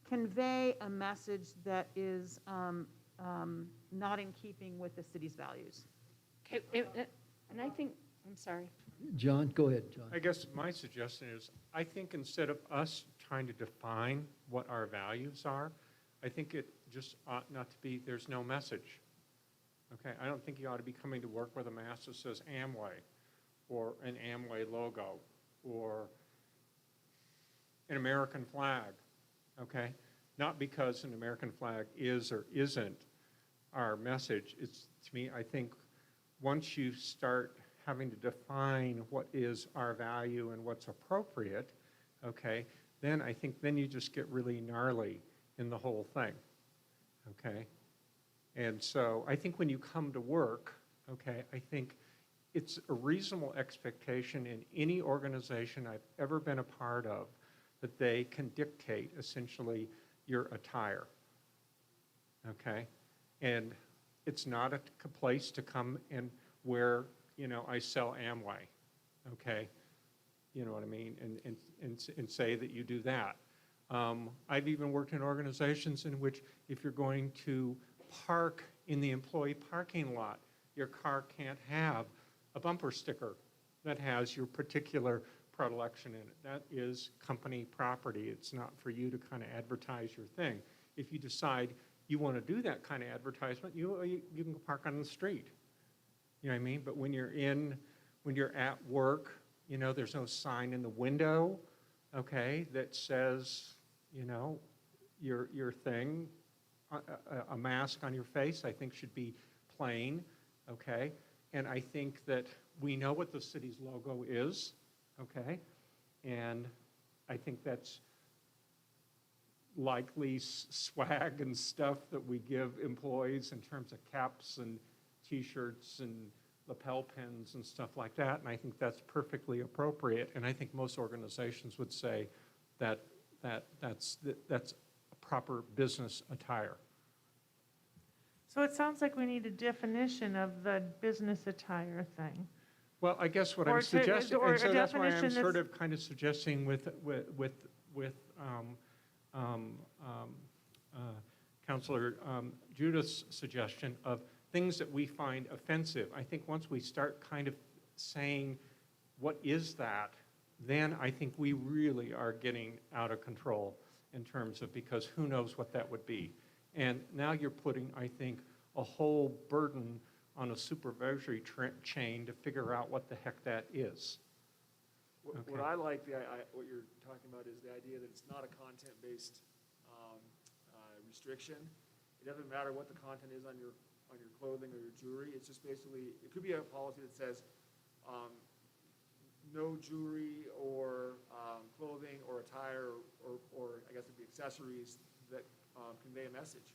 convey a message that is not in keeping with the city's values. Okay, and I think, I'm sorry. John, go ahead, John. I guess my suggestion is, I think instead of us trying to define what our values are, I think it just ought not to be, there's no message. Okay, I don't think you ought to be coming to work with a mask that says Amway, or an Amway logo, or an American flag, okay? Not because an American flag is or isn't our message. It's, to me, I think once you start having to define what is our value and what's appropriate, okay, then I think then you just get really gnarly in the whole thing, okay? And so I think when you come to work, okay, I think it's a reasonable expectation in any organization I've ever been a part of that they can dictate essentially your attire, okay? And it's not a place to come and where, I sell Amway, okay? You know what I mean? And say that you do that. I've even worked in organizations in which if you're going to park in the employee parking lot, your car can't have a bumper sticker that has your particular predilection in it. That is company property. It's not for you to kind of advertise your thing. If you decide you want to do that kind of advertisement, you can go park on the street. You know what I mean? But when you're at work, there's no sign in the window, okay, that says, your thing. A mask on your face, I think, should be plain, okay? And I think that we know what the city's logo is, okay? And I think that's likely swag and stuff that we give employees in terms of caps and T-shirts and lapel pins and stuff like that, and I think that's perfectly appropriate, and I think most organizations would say that that's a proper business attire. So it sounds like we need a definition of the business attire thing. Well, I guess what Or I'm to- suggesting, or and so a that's why I'm definition sort that's- of kind of suggesting with Counselor Judith's suggestion of things that we find offensive. I think once we start kind of saying, what is that? Then I think we really are getting out of control in terms of, because who knows what that would be. And now you're putting, I think, a whole burden on a supervisory chain to figure out what the heck that is. What I like, what you're talking about is the idea that it's not a content-based restriction. It doesn't matter what the content is on your clothing or your jewelry. It's just basically, it could be a policy that says no jewelry or clothing or attire or I guess it'd be accessories that convey a message,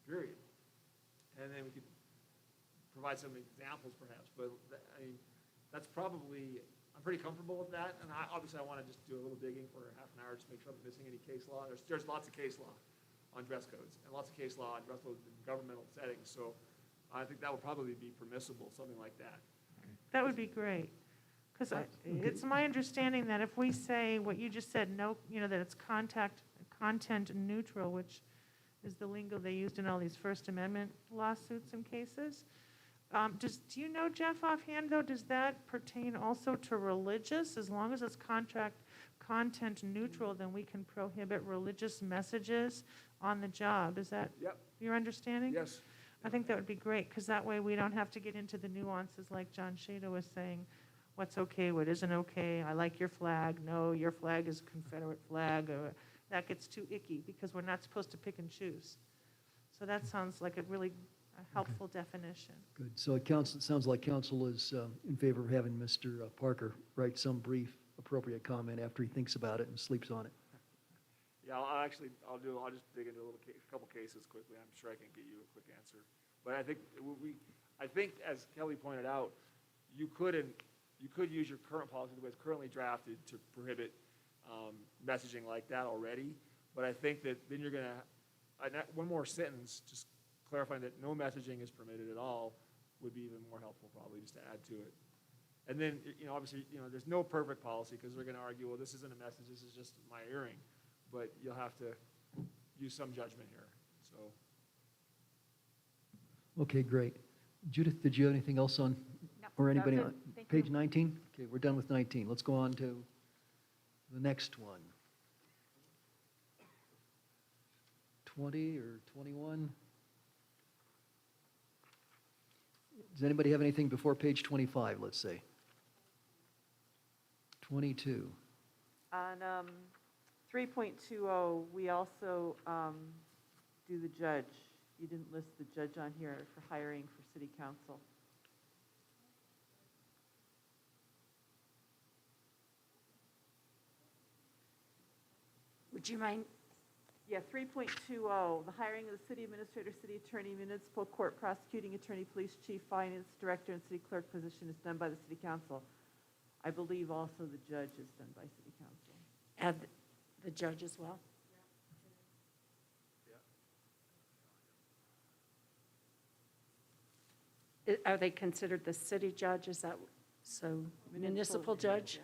period. And then we could provide some examples perhaps, but I mean, that's probably, I'm pretty comfortable with that. And obviously I want to just do a little digging for half an hour, just make sure I'm missing any case law. There's lots of case law on dress codes and lots of case law on dress codes in governmental settings. So I think that would probably be permissible, something like that. That would be great. Because it's my understanding that if we say what you just said, no, that it's content neutral, which is the lingo they used in all these First Amendment lawsuits and cases. Do you know, Jeff, offhand, though, does that pertain also to religious? As long as it's content neutral, then we can prohibit religious messages on the job. Is that your understanding? Yes. I think that would be great, because that way we don't have to get into the nuances like John Shada was saying. What's okay, what isn't okay? I like your flag. No, your flag is a Confederate flag. That gets too icky, because we're not supposed to pick and choose. So that sounds like a really helpful definition. Good. So it sounds like council is in favor of having Mr. Parker write some brief, appropriate comment after he thinks about it and sleeps on it. Yeah, I'll just dig into a couple cases quickly. I'm sure I can get you a quick answer. But I think as Kelly pointed out, you could use your current policy the way it's currently drafted to prohibit messaging like that already. But I think that then you're going to, one more sentence, just clarifying that no messaging is permitted at all would be even more helpful probably just to add to it. And then, obviously, there's no perfect policy because they're going to argue, well, this isn't a message, this is just my earring. But you'll have to use some judgment here, so. Okay, great. Judith, did you have anything else on, or anybody that's on? it. Thank Page you. 19? Okay, we're done with 19. Let's go on to the next one. 20 or 21? Does anybody have anything before page 25, let's say? 22. On 3.20, we also do the judge. You didn't list the judge on here for hiring for city council. Would you mind? Yeah, 3.20, the hiring of the city administrator, city attorney, municipal court prosecuting attorney, police chief, finance director, and city clerk position is done by the city council. I believe also the judge is done by city council. Add the judge as well? Are they considered the city judge? Is that so? Municipal judge? Yeah.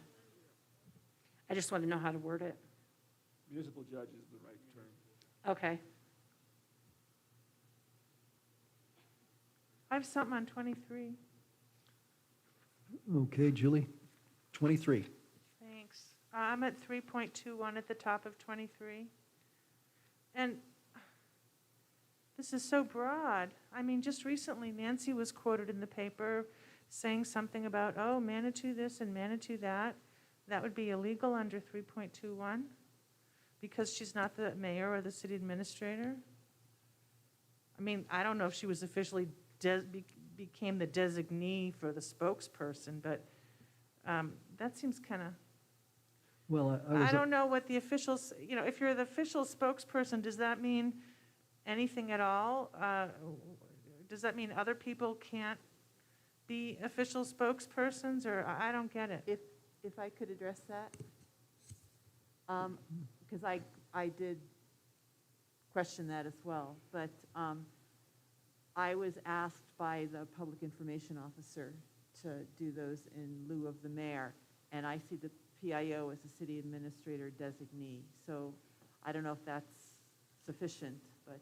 I just want to know how to word it. Municipal judge is the right term. Okay. I have something on 23. Okay, Julie, 23. Thanks. I'm at 3.21 at the top of 23. And this is so broad. I mean, just recently, Nancy was quoted in the paper saying something about, oh, Manitou this and Manitou that. That would be illegal under 3.21 because she's not the mayor or the city administrator. I mean, I don't know if she was officially became the designee for the spokesperson, but That seems kind of, Well, I I was, don't know what the officials, if you're the official spokesperson, does that mean anything at all? Does that mean other people can't be official spokespersons, or I don't get it? If I could address that? Because I did question that as well, but I was asked by the public information officer to do those in lieu of the mayor, and I see the PIO as a city administrator designee, so I don't know if that's sufficient, but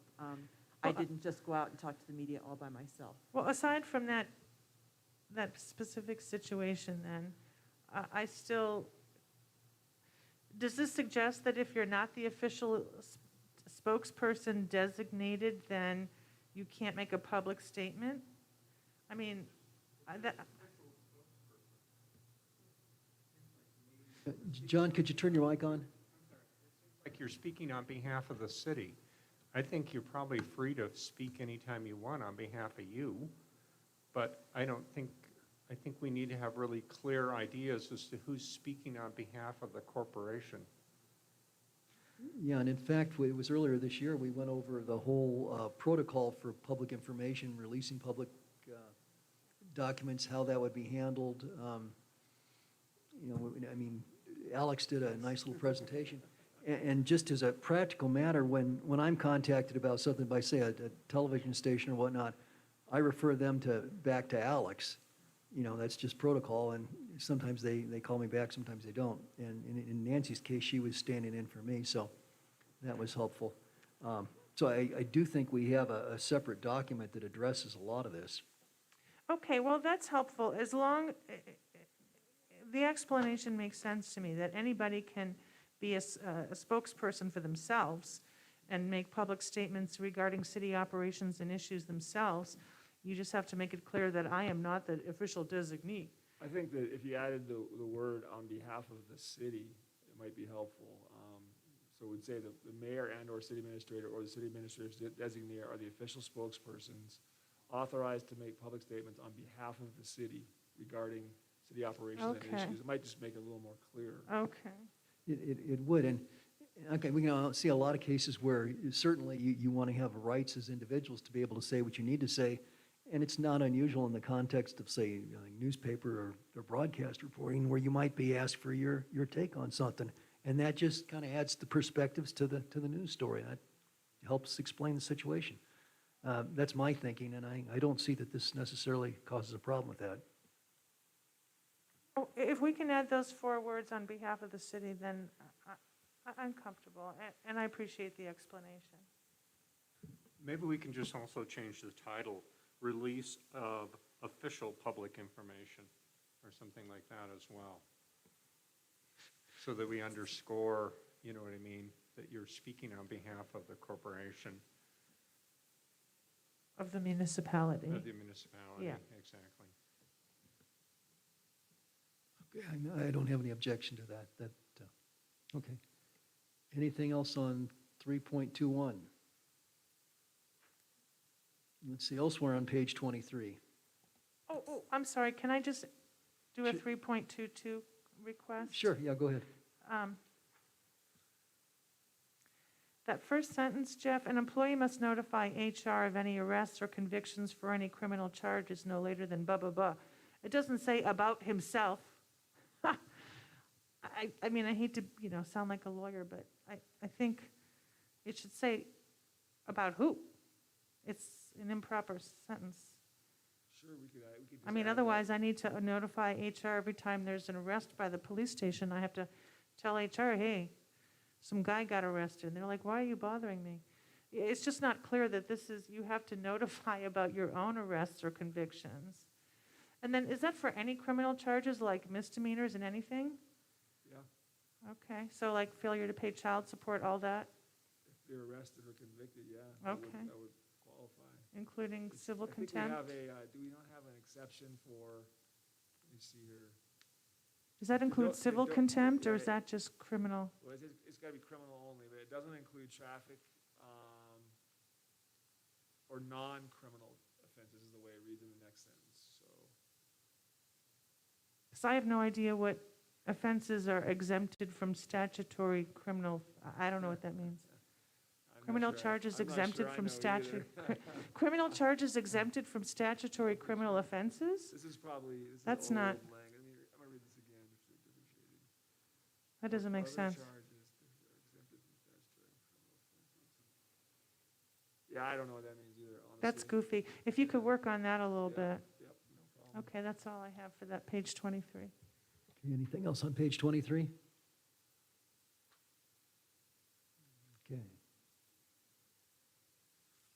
I didn't just go out and talk to the media all by myself. Well, aside from that specific situation then, I still, does this suggest that if you're not the official spokesperson designated, then you can't make a public statement? I mean, John, could you turn your mic on? Like you're speaking on behalf of the city. I think you're probably free to speak anytime you want on behalf of you, but I think we need to have really clear ideas as to who's speaking on behalf of the corporation. Yeah, and in fact, it was earlier this year, we went over the whole protocol for public information, releasing public documents, how that would be handled. I mean, Alex did a nice little presentation. And just as a practical matter, when I'm contacted about something by, say, a television station or whatnot, I refer them back to Alex. That's just protocol, and sometimes they call me back, sometimes they don't. And in Nancy's case, she was standing in for me, so that was helpful. So I do think we have a separate document that addresses a lot of this. okay, well, that's helpful, as long, the explanation makes sense to me, that anybody can be a spokesperson for themselves and make public statements regarding city operations and issues themselves. You just have to make it clear that I am not the official designee. I think that if you added the word on behalf of the city, it might be helpful. So we'd say that the mayor and/or city administrator or the city administrator's designee are the official spokespersons authorized to make public statements on behalf of the city regarding city operations and Okay. issues. It might just make it a little more clear. Okay. It would, and, okay, we can see a lot of cases where certainly you want to have rights as individuals to be able to say what you need to say, and it's not unusual in the context of, say, newspaper or broadcast reporting, where you might be asked for your take on something, and that just kind of adds the perspectives to the news story. That helps explain the situation. That's my thinking, and I don't see that this necessarily causes a problem with that. Oh, if we can add those 4 words on behalf of the city, then I'm comfortable, and I appreciate the explanation. Maybe we can just also change the title, Release of Official Public Information, or something like that as well. So that we underscore, you know what I mean, that you're speaking on behalf of the corporation. Of the municipality. Of the municipality, Yeah. exactly. Okay, I don't have any objection to that. Okay. Anything else on 3.21? Let's see, elsewhere on page 23. Oh, I'm sorry, can I just do a Sure. 3.22 request? Sure, yeah, go ahead. That first sentence, Jeff, an employee must notify HR of any arrests or convictions for any criminal charges no later than blah, blah, blah. It doesn't say about himself. I mean, I hate to, sound like a lawyer, but I think it should say about who. It's an improper sentence. Sure, we could just I mean, add that. otherwise, I need to notify HR every time there's an arrest by the police station. I have to tell HR, hey, some guy got arrested. And they're like, why are you bothering me? It's just not clear that you have to notify about your own arrests or convictions. And then, is that for any criminal charges, like misdemeanors and anything? Yeah, Okay, so like failure to pay child support, all that, if they're arrested or convicted, yeah. that would- Okay. That would qualify. including civil I think contempt? we have do we not have an exception for, let me see here. Does that include don't- civil don't- contempt, or yeah, is that just criminal? Well, it's got to be criminal only, but it doesn't include traffic or non-criminal offenses is the way it reads in the next sentence, so. Because I have no idea what offenses are exempted from statutory criminal, I don't know what that means. I'm not Criminal sure I- charges I'm not exempted sure I from know statute, either. criminal charges exempted from statutory criminal offenses? This is probably, this is That's old not- lang- I'm gonna read this again, it's differentiated. That doesn't make Other sense. charges are exempted from statutory criminal offenses. Yeah, I don't know what that means either, honestly. That's goofy. If you could work on that a little bit. Yep, no problem. Okay, that's all I have for that, page 23. Okay, anything else on page 23? Okay.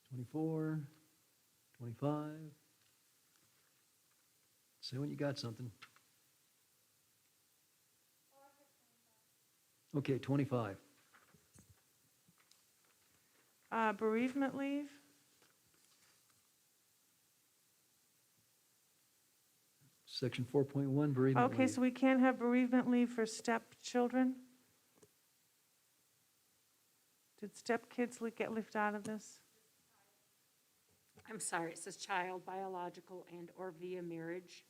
24, 25. Say when you got something. Okay, 25. Bereavement leave? Section 4.1, bereavement Okay, leave. so we can't have bereavement leave for stepchildren? Did stepkids get left out of this? I'm sorry, it says child, biological, and/or via marriage,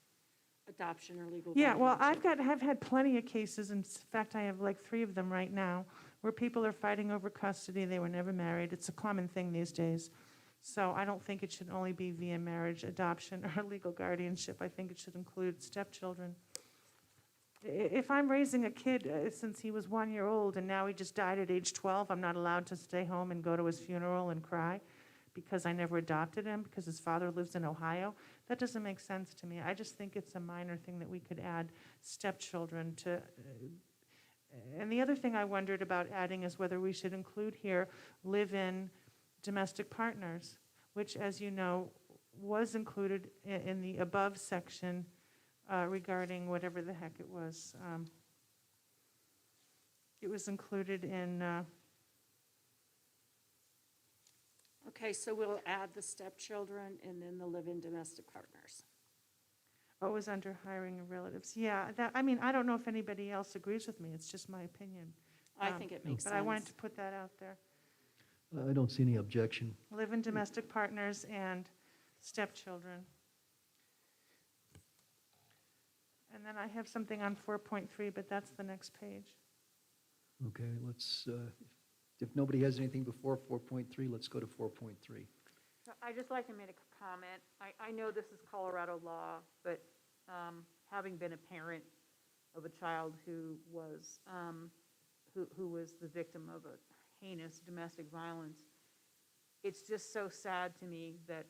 adoption, or legal Yeah, well, guardianship. I've had plenty of cases, in fact, I have like 3 of them right now, where people are fighting over custody, they were never married. It's a common thing these days. So I don't think it should only be via marriage, adoption, or legal guardianship. I think it should include stepchildren. If I'm raising a kid since he was 1 year old and now he just died at age 12, I'm not allowed to stay home and go to his funeral and cry because I never adopted him, because his father lives in Ohio. That doesn't make sense to me. I just think it's a minor thing that we could add stepchildren to. And the other thing I wondered about adding is whether we should include here live-in domestic partners, which, as you know, was included in the above section regarding whatever the heck it was. It was included in, Okay, so we'll add the stepchildren and then the live-in domestic partners. oh, it was under hiring of relatives. Yeah, that, I mean, I don't know if anybody else agrees with me. It's just my opinion. I think it makes sense. But I wanted to put that out there. I don't see any objection. Live-in domestic partners and stepchildren. And then I have something on 4.3, but that's the next page. Okay, let's, if nobody has anything before 4.3, let's go to 4.3. I'd just like to make a comment. I know this is Colorado law, but having been a parent of a child who was the victim of a heinous domestic violence, it's just so sad to me that,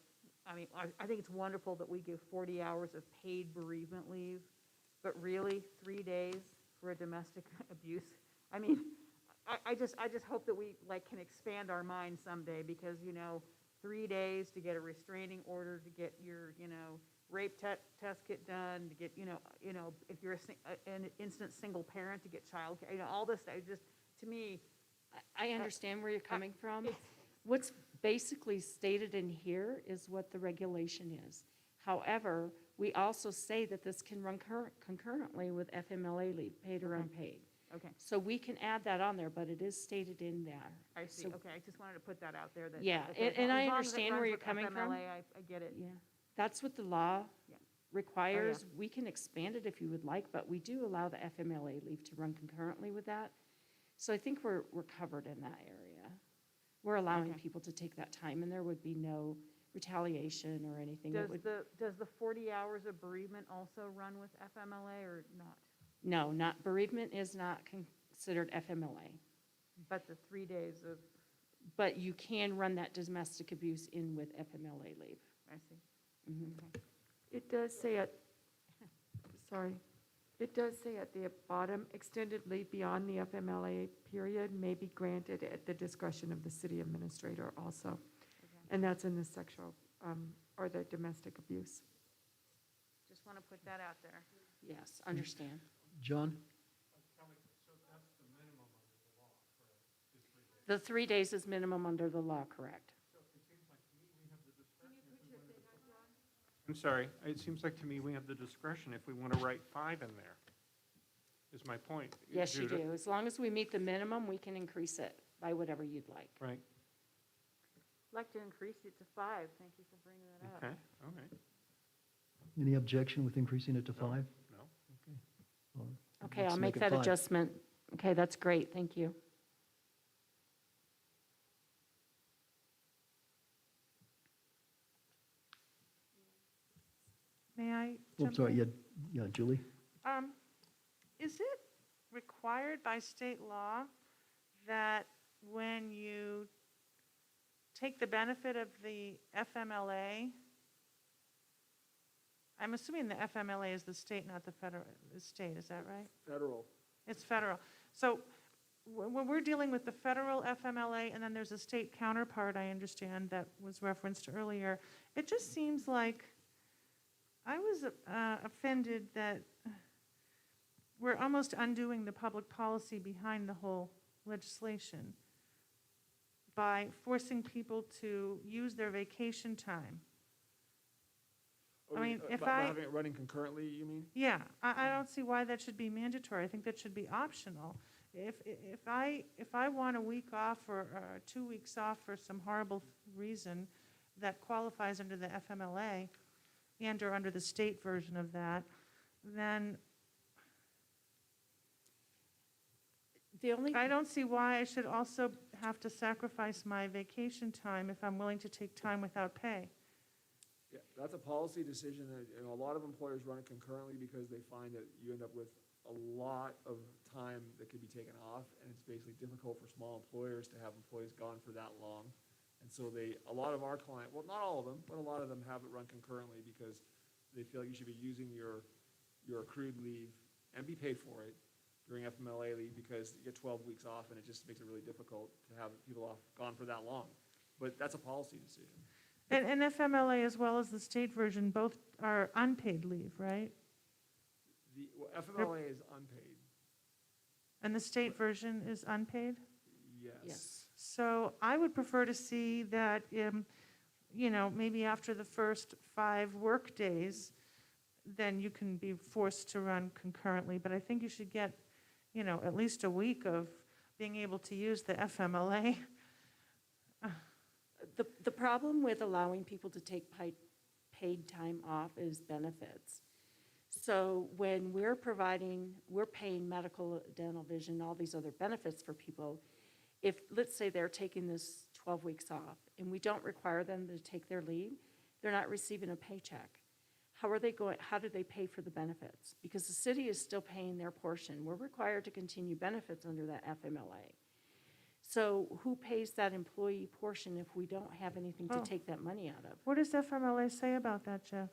I mean, I think it's wonderful that we give 40 hours of paid bereavement leave, but really, 3 days for a domestic abuse? I mean, I just hope that we can expand our minds someday, because 3 days to get a restraining order, to get your rape test kit done, to get if you're an instant single parent, to get child care, all this. To me, I understand where you're coming from. What's basically stated in here is what the regulation is. However, we also say that this can run concurrently with FMLA leave, paid or unpaid. Okay. So we can add that on there, but it is stated in there. I see. So- Okay, I just wanted to put that out there. That Yeah, okay, and I as long as it understand runs where you're with coming from. FMLA, I get it. Yeah, that's what the law Yeah. requires. We can expand it if you would like, but we do allow the FMLA leave to run concurrently with that. So I think we're covered in that area. We're allowing Okay. people to take that time, and there would be no retaliation or anything. It would- Does the 40 hours of bereavement also run with FMLA or not? No, not, bereavement is not considered FMLA, But the 3 days of, but you can run that domestic abuse in with FMLA leave. I see. Mhm. It does say sorry, it does say at the bottom, extended leave beyond the FMLA period may be granted at the discretion of the city administrator also. And that's in the sexual, or the domestic abuse. Just want to put that out there. Yes, understand. John? The 3 days is minimum under the law, correct? I'm sorry, it seems like to me we have the discretion if we want to write 5 in there, is my point. Yes, you Judith. do. As long as we meet the minimum, we can increase it by whatever you'd like. Right, I'd like to increase it to 5. Thank you for bringing that up. okay, all right. Any objection with increasing it to 5? No? Okay. Okay, Let's I'll make make it that 5. adjustment. Okay, that's great, thank you. May I Oh, jump sorry, in? yeah, Julie? Is it required by state law that when you take the benefit of the FMLA, I'm assuming the FMLA is the state, not the federal, the state, is that right? Federal. It's federal. So when we're dealing with the federal FMLA, and then there's a state counterpart, I understand, that was referenced earlier, it just seems like I was offended that we're almost undoing the public policy behind the whole legislation by forcing people to use their vacation time. I mean, if By I- having it running concurrently, you mean? Yeah, I don't see why that should be mandatory. I think that should be optional. If I want a week off or 2 weeks off for some horrible reason that qualifies under the FMLA and/or under the state version of that, then I don't see why I should also have to sacrifice my vacation time if I'm willing to take time without pay. Yeah, that's a policy decision, that, you know, a lot of employers run it concurrently because they find that you end up with a lot of time that could be taken off, and it's basically difficult for small employers to have employees gone for that long. And so a lot of our well, not all of them, but a lot of them have it run concurrently because they feel like you should be using your accrued leave and be paid for it during FMLA leave, because you get 12 weeks off, and it just makes it really difficult to have people gone for that long. But that's a policy decision. And FMLA as well as the state version, both are unpaid leave, right? FMLA is unpaid, And the state version is unpaid? yes. So I would prefer to see that, maybe after the first 5 work days, then you can be forced to run concurrently. But I think you should get, at least a week of being able to use the FMLA. The problem with allowing people to take paid time off is benefits. So when we're paying medical, dental, vision, all these other benefits for people, if, let's say they're taking this 12 weeks off, and we don't require them to take their leave, they're not receiving a paycheck. How do they pay for the benefits? Because the city is still paying their portion. We're required to continue benefits under that FMLA. So who pays that employee portion if we don't have anything to take that money out of? What does FMLA say about that, Jeff?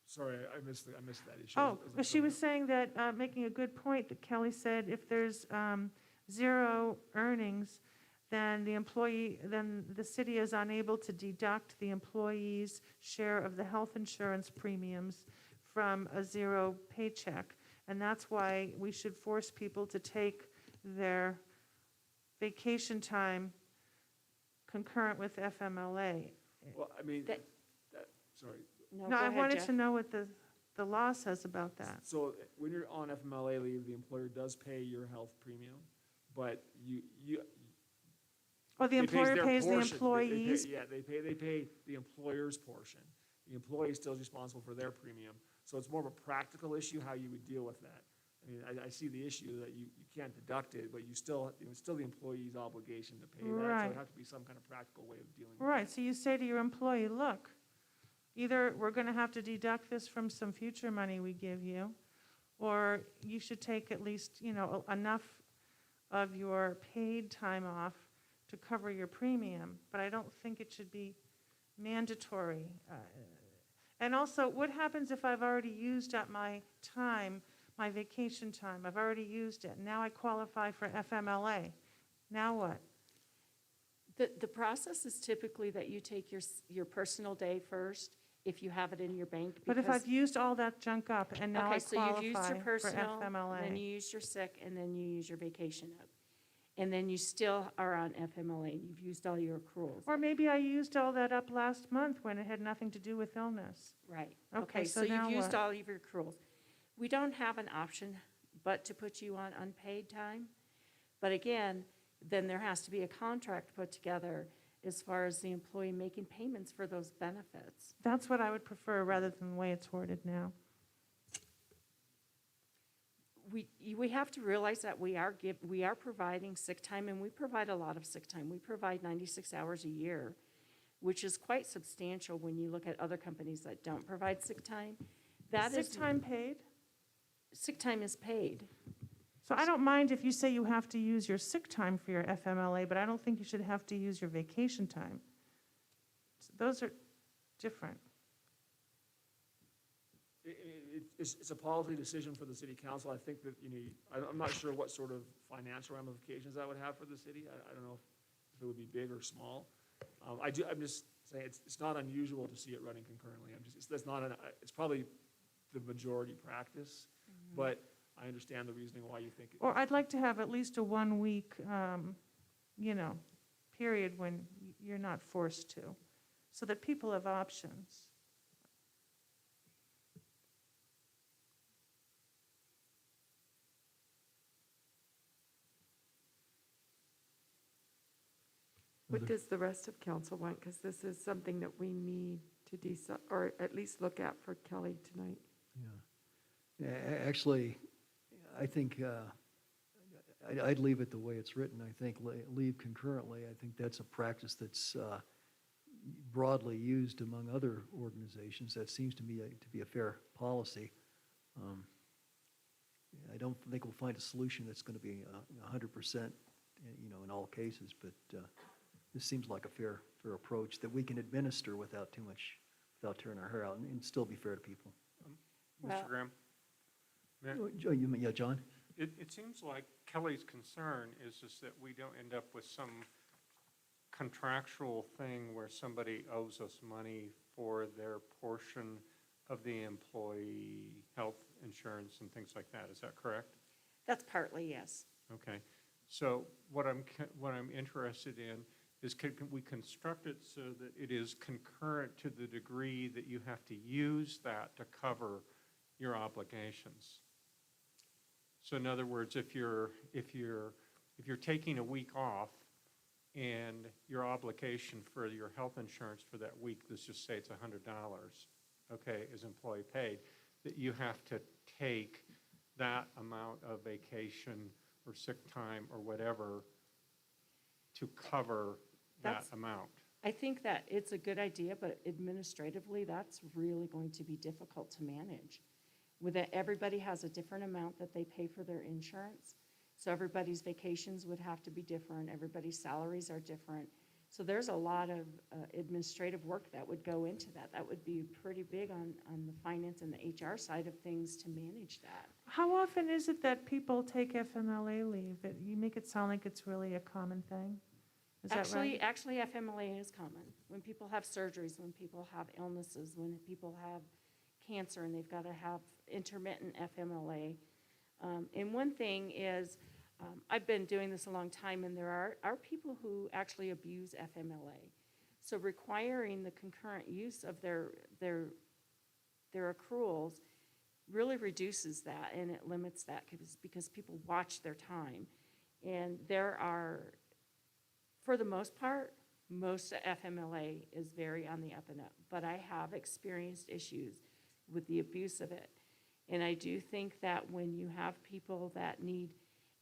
Sorry, I missed that issue. Oh, she was saying that, making a good point, that Kelly said if there's 0 earnings, then the city is unable to deduct the employee's share of the health insurance premiums from a 0 paycheck. And that's why we should force people to take their vacation time concurrent with FMLA. Well, I mean, sorry. No, go I ahead, wanted Jeff. to know what the law says about that. So when you're on FMLA leave, the employer does pay your health premium, but Oh, the they pays employer their pays the portion. employees? They pay the employer's portion. The employee still is responsible for their premium. So it's more of a practical issue how you would deal with that. I mean, I see the issue that you can't deduct it, but it's still the employee's obligation to pay that. So Right. it'd have to be some kind of practical way of dealing with it. Right, so you say to your employee, look, either we're going to have to deduct this from some future money we give you, or you should take at least, enough of your paid time off to cover your premium, but I don't think it should be mandatory. And also, what happens if I've already used up my time, my vacation time? I've already used it. Now I qualify for FMLA. Now what? The process is typically that you take your personal day first, if you have it in your bank. But if because- I've used all that junk up and now I Okay, so you've used your qualify for personal, then FMLA. you use your sick, and then you use your vacation up. And then you still are on FMLA, and you've used all your accruals. Or maybe I used all that up last month when it had nothing to do with illness. Right. Okay, so you've now used what? all of your accruals. We don't have an option but to put you on unpaid time. But again, then there has to be a contract put together as far as the employee making payments for those benefits. That's what I would prefer rather than the way it's worded now. we have to realize that we are providing sick time, and we provide a lot of sick time. We provide 96 hours a year, which is quite substantial when you look at other companies that don't provide sick time. That is, Sick time paid? sick time is paid. So I don't mind if you say you have to use your sick time for your FMLA, but I don't think you should have to use your vacation time. Those are different. It's a policy decision for the city council. I think that, I'm not sure what sort of financial ramifications that would have for the city. I don't know if it would be big or small. I'm just saying, it's not unusual to see it running concurrently. It's probably the majority practice, but I understand the reasoning why you think it. Or I'd like to have at least a 1 week, period when you're not forced to, so that people have options. What does the rest of council want? Because this is something that we need to decide, or at least look at for Kelly tonight. Yeah. Actually, I think I'd leave it the way it's written. I think leave concurrently. I think that's a practice that's broadly used among other organizations. That seems to me to be a fair policy. I don't think we'll find a solution that's going to be 100%, in all cases, but this seems like a fair approach that we can administer without tearing our hair out and still be fair to people. Well- Mr. Graham? Yeah, John? It seems like Kelly's concern is just that we don't end up with some contractual thing where somebody owes us money for their portion of the employee health insurance and things like that. Is that correct? That's partly, yes. Okay. So what I'm interested in is can we construct it so that it is concurrent to the degree that you have to use that to cover your obligations? So in other words, if you're taking a week off and your obligation for your health insurance for that week, let's just say it's $100, okay, is employee paid, that you have to take that amount of vacation or sick time or whatever to cover that That's- amount. I think that it's a good idea, but administratively, that's really going to be difficult to manage. With that, everybody has a different amount that they pay for their insurance. So everybody's vacations would have to be different, everybody's salaries are different. So there's a lot of administrative work that would go into that. That would be pretty big on the finance and the HR side of things to manage that. How often is it that people take FMLA leave? That you make it sound like it's really a common thing? Is that right? Actually, FMLA is common. When people have surgeries, when people have illnesses, when people have cancer and they've got to have intermittent FMLA. And one thing is, I've been doing this a long time, and there are people who actually abuse FMLA. So requiring the concurrent use of their accruals really reduces that, and it limits that because people watch their time. And there are, for the most part, most FMLA is very on the up and up. But I have experienced issues with the abuse of it. And I do think that when you have people that need,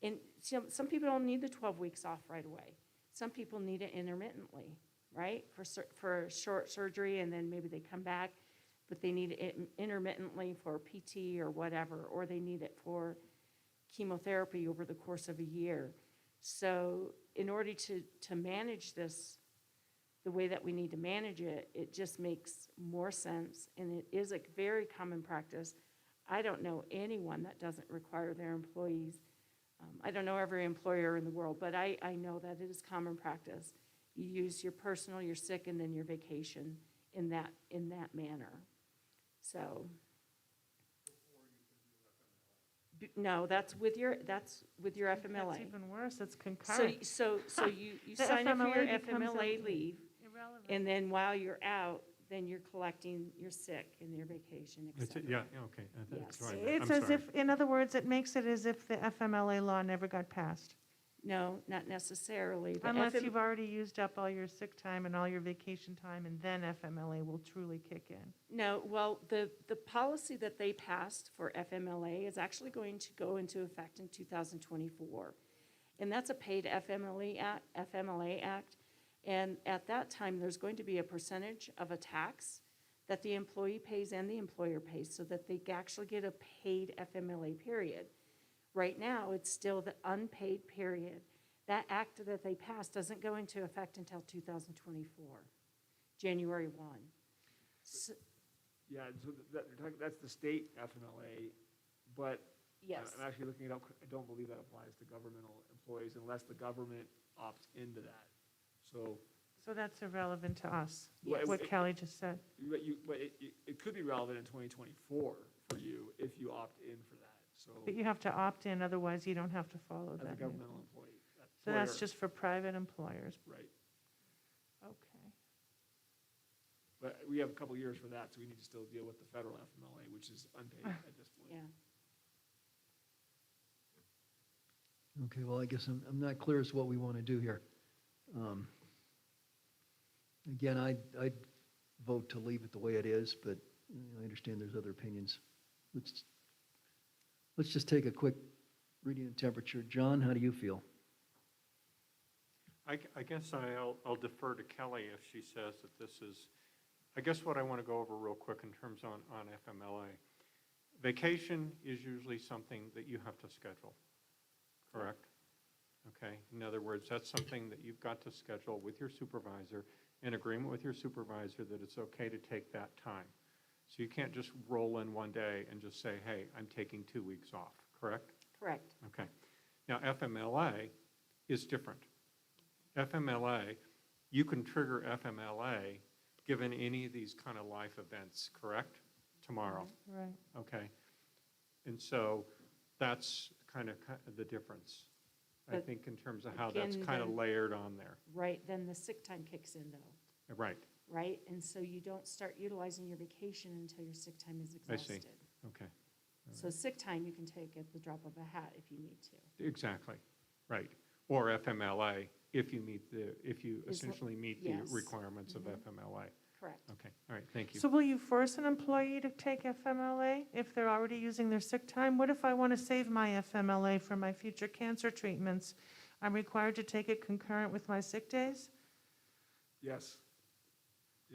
and some people don't need the 12 weeks off right away. Some people need it intermittently, right? For short surgery, and then maybe they come back, but they need it intermittently for PT or whatever, or they need it for chemotherapy over the course of a year. So in order to manage this the way that we need to manage it, it just makes more sense, and it is a very common practice. I don't know anyone that doesn't require their employees. I don't know every employer in the world, but I know that it is common practice. You use your personal, your sick, and then your vacation in that manner. So. No, that's with your FMLA. That's even worse, it's concurrent. So you The sign up for your FMLA becomes FMLA leave, irrelevant. and then while you're out, then you're collecting your sick and your vacation, et cetera. Yeah, okay, that's Yes. right. It's I'm as sorry. if, in other words, it makes it as if the FMLA law never got passed. No, not necessarily. The Unless FM you've already used up all your sick time and all your vacation time, and then FMLA will truly kick in. No, well, the policy that they passed for FMLA is actually going to go into effect in 2024. And that's a paid FMLA act. And at that time, there's going to be a percentage of a tax that the employee pays and the employer pays so that they actually get a paid FMLA period. Right now, it's still the unpaid period. That act that they passed doesn't go into effect until 2024, January 1. So, Yeah, so that's the state FMLA, but yes. I'm actually looking it up. I don't believe that applies to governmental employees unless the government opts into that. So, So that's irrelevant to us, Yes. what Kelly just said. but it could be relevant in 2024 for you if you opt in for that. So, But you have to opt in, otherwise you don't have to follow as a that. governmental employee. So that's employer, just for private employers. right. Okay. But we have a couple years for that, so we need to still deal with the federal FMLA, which is unpaid at this point. Yeah. Okay, well, I guess I'm not clear as to what we want to do here. Again, I'd vote to leave it the way it is, but I understand there's other opinions. Let's just take a quick reading of temperature. John, how do you feel? I guess I'll defer to Kelly if she says that this is, I guess what I want to go over real quick in terms on FMLA. Vacation is usually something that you have to schedule, correct? Okay, in other words, that's something that you've got to schedule with your supervisor, in agreement with your supervisor that it's okay to take that time. So you can't just roll in one day and just say, hey, I'm taking 2 weeks off, correct? Correct. Okay. Now, FMLA is different. FMLA, you can trigger FMLA given any of these kind of life events, correct? Tomorrow, Right. okay? And so that's kind of the difference, I But think, in terms of how that's again, kind of then- layered on there. Right, then the sick time kicks in though, Right, right? And so you don't start utilizing your vacation until your sick time is I see. exhausted. okay. So sick time you can take at the drop of a hat if you need to. Exactly, right. Or FMLA, if you Is- essentially meet the yes. requirements of Mhm. FMLA. Correct. Okay, all right, thank you. So will you force an employee to take FMLA if they're already using their sick time? What if I want to save my FMLA for my future cancer treatments? I'm required to take it concurrent with my sick days? Yes.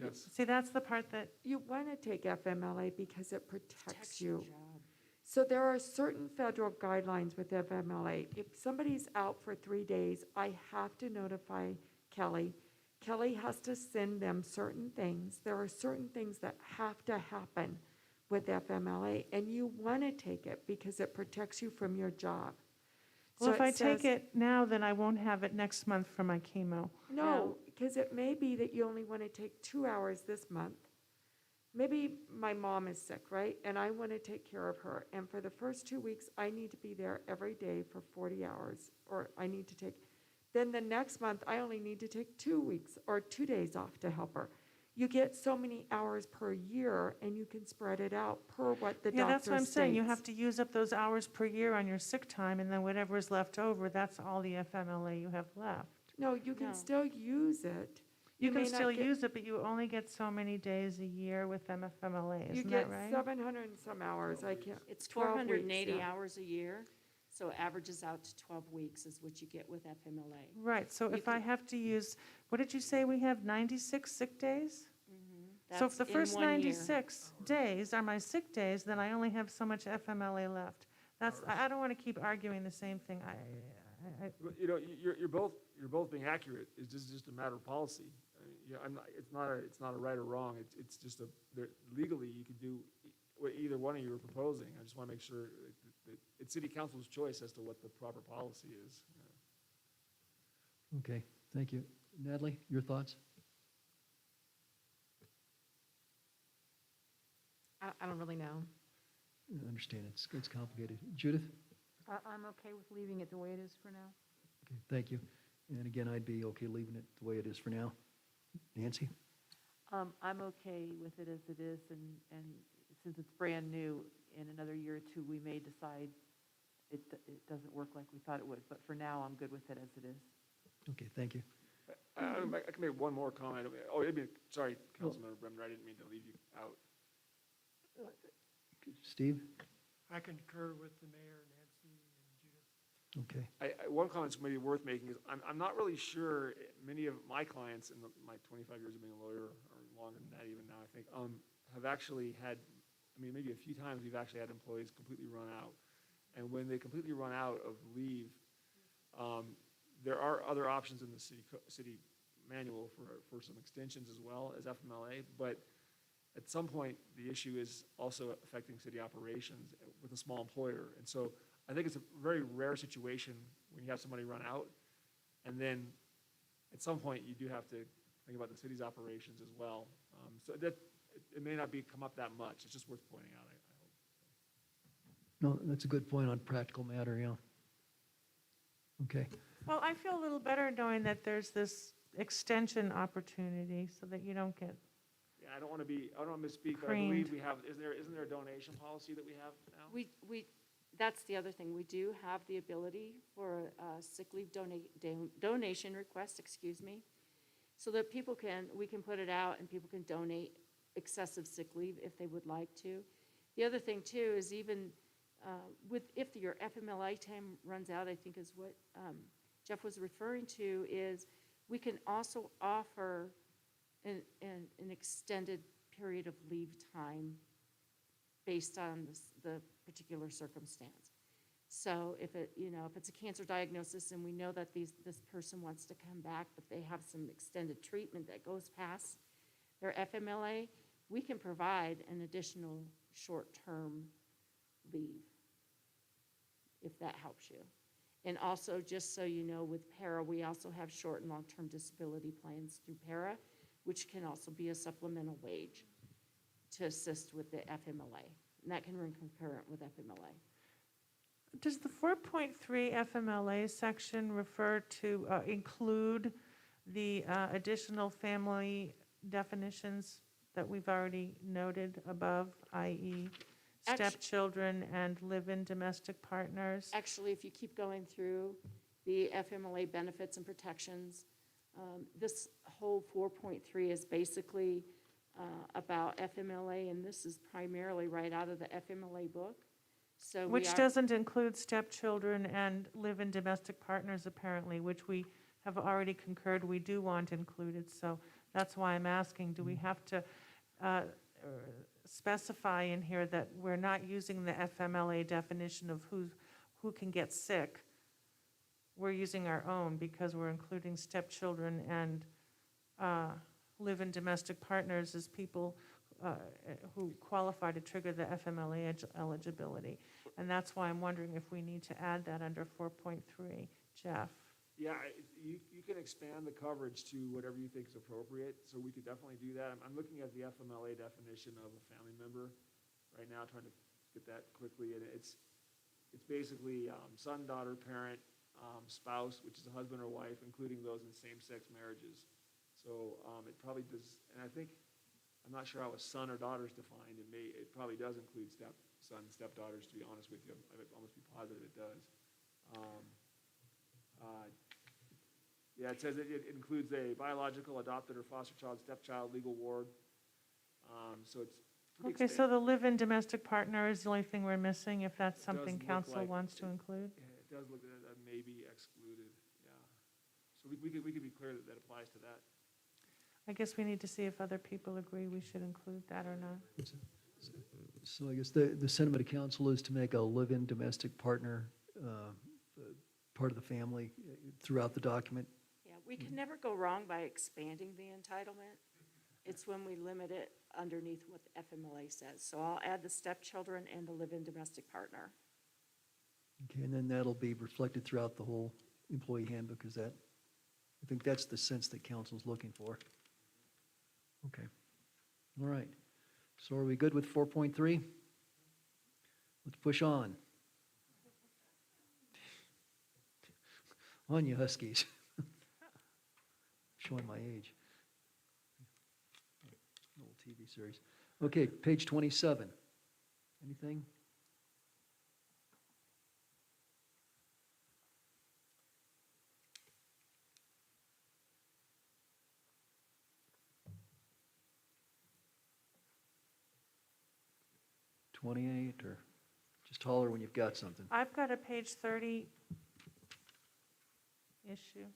Yes. See, that's the part that, You want to take FMLA because it protects Protects your you. job. So there are certain federal guidelines with FMLA. If somebody's out for 3 days, I have to notify Kelly. Kelly has to send them certain things. There are certain things that have to happen with FMLA, and you want to take it because it protects you from your job. well, So if I take says- it now, then I won't have it next month for my chemo. No, because it may be that you only want to take 2 hours this month. Maybe my mom is sick, right? And I want to take care of her. And for the first 2 weeks, I need to be there every day for 40 hours, or I need to take, then the next month, I only need to take 2 weeks or 2 days off to help her. You get so many hours per year, and you can spread it out per what the Yeah, doctor that's what I'm saying. You states. have to use up those hours per year on your sick time, and then whatever is left over, that's all the FMLA you have left. No, you can No. still use it. You can may not still get- use it, but you only get so many days a year with MFMLA, You isn't get that right? 700 and some hours. I can't. It's 12 weeks, 480 yeah. hours a year, so it averages out to 12 weeks is what you get with FMLA. Right, so You if I can- have to use, what did you say, we have 96 sick days? So if That's the in first 1 year. 96 days are my sick days, then I only have so much FMLA left. That's, I don't want to keep arguing the same thing. But, you know, you're both being accurate. It's just a matter of policy. I mean, yeah, it's not a right or wrong. It's just legally you can do what either one of you are proposing. I just want to make sure that it's city council's choice as to what the proper policy is. Okay, thank you. Natalie, your thoughts? I don't really know. I understand, it's complicated. Judith? I'm okay with leaving it the way it is for now. Okay, thank you. And again, I'd be okay leaving it the way it is for now. Nancy? I'm okay with it as it is, and since it's brand new, in another year or two, we may decide it doesn't work like we thought it would. But for now, I'm good with it as it is. Okay, thank you. I can make one more comment. Sorry, Councilmember Bremner, I didn't mean to leave you out. Steve? I concur with the mayor, Nancy, and Judith. Okay. One comment that's maybe worth making is, I'm not really sure, many of my clients in my 25 years of being a lawyer, or longer than that even now, I think, have actually had, maybe a few times we've actually had employees completely run out. And when they completely run out of leave, there are other options in the city manual for some extensions as well as FMLA, but at some point, the issue is also affecting city operations with a small employer. And so I think it's a very rare situation when you have somebody run out, and then at some point, you do have to think about the city's operations as well. So that, it may not come up that much. It's just worth pointing out, I hope. No, that's a good point on practical matter, yeah. Okay. Well, I feel a little better knowing that there's this extension opportunity so that you don't get, Yeah, I don't want to misspeak, but I Creamed. believe we have, isn't there a donation policy that we have now? That's the other thing. We do have the ability for a sick leave donation request, so that we can put it out and people can donate excessive sick leave if they would like to. The other thing too is even if your FMLA time runs out, I think is what Jeff was referring to, is we can also offer an extended period of leave time based on the particular circumstance. So if it's a cancer diagnosis and we know that this person wants to come back, but they have some extended treatment that goes past their FMLA, we can provide an additional short-term leave, if that helps you. And also, just so you know, with PARA, we also have short and long-term disability plans through PARA, which can also be a supplemental wage to assist with the FMLA. And that can run concurrent with FMLA. does the 4.3 FMLA section include the additional family definitions that we've already noted above, i.e. stepchildren and live-in domestic partners? Actually, if you keep going through the FMLA benefits and protections, this whole 4.3 is basically about FMLA, and this is primarily right out of the FMLA book. So Which doesn't include stepchildren and live-in domestic partners, apparently, which we have already concurred we do want included. So that's why I'm asking, do we have to specify in here that we're not using the FMLA definition of who can get sick? We're using our own because we're including stepchildren and live-in domestic partners as people who qualify to trigger the FMLA eligibility. And that's why I'm wondering if we need to add that under 4.3. Jeff? Yeah, you can expand the coverage to whatever you think is appropriate, so we could definitely do that. I'm looking at the FMLA definition of a family member right now, trying to get that quickly, and it's basically son, daughter, parent, spouse, which is a husband or wife, including those in same-sex marriages. So it probably does, and I'm not sure how a son or daughter is defined. It probably does include stepson, stepdaughters, to be honest with you. I would almost be positive it does. Yeah, it says it includes a biological, adopted, or foster child, stepchild, legal ward. So it's pretty Okay, so the live-in domestic partner is the only thing we're missing, if that's It does something look council like wants to include? It does look that that may be excluded, yeah. So we could be clear that that applies to that. I guess we need to see if other people agree we should include that or not. So I guess the sentiment of council is to make a live-in domestic partner part of the family throughout the document. Yeah, we can never go wrong by expanding the entitlement. It's when we limit it underneath what the FMLA says. So I'll add the stepchildren and the live-in domestic partner. Okay, and then that'll be reflected throughout the whole employee handbook, because I think that's the sense that council's looking for. Okay. All right. So are we good with 4.3? Let's push on. On you Huskies. Showing my age. Little TV series. Okay, page 27. Anything? 28, or just holler when you've got something. I've got a page 30 issue.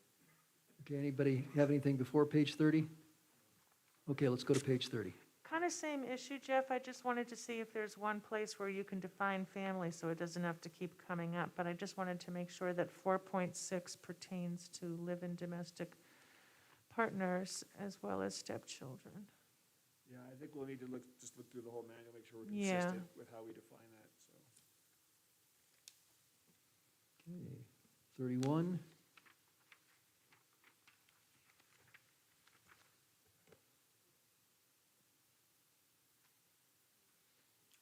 Okay, anybody have anything before page 30? Okay, let's go to page 30. Kind of same issue, Jeff. I just wanted to see if there's one place where you can define family so it doesn't have to keep coming up. But I just wanted to make sure that 4.6 pertains to live-in domestic partners as well as stepchildren. Yeah, I think we'll need to just look through the whole manual, make sure we're Yeah. consistent with how we define that, so. Okay, 31.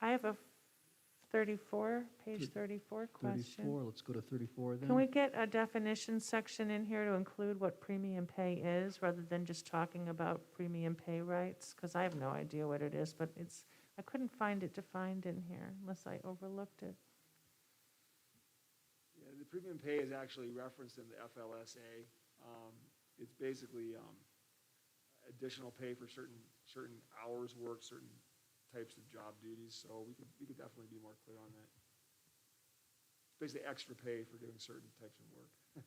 I have a 34, page 34 question. 34, let's go to 34 then. Can we get a definition section in here to include what premium pay is, rather than just talking about premium pay rights? Because I have no idea what it is, but I couldn't find it defined in here unless I overlooked it. Yeah, the premium pay is actually referenced in the FLSA. It's basically additional pay for certain hours worked, certain types of job duties, so we could definitely be more clear on that. It's basically extra pay for doing certain types of work.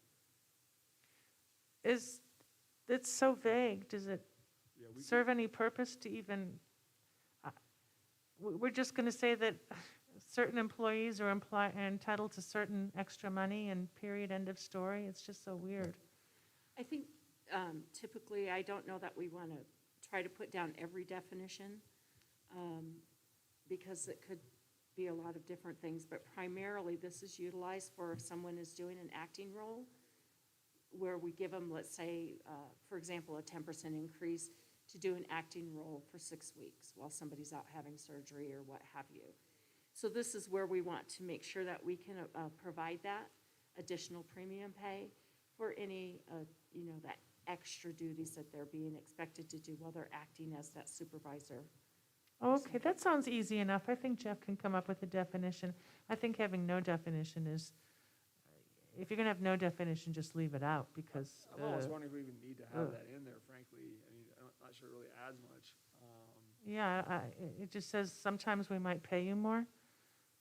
It's so vague. Does it Yeah, we serve any purpose to even, we're just going to say that certain employees are entitled to certain extra money and period, end of story? It's just so weird. I think typically, I don't know that we want to try to put down every definition, because it could be a lot of different things, but primarily this is utilized for if someone is doing an acting role, where we give them, let's say, for example, a 10% increase to do an acting role for 6 weeks while somebody's out having surgery or what have you. So this is where we want to make sure that we can provide that additional premium pay for any, that extra duties that they're being expected to do while they're acting as that supervisor. Okay, that sounds easy enough. I think Jeff can come up with a definition. I think having no definition is, if you're going to have no definition, just leave it out, because. I'm almost wondering if we even need to have that in there, frankly. I mean, I'm not sure it really adds much. Yeah, it just says sometimes we might pay you more.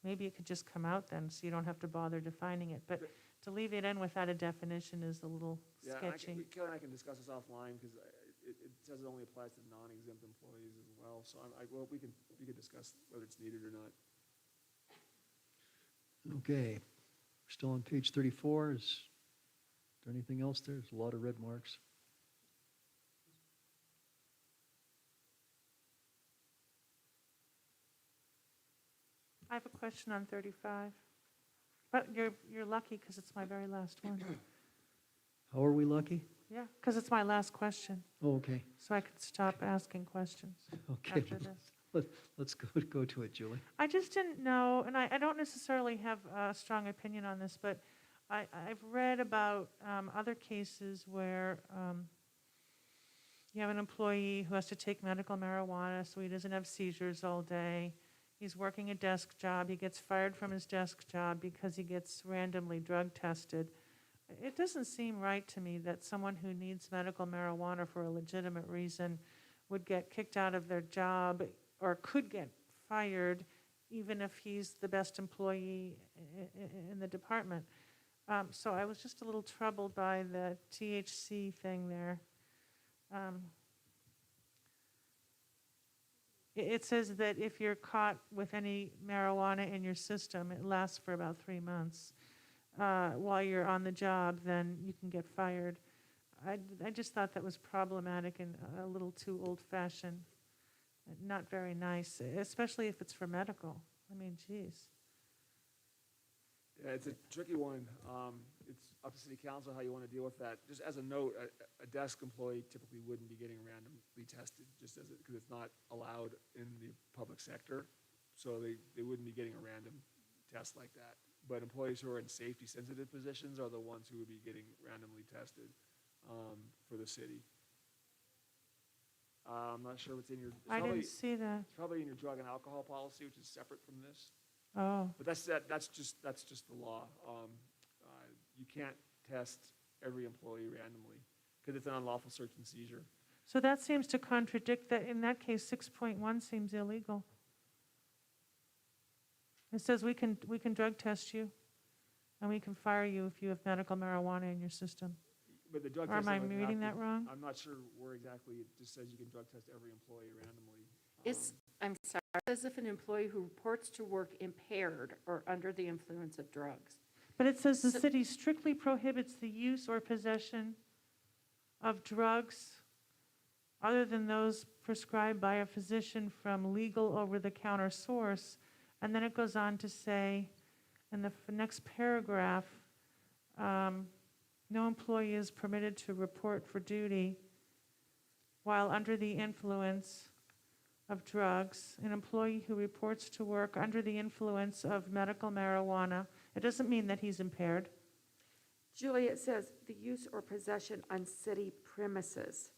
Maybe it could just come out then, so you don't have to bother defining it. But to leave it in without a definition is a little Yeah, sketchy. Kelly and I can discuss this offline, because it says it only applies to non-exempt employees as well, so well, we could discuss whether it's needed or not. Okay, we're still on page 34. Is there anything else there? There's a lot of red marks. I have a question on 35. But you're lucky, because it's my very last one. How are we lucky? Yeah, because it's my last question, Oh, okay, so I can stop asking questions okay. after this. Let's go to it, Julie. I just didn't know, and I don't necessarily have a strong opinion on this, but I've read about other cases where you have an employee who has to take medical marijuana so he doesn't have seizures all day. He's working a desk job. He gets fired from his desk job because he gets randomly drug tested. It doesn't seem right to me that someone who needs medical marijuana for a legitimate reason would get kicked out of their job or could get fired, even if he's the best employee in the department. So I was just a little troubled by the THC thing there. It says that if you're caught with any marijuana in your system, it lasts for about 3 months. While you're on the job, then you can get fired. I just thought that was problematic and a little too old-fashioned, not very nice, especially if it's for medical. I mean, geez. Yeah, it's a tricky one. It's up to city council how you want to deal with that. Just as a note, a desk employee typically wouldn't be getting randomly tested, just as because it's not allowed in the public sector. So they wouldn't be getting a random test like that. But employees who are in safety-sensitive positions are the ones who would be getting randomly tested for the city. I'm not sure what's in your. I didn't see that. It's probably in your drug and alcohol policy, which is separate from this. Oh, But that's just the law. You can't test every employee randomly because it's an unlawful search and seizure. so that seems to contradict that. In that case, 6.1 seems illegal. It says we can drug test you, and we can fire you if you have medical marijuana in your system. But the drug Or am testing I would have reading to- that wrong? I'm not sure where exactly, it just says you can drug test every employee randomly. It's, I'm sorry, as if an employee who reports to work impaired or under the influence of drugs. But it says the So- city strictly prohibits the use or possession of drugs other than those prescribed by a physician from legal over-the-counter source. And then it goes on to say, in the next paragraph, no employee is permitted to report for duty while under the influence of drugs. An employee who reports to work under the influence of medical marijuana, it doesn't mean that he's impaired. Julie, it says the use or possession on city premises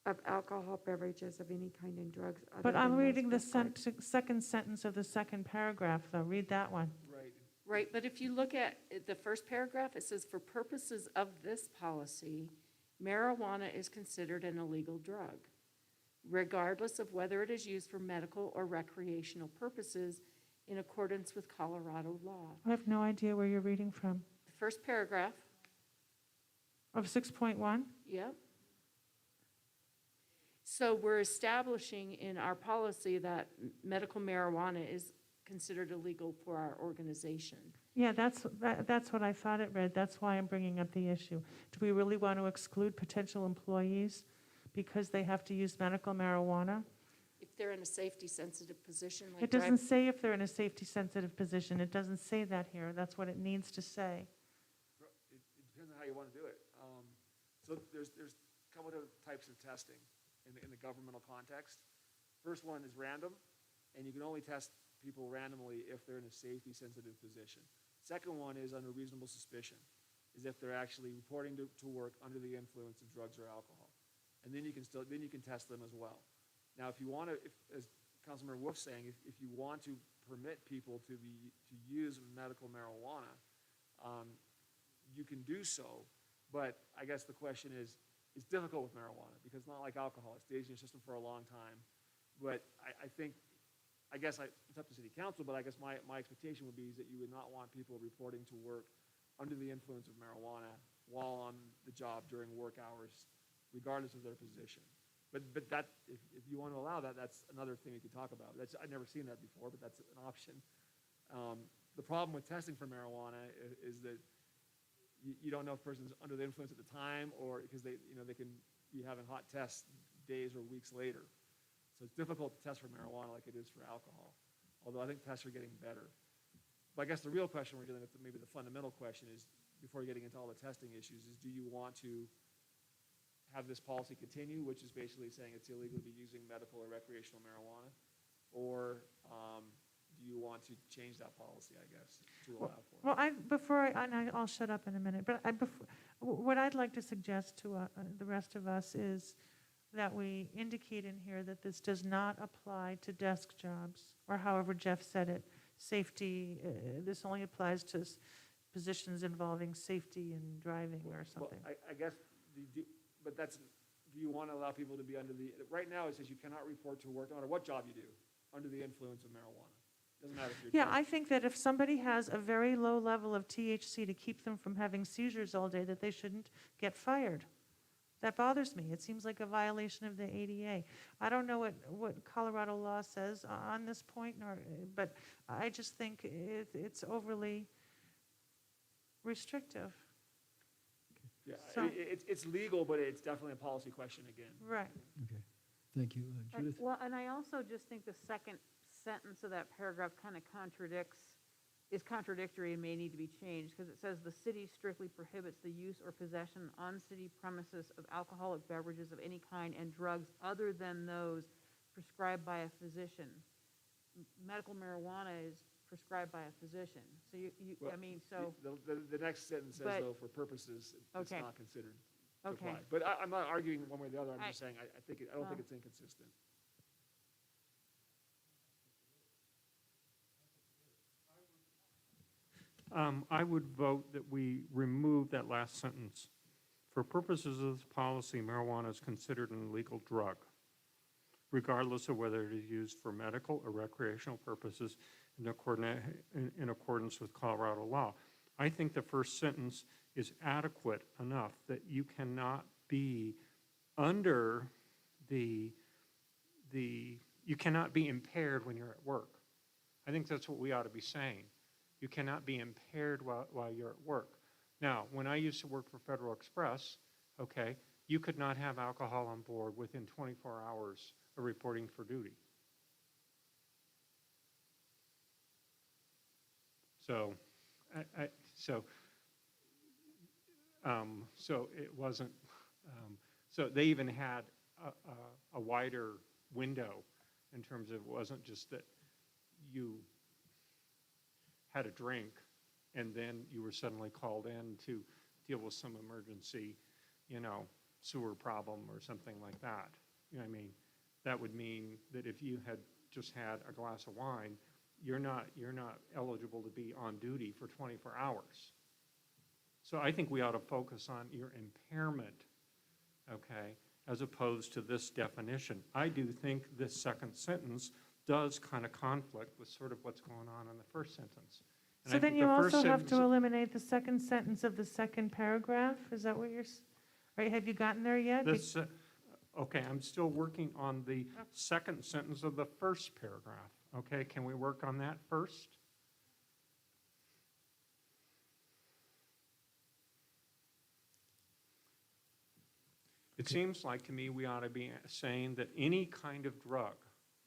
of alcohol, beverages of any kind and drugs other But I'm than those reading the prescribed. second sentence of the second paragraph, though. Read that one. Right. Right, but if you look at the first paragraph, it says, for purposes of this policy, marijuana is considered an illegal drug, regardless of whether it is used for medical or recreational purposes in accordance with Colorado law. I have no idea where you're reading from. The first paragraph, Of 6.1? yep. So we're establishing in our policy that medical marijuana is considered illegal for our organization. Yeah, that's what I thought it read. That's why I'm bringing up the issue. Do we really want to exclude potential employees because they have to use medical marijuana? If they're in a safety-sensitive position, like It doesn't say if they're in a safety-sensitive position. It doesn't say that here. That's what it needs to say. It depends on how you want to do it. So there's a couple of types of testing in the governmental context. First one is random, and you can only test people randomly if they're in a safety-sensitive position. Second one is under reasonable suspicion, is if they're actually reporting to work under the influence of drugs or alcohol. And then you can test them as well. Now, if you want to, as Councilmember Wolf's saying, if you want to permit people to use medical marijuana, you can do so. But I guess the question is, it's difficult with marijuana because it's not like alcohol. It stays in your system for a long time. But I guess it's up to city council, but I guess my expectation would be is that you would not want people reporting to work under the influence of marijuana while on the job during work hours, regardless of their position. But that, if you want to allow that, that's another thing we could talk about. I've never seen that before, but that's an option. The problem with testing for marijuana is that you don't know if a person's under the influence at the time, or because they can be having hot tests days or weeks later. So it's difficult to test for marijuana like it is for alcohol, although I think tests are getting better. But I guess the real question we're dealing with, maybe the fundamental question is, before getting into all the testing issues, is do you want to have this policy continue, which is basically saying it's illegal to be using medical or recreational marijuana? Or do you want to change that policy, I guess, to allow for it? Well, I'll shut up in a minute, but what I'd like to suggest to the rest of us is that we indicate in here that this does not apply to desk jobs, or however Jeff said it, safety, this only applies to positions involving safety and driving or something. Well, I guess, but do you want to allow people to be under right now it says you cannot report to work, no matter what job you do, under the influence of marijuana. Doesn't matter if you're. Yeah, I think that if somebody has a very low level of THC to keep them from having seizures all day, that they shouldn't get fired. That bothers me. It seems like a violation of the ADA. I don't know what Colorado law says on this point, but I just think it's overly restrictive. Yeah, So- it's legal, but it's definitely a policy question again. Right. Okay, thank you. Judith? Well, and I also just think the second sentence of that paragraph kind of is contradictory and may need to be changed, because it says the city strictly prohibits the use or possession on city premises of alcoholic beverages of any kind and drugs other than those prescribed by a physician. Medical marijuana is prescribed by a physician. So Well, The next sentence says, But- though, for purposes, it's Okay. not considered to Okay. apply. But I'm not arguing one way or the other, I'm I- just saying, I don't think Well- it's inconsistent. I would vote that we remove that last sentence. For purposes of this policy, marijuana is considered an illegal drug, regardless of whether it is used for medical or recreational purposes in accordance with Colorado law. I think the first sentence is adequate enough that you cannot be under you cannot be impaired when you're at work. I think that's what we ought to be saying. You cannot be impaired while you're at work. Now, when I used to work for Federal Express, okay, you could not have alcohol on board within 24 hours of reporting for duty. So, so it wasn't, so they even had a wider window in terms of it wasn't just that you had a drink and then you were suddenly called in to deal with some emergency, sewer problem or something like that. You know what I mean? That would mean that if you had just had a glass of wine, you're not eligible to be on duty for 24 hours. So I think we ought to focus on your impairment, okay, as opposed to this definition. I do think this second sentence does kind of conflict with sort of what's going on in the first sentence. And So I then think you the first also have to sentence- eliminate the second sentence of the second paragraph? Is that what you're, right, have you gotten there yet? This, okay, I'm still working on the second sentence of the first paragraph. Okay, can we work on that first? It seems like to me we ought to be saying that any kind of drug,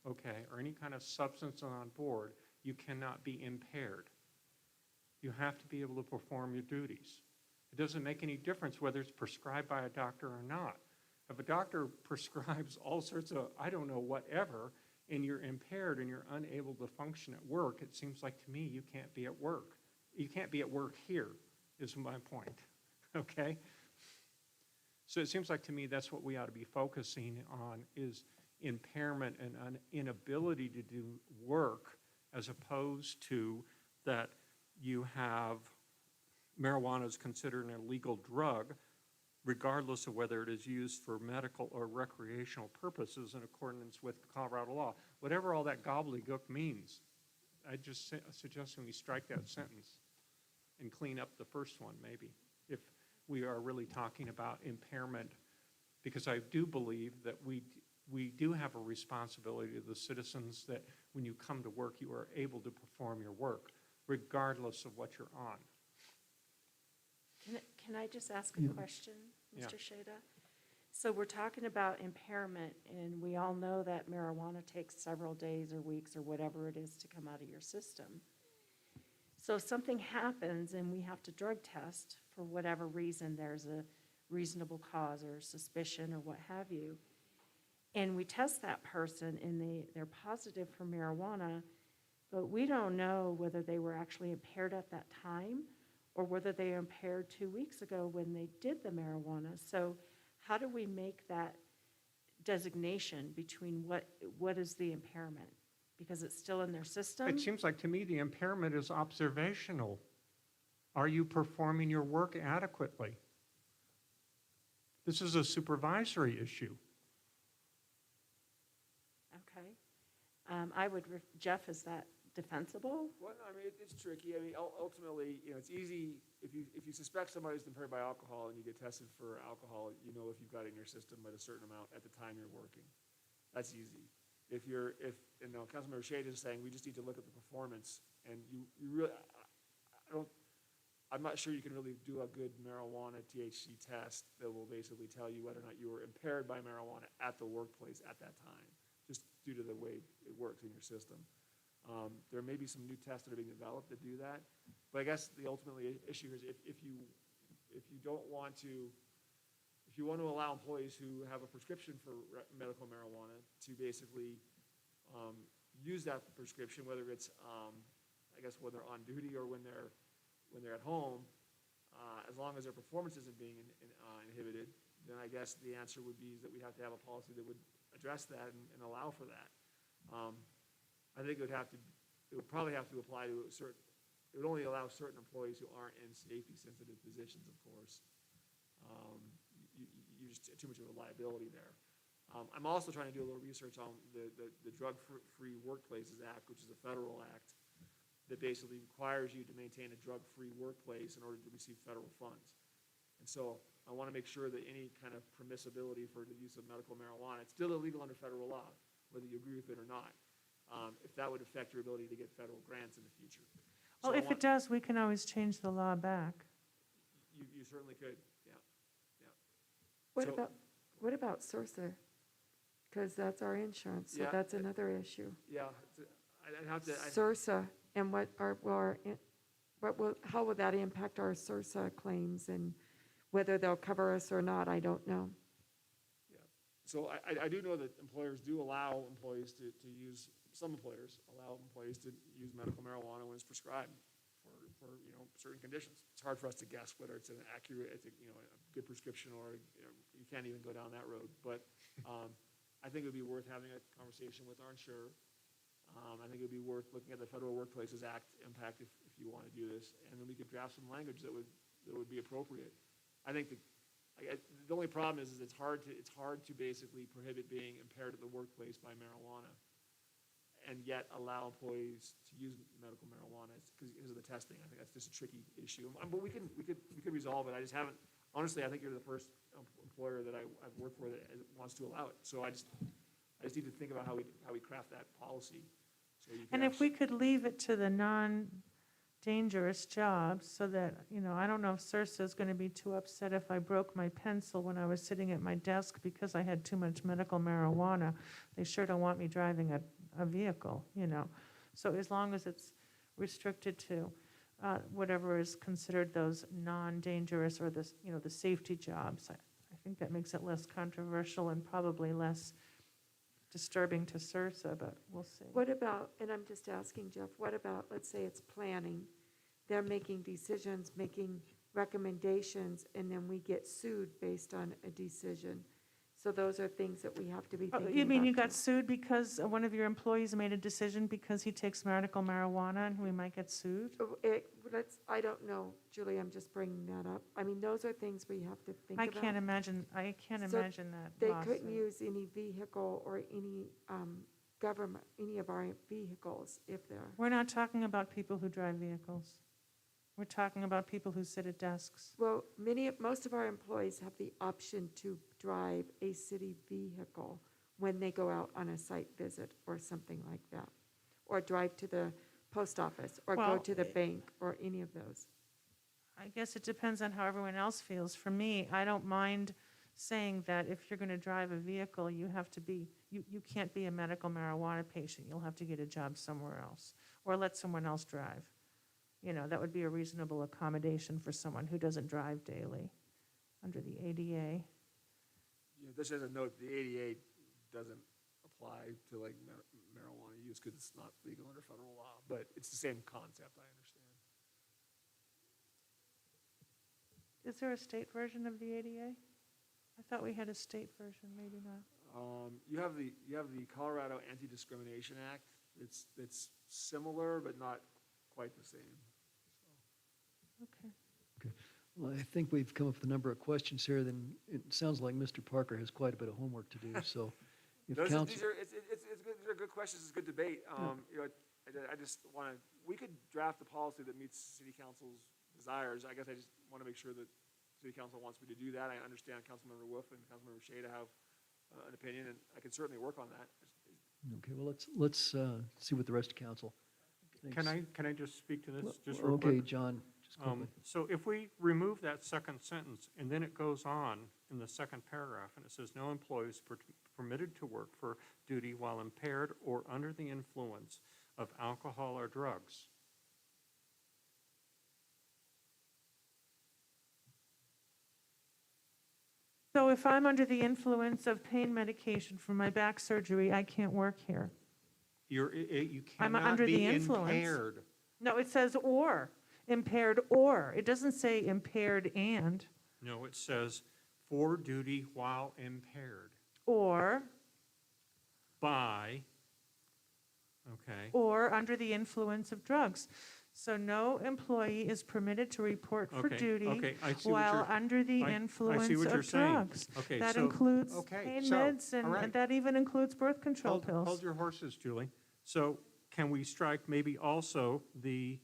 okay, or any kind of substance on board, you cannot be impaired. You have to be able to perform your duties. It doesn't make any difference whether it's prescribed by a doctor or not. If a doctor prescribes all sorts of, I don't know, whatever, and you're impaired and you're unable to function at work, it seems like to me you can't be at work. You can't be at work here, is my point, okay? So it seems like to me that's what we ought to be focusing on is impairment and an inability to do work as opposed to that you have marijuana is considered an illegal drug regardless of whether it is used for medical or recreational purposes in accordance with Colorado law. Whatever all that gobbledygook means, I just suggest we strike that sentence and clean up the first one maybe, if we are really talking about impairment, because I do believe that we do have a responsibility to the citizens that when you come to work, you are able to perform your work regardless of what you're on. Can I just ask Yeah. a question, Yeah. Mr. Shada? So we're talking about impairment, and we all know that marijuana takes several days or weeks or whatever it is to come out of your system. So if something happens and we have to drug test for whatever reason, there's a reasonable cause or suspicion or what have you, and we test that person and they're positive for marijuana, but we don't know whether they were actually impaired at that time or whether they were impaired 2 weeks ago when they did the marijuana. So how do we make that designation between what is the impairment? Because it's still in their system? It seems like to me the impairment is observational. Are you performing your work adequately? This is a supervisory issue. Okay. Jeff, is that defensible? Well, I mean, it's tricky. I mean, ultimately, it's easy, if you suspect somebody's impaired by alcohol and you get tested for alcohol, you know if you've got it in your system at a certain amount at the time you're working. That's easy. Councilmember Shade is saying, we just need to look at the performance, and you really, I'm not sure you can really do a good marijuana THC test that will basically tell you whether or not you were impaired by marijuana at the workplace at that time, just due to the way it works in your system. There may be some new tests that are being developed that do that, but I guess the ultimately issue is if you don't want to, if you want to allow employees who have a prescription for medical marijuana to basically use that prescription, whether it's I guess when they're on duty or when they're at home, as long as their performance isn't being inhibited, then I guess the answer would be that we have to have a policy that would address that and allow for that. I think it would probably have to apply to it would only allow certain employees who aren't in safety-sensitive positions, of course. You just too much of a liability there. I'm also trying to do a little research on the Drug-Free Workplaces Act, which is a federal act. that basically requires you to maintain a drug-free workplace in order to receive federal funds. And so I want to make sure that any kind of permissibility for the use of medical marijuana, it's still illegal under federal law, whether you agree with it or not, if that would affect your ability to get federal grants in the future. So Well, I if it does, we can always change the law back. You certainly could, yeah. What So- about, what about SORSA? Because that's our insurance, so Yeah, that's another issue. Yeah, I'd have to, SORSA, and what are, how will that impact our SORSA claims, and whether they'll cover us or not, I don't know. so I do know that employers do allow employees to use, some employers allow employees to use medical marijuana when it's prescribed for certain conditions. It's hard for us to guess whether it's an accurate, it's a good prescription, or you can't even go down that road. But I think it would be worth having a conversation with our insurer. I think it would be worth looking at the Federal Workplaces Act impact if you want to do this, and then we could draft some language that would be appropriate. I think the only problem is it's hard to basically prohibit being impaired at the workplace by marijuana, and yet allow employees to use medical marijuana because of the testing. I think that's just a tricky issue. But we could resolve it. I just haven't, honestly, I think you're the first employer that I've worked for that wants to allow it. So I just need to think about how we craft that policy. So you can And if we could leave it to the non-dangerous jobs, so that, I don't know if SRSA is going to be too upset if I broke my pencil when I was sitting at my desk because I had too much medical marijuana. They sure don't want me driving a vehicle, So as long as it's restricted to whatever is considered those non-dangerous or the safety jobs, I think that makes it less controversial and probably less disturbing to SRSA, but we'll see. What about, and I'm just asking Jeff, what about, let's say it's planning, they're making decisions, making recommendations, and then we get sued based on a decision. So those are things that we have to be thinking about. You mean you got too. sued because one of your employees made a decision because he takes medical marijuana and we might get sued? I don't know, Julie, I'm just bringing that up. I mean, those are things we have to think I about. can't imagine So that They lawsuit. couldn't use any vehicle or any government, any of our vehicles if they're, We're not talking about people who drive vehicles. We're talking about people who sit at desks. well, most of our employees have the option to drive a city vehicle when they go out on a site visit or something like that, or drive to the post office, or go Well, to the bank, or any of those. I guess it depends on how everyone else feels. For me, I don't mind saying that if you're going to drive a vehicle, you have to be, you can't be a medical marijuana patient. You'll have to get a job somewhere else, or let someone else drive. That would be a reasonable accommodation for someone who doesn't drive daily under the ADA. This is a note, the ADA doesn't apply to marijuana use because it's not legal under federal law, but it's the same concept, I understand. Is there a state version of the ADA? I thought we had a state version, maybe not. You have the Colorado Anti-Discrimination Act. It's similar, but not quite the same. Okay. Well, I think we've come up with a number of questions here, then it sounds like Mr. Parker has quite a bit of homework to do, so if These council, are good questions, it's good debate. I just want to, we could draft a policy that meets city council's desires. I guess I just want to make sure that city council wants me to do that. I understand Councilmember Wolf and Councilmember Shea to have an opinion, and I can certainly work on that. okay, well, let's see what the rest of council thinks. Can I just speak to this Well, just real okay, quick? John, just quickly. So if we remove that second sentence, and then it goes on in the second paragraph, and it says, no employee is permitted to work for duty while impaired or under the influence of alcohol or drugs. So if I'm under the influence of pain medication for my back surgery, I can't work here. You I'm cannot under the be influence. impaired. No, it says or, impaired or. It doesn't say impaired and, No, it says for duty while impaired or, by, okay, or under the influence of drugs. So no employee is permitted to report for Okay, duty okay, I see what while you're- under the I see influence what you're of saying. drugs. Okay, That so- includes okay, pain so, meds all and right. that even includes birth control Hold pills. your horses, Julie. So can we strike maybe also the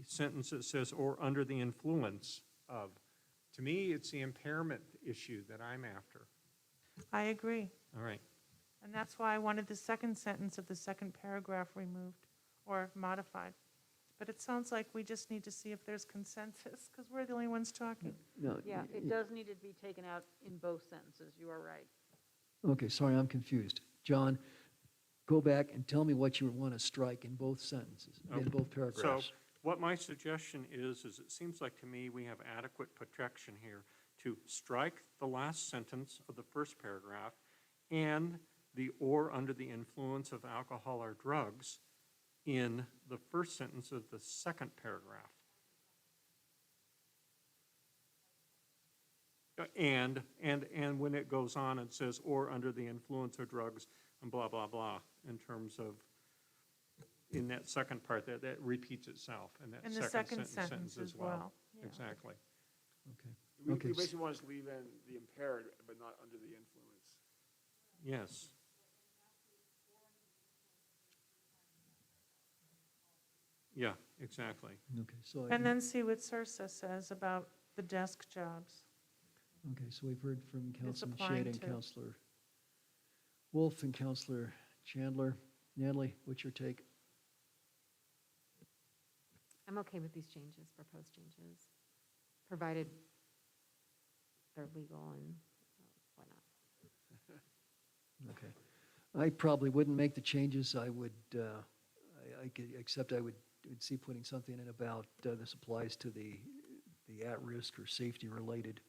sentence that says, or under the influence of? To me, it's the impairment issue that I'm after. I agree. All right. And that's why I wanted the second sentence of the second paragraph removed or modified. But it sounds like we just need to see if there's consensus, because we're the only ones talking. No, Yeah, it does need to be taken out in both sentences, you are right. Okay, sorry, I'm confused. John, go back and tell me what you want to strike in both sentences, in both So paragraphs. what my suggestion is it seems like to me we have adequate protection here to strike the last sentence of the first paragraph and the or under the influence of alcohol or drugs in the first sentence of the second paragraph. And when it goes on, it says, or under the influence of drugs and blah, blah, blah, in terms of, in that second part, that repeats itself in that In the second sentence as well. Yeah. Exactly. Okay. We Okay, basically want to leave in the impaired, but not under the influence. Yes. Yeah, exactly. Okay, so, And then see what Sarsa says about the desk jobs. okay, so we've heard from Councilman applying Shade and to- Councilor Wolf and Councilor Chandler. Natalie, what's your take? I'm okay with these changes, proposed changes, provided they're legal and why not? Okay. I probably wouldn't make the changes. I would, except I would see putting something in about this applies to the at-risk or safety-related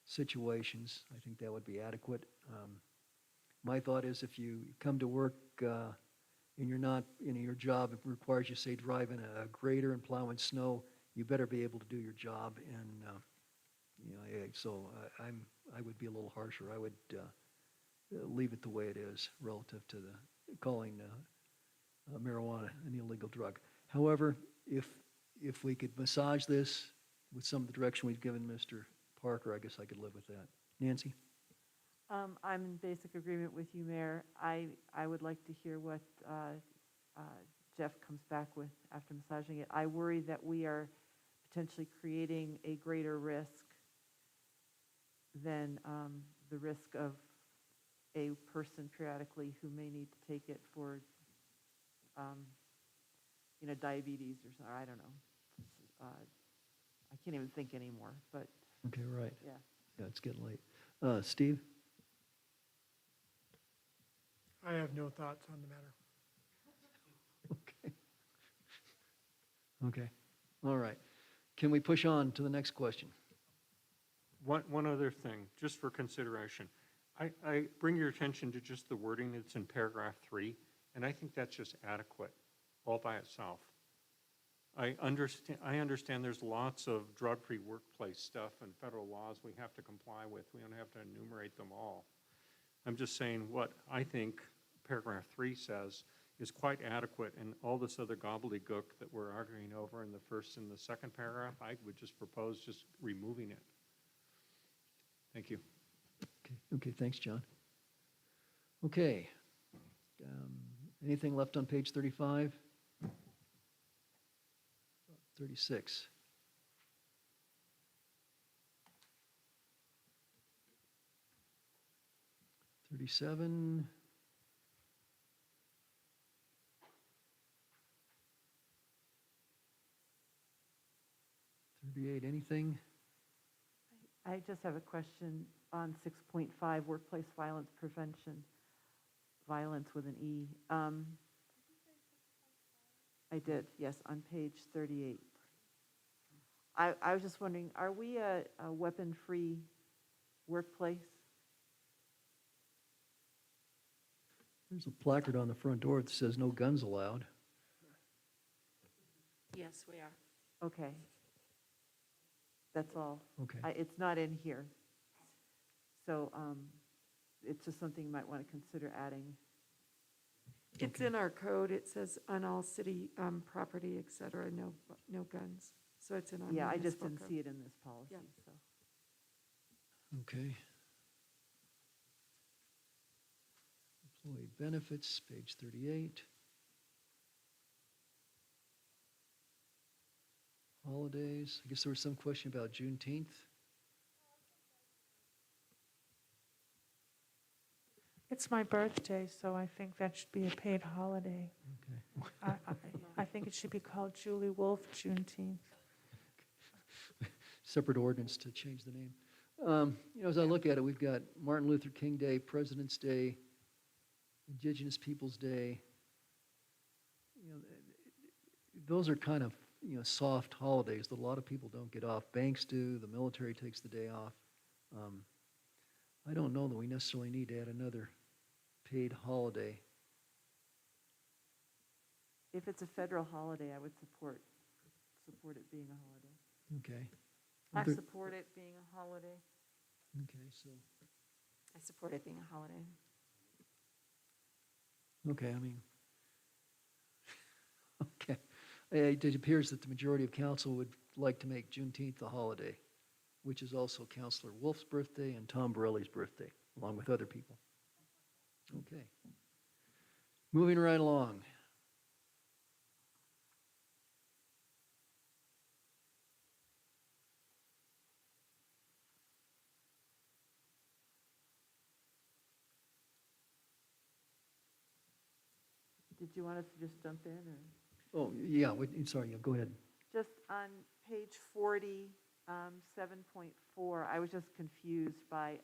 situations. I think that would be adequate. My thought is if you come to work and you're not, your job requires you, say, driving a grader and plowing snow, you better be able to do your job. And, so I would be a little harsher. I would leave it the way it is relative to the calling marijuana an illegal drug. However, if we could massage this with some of the direction we've given Mr. Parker, I guess I could live with that. Nancy? I'm in basic agreement with you, Mayor. I would like to hear what Jeff comes back with after massaging it. I worry that we are potentially creating a greater risk than the risk of a person periodically who may need to take it for, diabetes or something. I don't know. I can't even think anymore, but Okay, right. yeah. Yeah, it's getting late. Steve? I have no thoughts on the matter. Okay. Okay, all right. Can we push on to the next question? One other thing, just for consideration. I bring your attention to just the wording that's in paragraph 3, and I think that's just adequate all by itself. I understand there's lots of drug-free workplace stuff and federal laws we have to comply with. We don't have to enumerate them all. I'm just saying what I think paragraph 3 says is quite adequate, and all this other gobbledygook that we're arguing over in the first and the second paragraph, I would just propose just removing it. Thank you. Okay, thanks, John. Okay. Anything left on page 35? 36. $37. 38, anything? I just have a question on 6.5, workplace violence prevention, violence with an E. I did, yes, on page 38. I was just wondering, are we a weapon-free workplace? There's a placard on the front door that says no guns allowed. Yes, we are. Okay. That's all. Okay. It's not in here. So it's just something you might want to consider adding. It's in our code. It says on all city property, et cetera, no guns. So it's in our Yeah, I just municipal didn't code. see it in this policy, Yeah. so. Okay. Employee benefits, page 38. holidays. I guess there was some question about Juneteenth. It's my birthday, so I think that should be a paid holiday. Okay. I think it should be called Julie Wolf Juneteenth. Separate ordinance to change the name. As I look at it, we've got Martin Luther King Day, President's Day, Indigenous Peoples' Day. Those are kind of, soft holidays that a lot of people don't get off. Banks do, the military takes the day off. I don't know that we necessarily need to add another paid holiday. If it's a federal holiday, I would support it being a holiday. Okay. I Other- support it being a holiday. Okay, so, I support it being a holiday. okay, okay. It appears that the majority of council would like to make Juneteenth a holiday, which is also Councilor Wolf's birthday and Tom Borelli's birthday, along with other people. Okay. Moving right along. Did you want us to just jump in, or? Oh, yeah, sorry, yeah, go ahead. Just on page 40, 7.4, I was just confused by,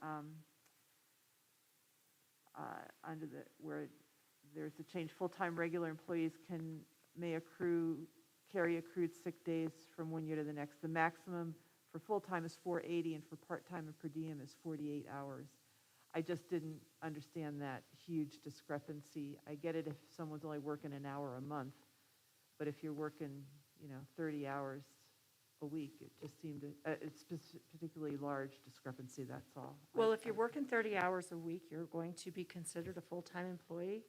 under where there's a change, full-time regular employees may carry accrued sick days from one year to the next. The maximum for full-time is 480, and for part-time and per diem is 48 hours. I just didn't understand that huge discrepancy. I get it if someone's only working an hour a month, but if you're working, 30 hours a week, it just seemed, it's particularly large discrepancy, that's all. Well, if you're working 30 hours a week, you're going to be considered a full-time employee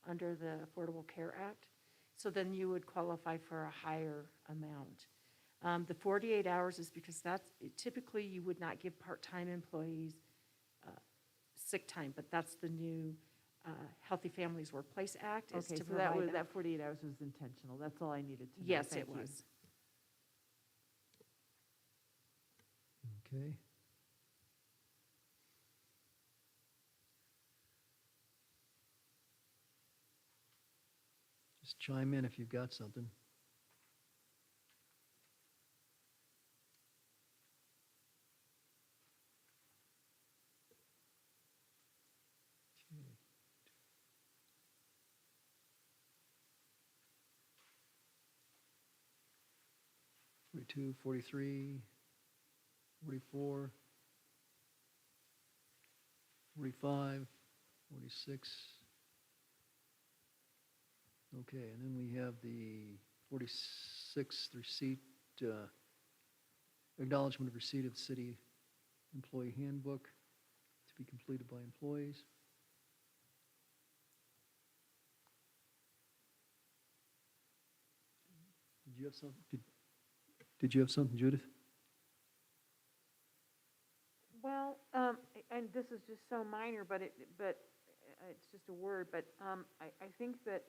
under the Affordable Care Act. So then you would qualify for a higher amount. The 48 hours is because typically you would not give part-time employees sick time, but that's the new Healthy Families Workplace Act. Is Okay, to so that provide 48 hours was intentional, that's all I needed to know. Yes, Thank it you. was. Okay. Just chime in if you've got something. Okay. 42, 43, 44, 45, 46. Okay, and then we have the 46th receipt, acknowledgement of receipt of the city employee handbook to be completed by employees. Did you have something? Did you have something, Judith? Well, and this is just so minor, but it's just a word, but I think that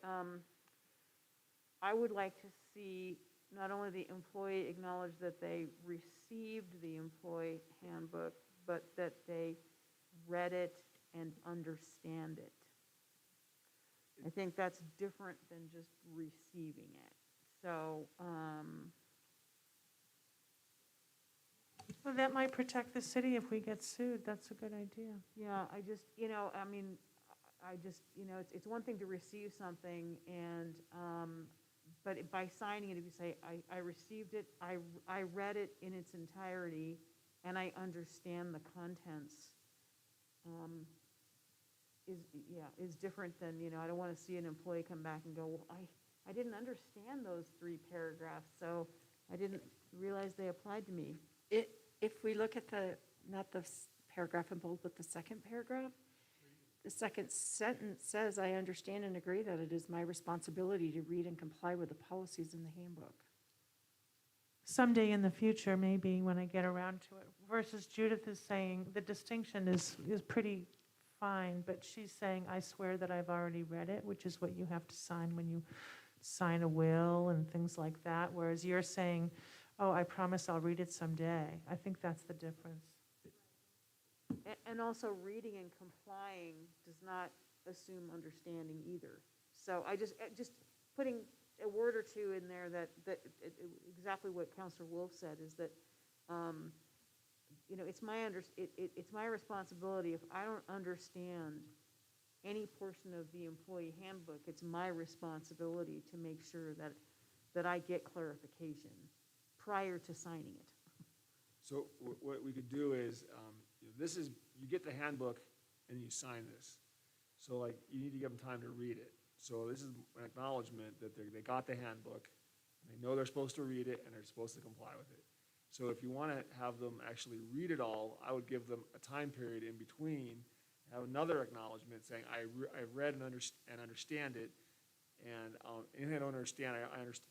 I would like to see not only the employee acknowledge that they received the employee handbook, but that they read it and understand it. I think that's different than just receiving it. So, Well, that might protect the city if we get sued. That's a good idea. yeah, I just, it's one thing to receive something and, but by signing it, if you say, I received it, I read it in its entirety, and I understand the contents, is different than, I don't want to see an employee come back and go, well, I didn't understand those 3 paragraphs, so I didn't realize they applied to me. If we look at not the paragraph in bold, but the second paragraph, the second sentence says, I understand and agree that it is my responsibility to read and comply with the policies in the handbook. Someday in the future, maybe when I get around to it, versus Judith is saying, the distinction is pretty fine, but she's saying, I swear that I've already read it, which is what you have to sign when you sign a will and things like that, whereas you're saying, oh, I promise I'll read it someday. I think that's the difference. And also, reading and complying does not assume understanding either. So I just putting a word or two in there exactly what Counselor Wolf said is that, it's my responsibility if I don't understand any portion of the employee handbook, it's my responsibility to make sure that I get clarification prior to signing it. So what we could do is, you get the handbook and you sign this. So like, you need to give them time to read it. So this is an acknowledgement that they got the handbook, and they know they're supposed to read it, and they're supposed to comply with it. So if you want to have them actually read it all, I would give them a time period in between, have another acknowledgement saying, I read and understand it, and anything I don't understand,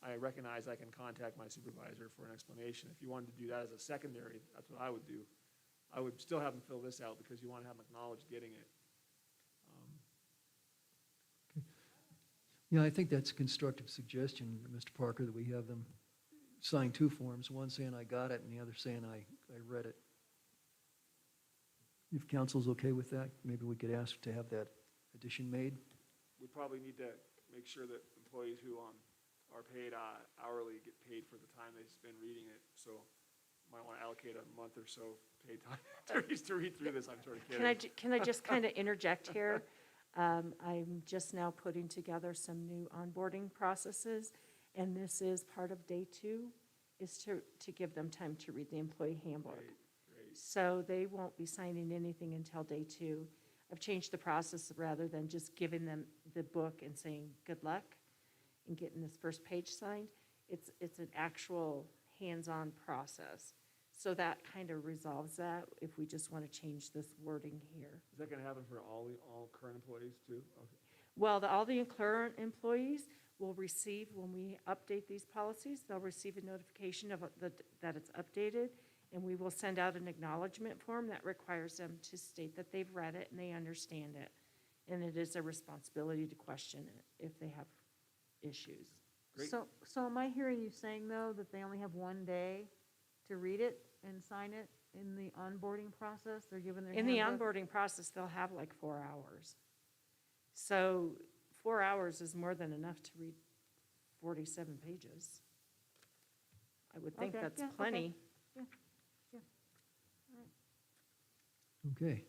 I recognize I can contact my supervisor for an explanation. If you wanted to do that as a secondary, that's what I would do. I would still have them fill this out because you want to have them acknowledge getting it. Yeah, I think that's a constructive suggestion, Mr. Parker, that we have them sign two forms, one saying I got it and the other saying I read it. If council's okay with that, maybe we could ask to have that addition made. We probably need to make sure that employees who are paid hourly get paid for the time they spend reading it. So might want to allocate a month or so paid time to read through this. I'm sort of kidding. Can I just kind of interject here? I'm just now putting together some new onboarding processes, and this is part of day 2, is to give them time to read the employee handbook. Great. So they won't be signing anything until day 2. I've changed the process rather than just giving them the book and saying, good luck, and getting this first page signed. It's an actual hands-on process. So that kind of resolves that if we just want to change this wording here. Is that going to happen for all current employees too? Okay. Well, all the current employees will receive, when we update these policies, they'll receive a notification of that it's updated, and we will send out an acknowledgement form that requires them to state that they've read it and they understand it. And it is a responsibility to question it if they have issues. Great. So am I hearing you saying, though, that they only have one day to read it and sign it in the onboarding process? They're given their In the handbook? onboarding process, they'll have like 4 hours. So 4 hours is more than enough to read 47 pages. I would think Okay, that's yeah, okay. plenty. Okay.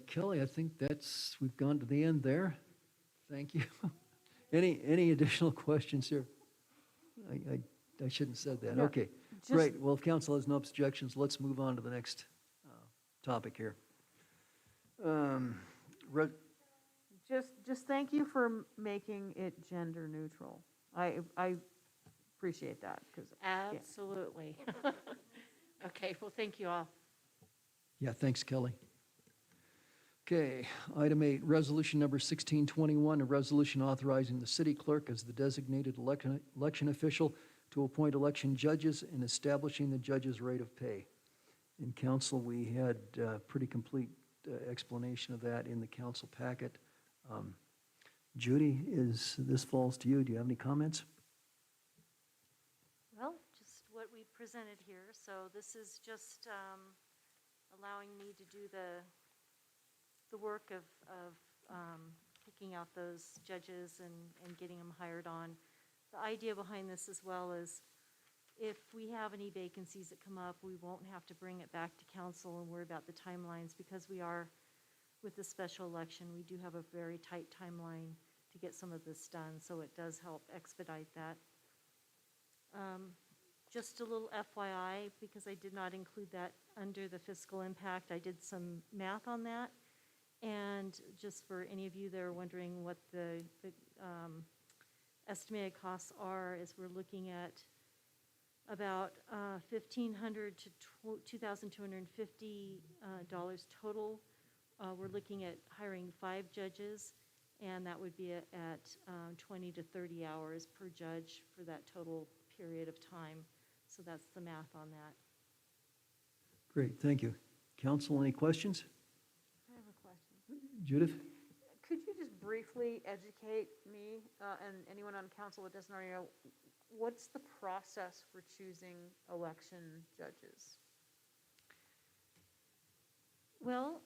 Kelly, I think we've gone to the end there. Thank you. Any additional questions here? I shouldn't have said that. No, Okay, just- great. Well, if council has no objections, let's move on to the next topic here. Just thank you for making it gender neutral. I appreciate that, because, Absolutely. Okay, well, thank you all. Yeah, thanks, Kelly. Okay, item 8, resolution number 1621, a resolution authorizing the city clerk as the designated election official to appoint election judges and establishing the judges' rate of pay. In council, we had a pretty complete explanation of that in the council packet. Judy, this falls to you. Do you have any comments? Well, just what we presented here. So this is just allowing me to do the work of picking out those judges and getting them hired on. The idea behind this as well is if we have any vacancies that come up, we won't have to bring it back to council and worry about the timelines, because we are, with the special election, we do have a very tight timeline to get some of this done, so it does help expedite that. Just a little FYI, because I did not include that under the fiscal impact, I did some math on that. And just for any of you that are wondering what the estimated costs are, is we're looking at about $1,500 to $2,250 total. We're looking at hiring 5 judges, and that would be at 20 to 30 hours per judge for that total period of time. So that's the math on that. Great, thank you. Council, any questions? I have a question. Judith? Could you just briefly educate me and anyone on council that doesn't already know what's the process for choosing election judges? Well,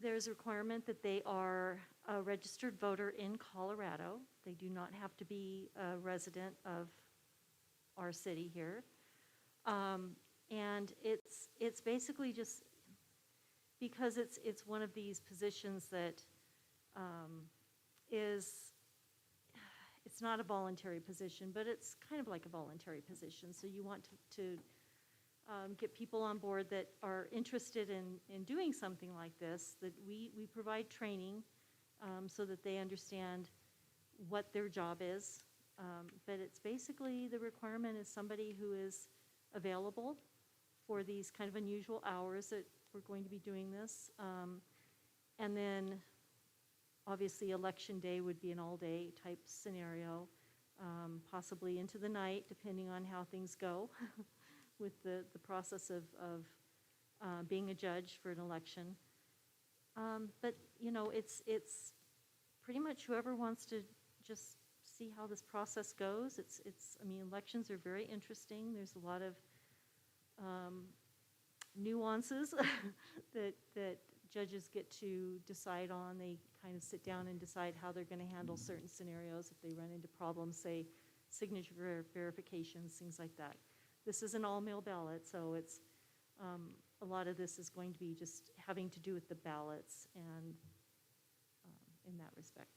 there's a requirement that they are a registered voter in Colorado. They do not have to be a resident of our city here. And it's basically just, because it's one of these positions that it's not a voluntary position, but it's kind of like a voluntary position. So you want to get people on board that are interested in doing something like this, that we provide training so that they understand what their job is. But it's basically, the requirement is somebody who is available for these kind of unusual hours that we're going to be doing this. And then, obviously, election day would be an all-day type scenario, possibly into the night, depending on how things go with the process of being a judge for an election. But, you know, it's pretty much whoever wants to just see how this process goes. I mean, elections are very interesting. There's a lot of nuances that judges get to decide on. They kind of sit down and decide how they're going to handle certain scenarios if they run into problems, say signature verifications, things like that. This is an all-mail ballot, so it's a lot of this is going to be just having to do with the ballots and in that respect.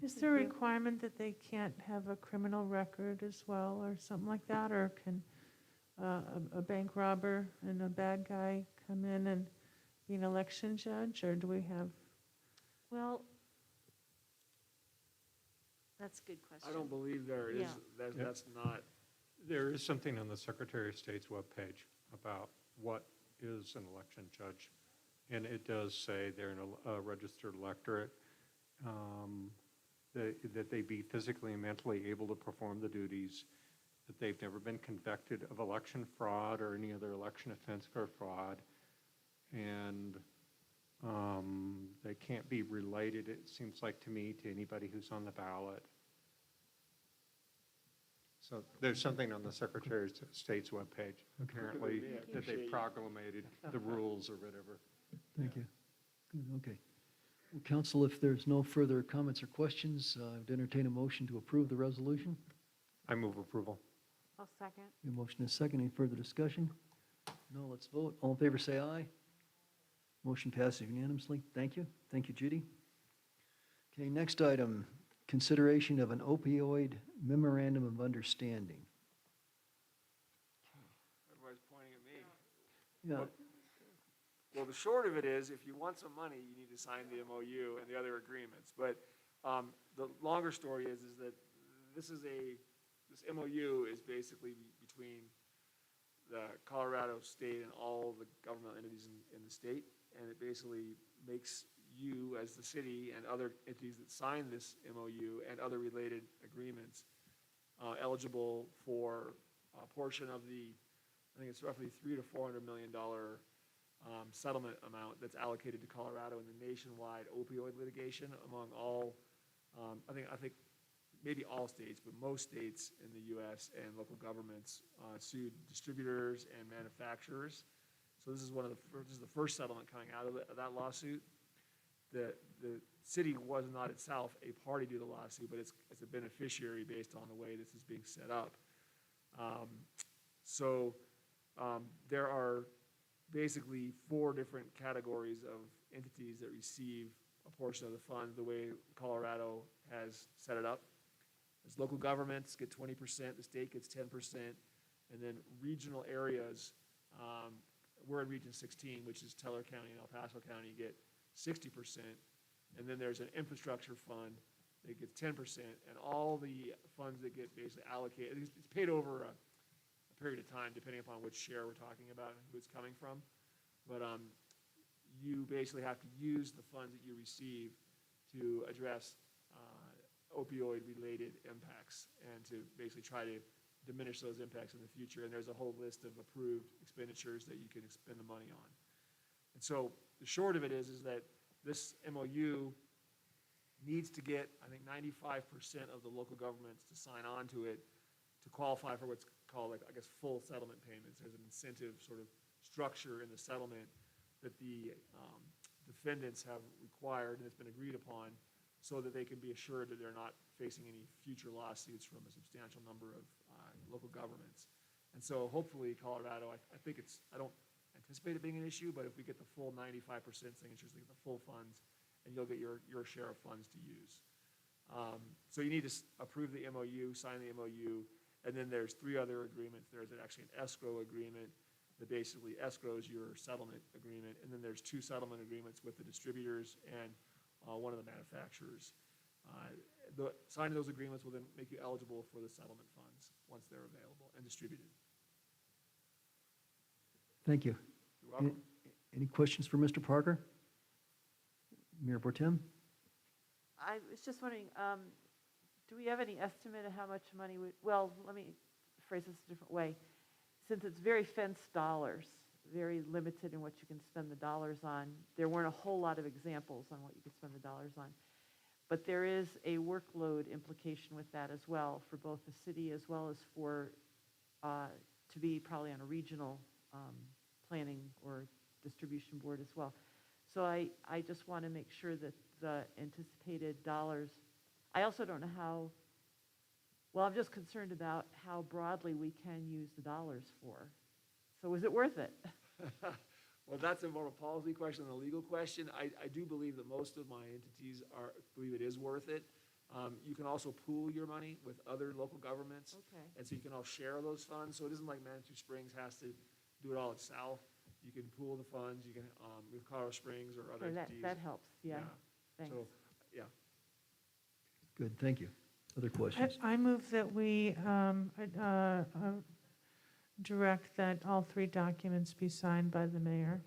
Is there a requirement that they can't have a criminal record as well, or something like that? Or can a bank robber and a bad guy come in and be an election judge, or do we have? Well, that's a good question. I don't believe there is, Yeah. that's not, There is something on the Secretary of State's webpage about what is an election judge. And it does say they're a registered electorate, that they be physically and mentally able to perform the duties, that they've never been convicted of election fraud or any other election offense for fraud, and they can't be related, it seems like to me, to anybody who's on the ballot. So there's something on the Secretary of State's webpage, apparently, that they proclamated the rules or whatever. Thank you. Good, okay. Well, council, if there's no further comments or questions, I'd entertain a motion to approve the resolution. I move approval. I'll second. Your motion is second. Any further discussion? No, let's vote. All in favor, say aye. Motion passes unanimously. Thank you. Thank you, Judy. Okay, next item, consideration of an opioid memorandum of understanding. everybody's pointing at me. Yeah, Well, the short of it is, if you want some money, you need to sign the MOU and the other agreements. But the longer story is that this MOU is basically between the Colorado state and all the governmental entities in the state. And it basically makes you, as the city and other entities that sign this MOU and other related agreements, eligible for a portion of the, I think it's roughly $300 to $400 million settlement amount that's allocated to Colorado in the nationwide opioid litigation among all, I think maybe all states, but most states in the U.S. and local governments sued distributors and manufacturers. So this is this is the first settlement coming out of that lawsuit. The city was not itself a party to the lawsuit, but it's a beneficiary based on the way this is being set up. There are basically 4 different categories of entities that receive a portion of the funds the way Colorado has set it up. As local governments get 20%, the state gets 10%, and then regional areas, we're in Region 16, which is Teller County and El Paso County, get 60%, and then there's an infrastructure fund that gets 10%, and all the funds that get basically allocated, it's paid over a period of time, depending upon which share we're talking about and who it's coming from. But you basically have to use the funds that you receive to address opioid-related impacts and to basically try to diminish those impacts in the future. And there's a whole list of approved expenditures that you can spend the money on. And so the short of it is that this MOU needs to get, I think, 95% of the local governments to sign on to it to qualify for what's called, like, I guess, full settlement payments. There's an incentive sort of structure in the settlement that the defendants have required, and it's been agreed upon, so that they can be assured that they're not facing any future lawsuits from a substantial number of local governments. And so hopefully Colorado, I think I don't anticipate it being an issue, but if we get the full 95% signatures, they get the full funds, and you'll get your share of funds to use. So you need to approve the MOU, sign the MOU, and then there's 3 other agreements. There's actually an escrow agreement that basically escrows your settlement agreement, and then there's 2 settlement agreements with the distributors and one of the manufacturers. Signing those agreements will then make you eligible for the settlement funds once they're available and distributed. Thank you. You're welcome. Any questions for Mr. Parker? Mayor Bortem? I was just wondering, do we have any estimate of how much money well, let me phrase this a different way. Since it's very fenced dollars, very limited in what you can spend the dollars on, there weren't a whole lot of examples on what you could spend the dollars on. But there is a workload implication with that as well for both the city as well as for, to be probably on a regional planning or distribution board as well. So I just want to make sure that the anticipated dollars, I also don't know how, well, I'm just concerned about how broadly we can use the dollars for. So is it worth it? Well, that's more of a policy question than a legal question. I do believe that most of my entities believe it is worth it. You can also pool your money with other local governments. Okay. And so you can all share those funds. So it isn't like Manitou Springs has to do it all itself. You can pool the funds. You can, with Colorado Springs or other Okay, entities. that helps, yeah. Thanks. So, yeah. Good, thank you. Other questions? I move that we direct that all 3 documents be signed by the mayor.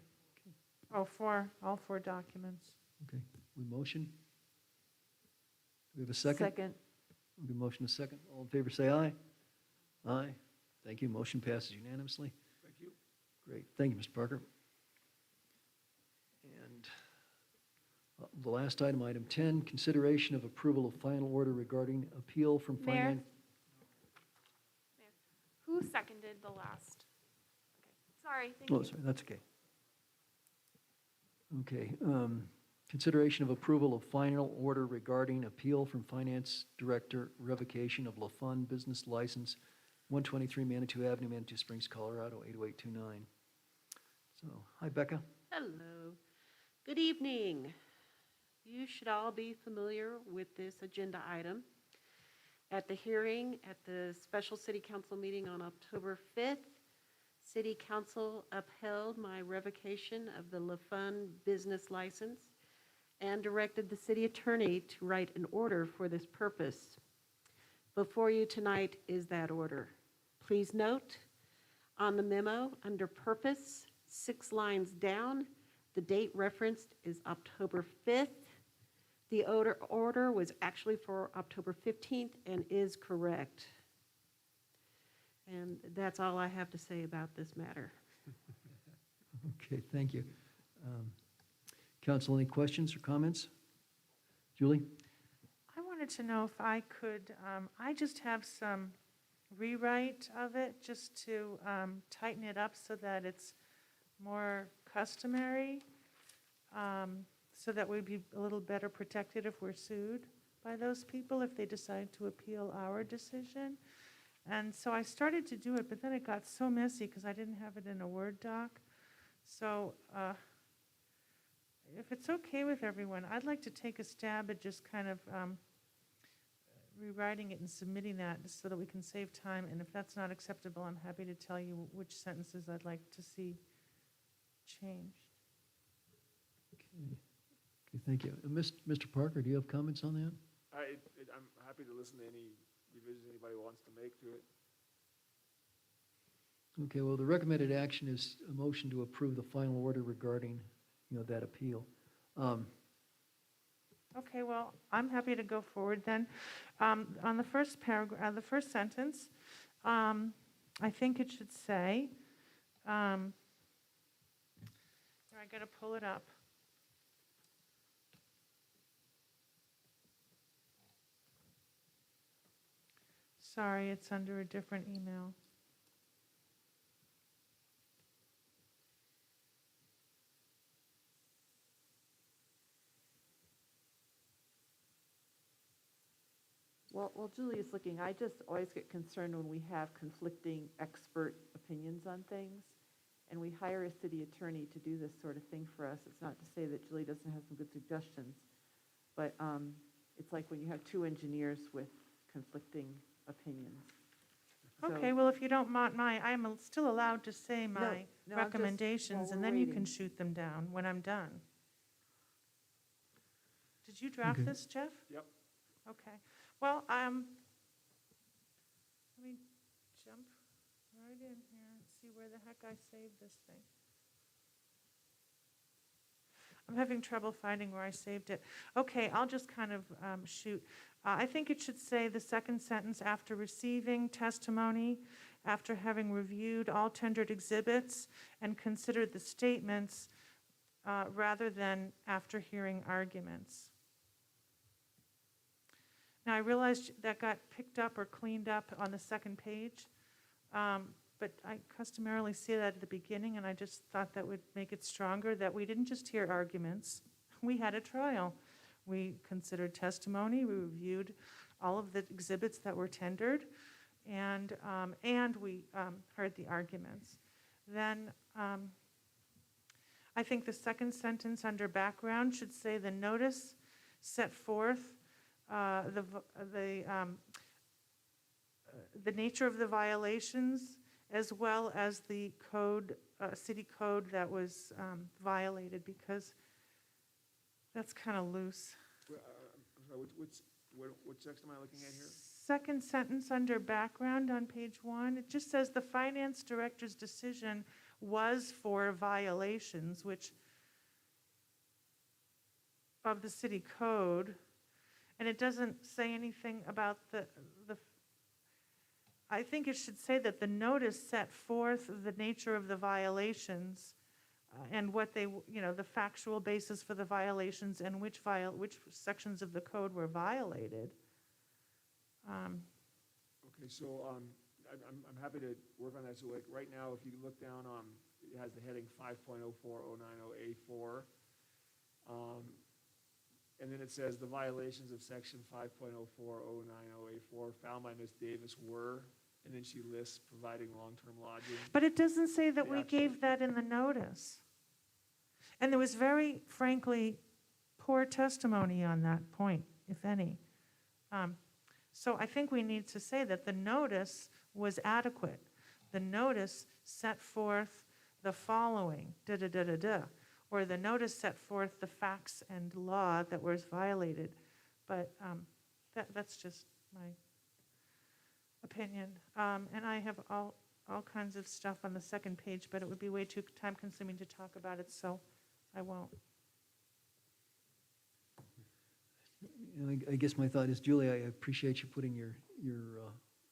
All 4 documents. Okay, we motion? Do we have a second? Second. We have a motion, a second. All in favor, say aye. Aye. Thank you. Motion passes unanimously. Thank you. Great. Thank you, Mr. Parker. And the last item, item 10, consideration of approval of final order regarding appeal from Mayor? finance. Who seconded the last? Okay, sorry, thank Oh, you. sorry, that's okay. Okay, consideration of approval of final order regarding appeal from Finance Director revocation of LaFun Business License, 123 Manitou Avenue, Manitou Springs, Colorado, 80829. So, hi Becca. Hello. Good evening. You should all be familiar with this agenda item. At the hearing at the special city council meeting on October 5th, City Council upheld my revocation of the LaFun business license and directed the city attorney to write an order for this purpose. Before you tonight is that order. Please note, on the memo, under purpose, 6 lines down, the date referenced is October 5th. The order was actually for October 15th and is correct. And that's all I have to say about this matter. Okay, thank you. Council, any questions or comments? Julie? I wanted to know if I could, I just have some rewrite of it just to tighten it up so that it's more customary, so that we'd be a little better protected if we're sued by those people if they decide to appeal our decision. And so I started to do it, but then it got so messy because I didn't have it in a Word doc. So if it's okay with everyone, I'd like to take a stab at just kind of rewriting it and submitting that so that we can save time. And if that's not acceptable, I'm happy to tell you which sentences I'd like to see changed. Okay, thank you. Mr. Parker, do you have comments on that? I'm happy to listen to any revisions anybody wants to make to it. Okay, well, the recommended action is a motion to approve the final order regarding, that appeal. Okay, well, I'm happy to go forward then. On the first paragraph, the first sentence, I think it should say, I got to pull it up. Sorry, it's under a different email. While Julie's looking, I just always get concerned when we have conflicting expert opinions on things, and we hire a city attorney to do this sort of thing for us. It's not to say that Julie doesn't have some good suggestions, but it's like when you have two engineers with conflicting opinions. So- Okay, well, if you don't mind I'm still allowed to say my No, I'm just- recommendations, while and we're then you can waiting. shoot them down when I'm done. Did you draft Okay. this, Jeff? Yep. Okay, well, let me jump right in here and see where the heck I saved this thing. I'm having trouble finding where I saved it. Okay, I'll just kind of shoot. I think it should say the second sentence, after receiving testimony, after having reviewed all tendered exhibits and considered the statements, rather than after hearing arguments. Now, I realized that got picked up or cleaned up on the second page, but I customarily see that at the beginning, and I just thought that would make it stronger, that we didn't just hear arguments. We had a trial. We considered testimony, we reviewed all of the exhibits that were tendered, and we heard the arguments. Then I think the second sentence under background should say the notice set forth the nature of the violations, as well as the code, city code that was violated, because that's kind of loose. I'm sorry, which section am I looking at here? Second sentence under background on page 1, it just says the finance director's decision was for violations, which of the city code, and it doesn't say anything about I think it should say that the notice set forth the nature of the violations and what they, the factual basis for the violations and which sections of the code were violated. Okay, so I'm happy to work on that. So like right now, if you look down, it has the heading 5.04090A4. And then it says the violations of section 5.04090A4 found by Ms. Davis were, and then she lists providing long-term lodging. But it doesn't say that we Yeah. gave that in the notice. And there was very frankly poor testimony on that point, if any. So I think we need to say that the notice was adequate. The notice set forth the following, da-da-da-da-da, or the notice set forth the facts and law that was violated. But that's just my opinion. And I have all kinds of stuff on the second page, but it would be way too time-consuming to talk about it, so I won't. I guess my thought is, Julie, I appreciate you putting your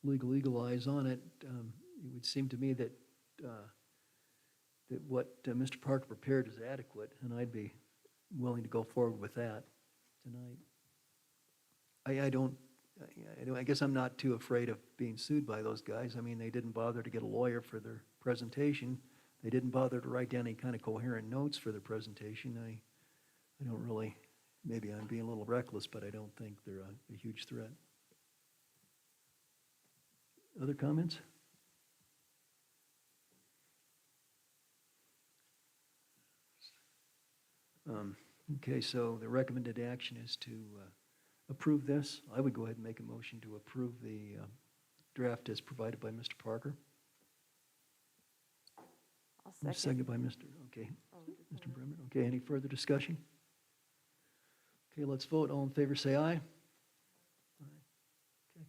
legal eyes on it. It would seem to me that what Mr. Parker prepared is adequate, and I'd be willing to go forward with that tonight. I guess I'm not too afraid of being sued by those guys. I mean, they didn't bother to get a lawyer for their presentation. They didn't bother to write down any kind of coherent notes for their presentation. I don't really, maybe I'm being a little reckless, but I don't think they're a huge threat. Other comments? Okay, so the recommended action is to approve this. I would go ahead and make a motion to approve the draft as provided by Mr. Parker. I'll second. Seconded by Mr. Bremer. Okay, any further discussion? Okay, let's vote. All in favor, say aye. Aye. Okay.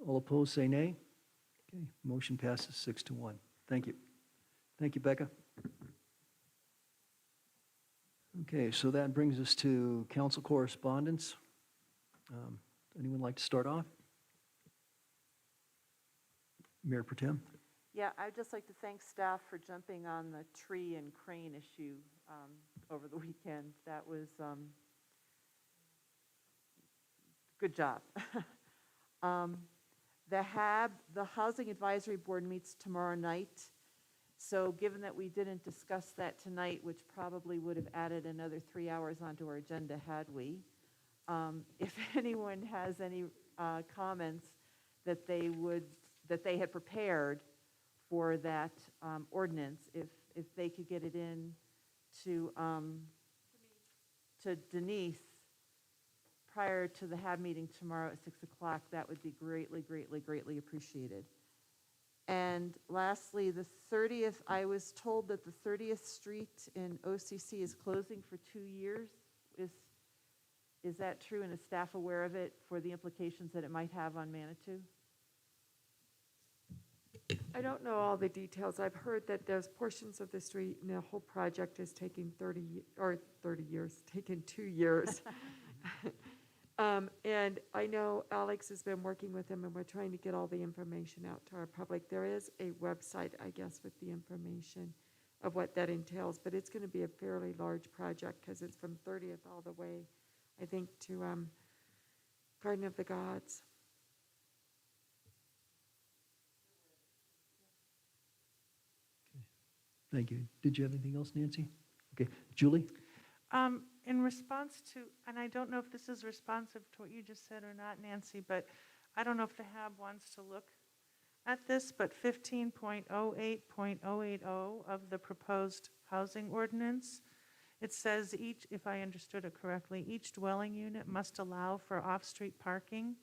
All opposed, say nay. Okay, motion passes 6-1. Thank you. Thank you, Becca. Okay, so that brings us to council correspondence. Anyone like to start off? Mayor Protem? Yeah, I'd just like to thank staff for jumping on the tree and crane issue over the weekend. That was good job. The Housing Advisory Board meets tomorrow night. So given that we didn't discuss that tonight, which probably would have added another 3 hours onto our agenda had we, if anyone has any comments that they had prepared for that ordinance, if they could get it in to Denise prior to the HAB meeting tomorrow at 6 o'clock, that would be greatly, greatly, greatly appreciated. And lastly, the 30th, I was told that the 30th Street in OCC is closing for 2 years. Is that true, and is staff aware of it for the implications that it might have on Manitou? I don't know all the details. I've heard that there's portions of the street and the whole project is taking 30 years, taking 2 years. And I know Alex has been working with them, and we're trying to get all the information out to our public. There is a website, I guess, with the information of what that entails, but it's going to be a fairly large project because it's from 30th all the way, I think, to Garden of the Gods. Thank you. Did you have anything else, Nancy? Okay, Julie? In response to, and I don't know if this is responsive to what you just said or not, Nancy, but I don't know if the HAB wants to look at this, but 15.08.080 of the proposed housing ordinance, it says each, if I understood it correctly, each dwelling unit must allow for off-street parking.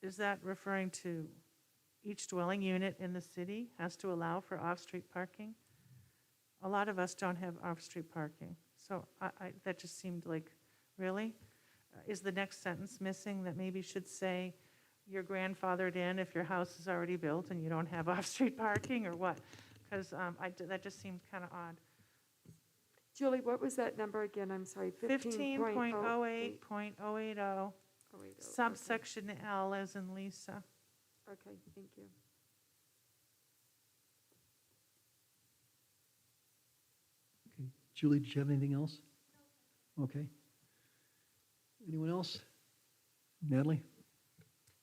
Is that referring to each dwelling unit in the city has to allow for off-street parking? A lot of us don't have off-street parking, so that just seemed like, really? Is the next sentence missing that maybe should say you're grandfathered in if your house is already built and you don't have off-street parking, or what? Because that just seemed kind of odd. Julie, what was that number again? I'm sorry. 15.08.080, subsection L as in Lisa. Okay, thank you. Okay. Julie, did you have anything else? Okay. Anyone else? Natalie?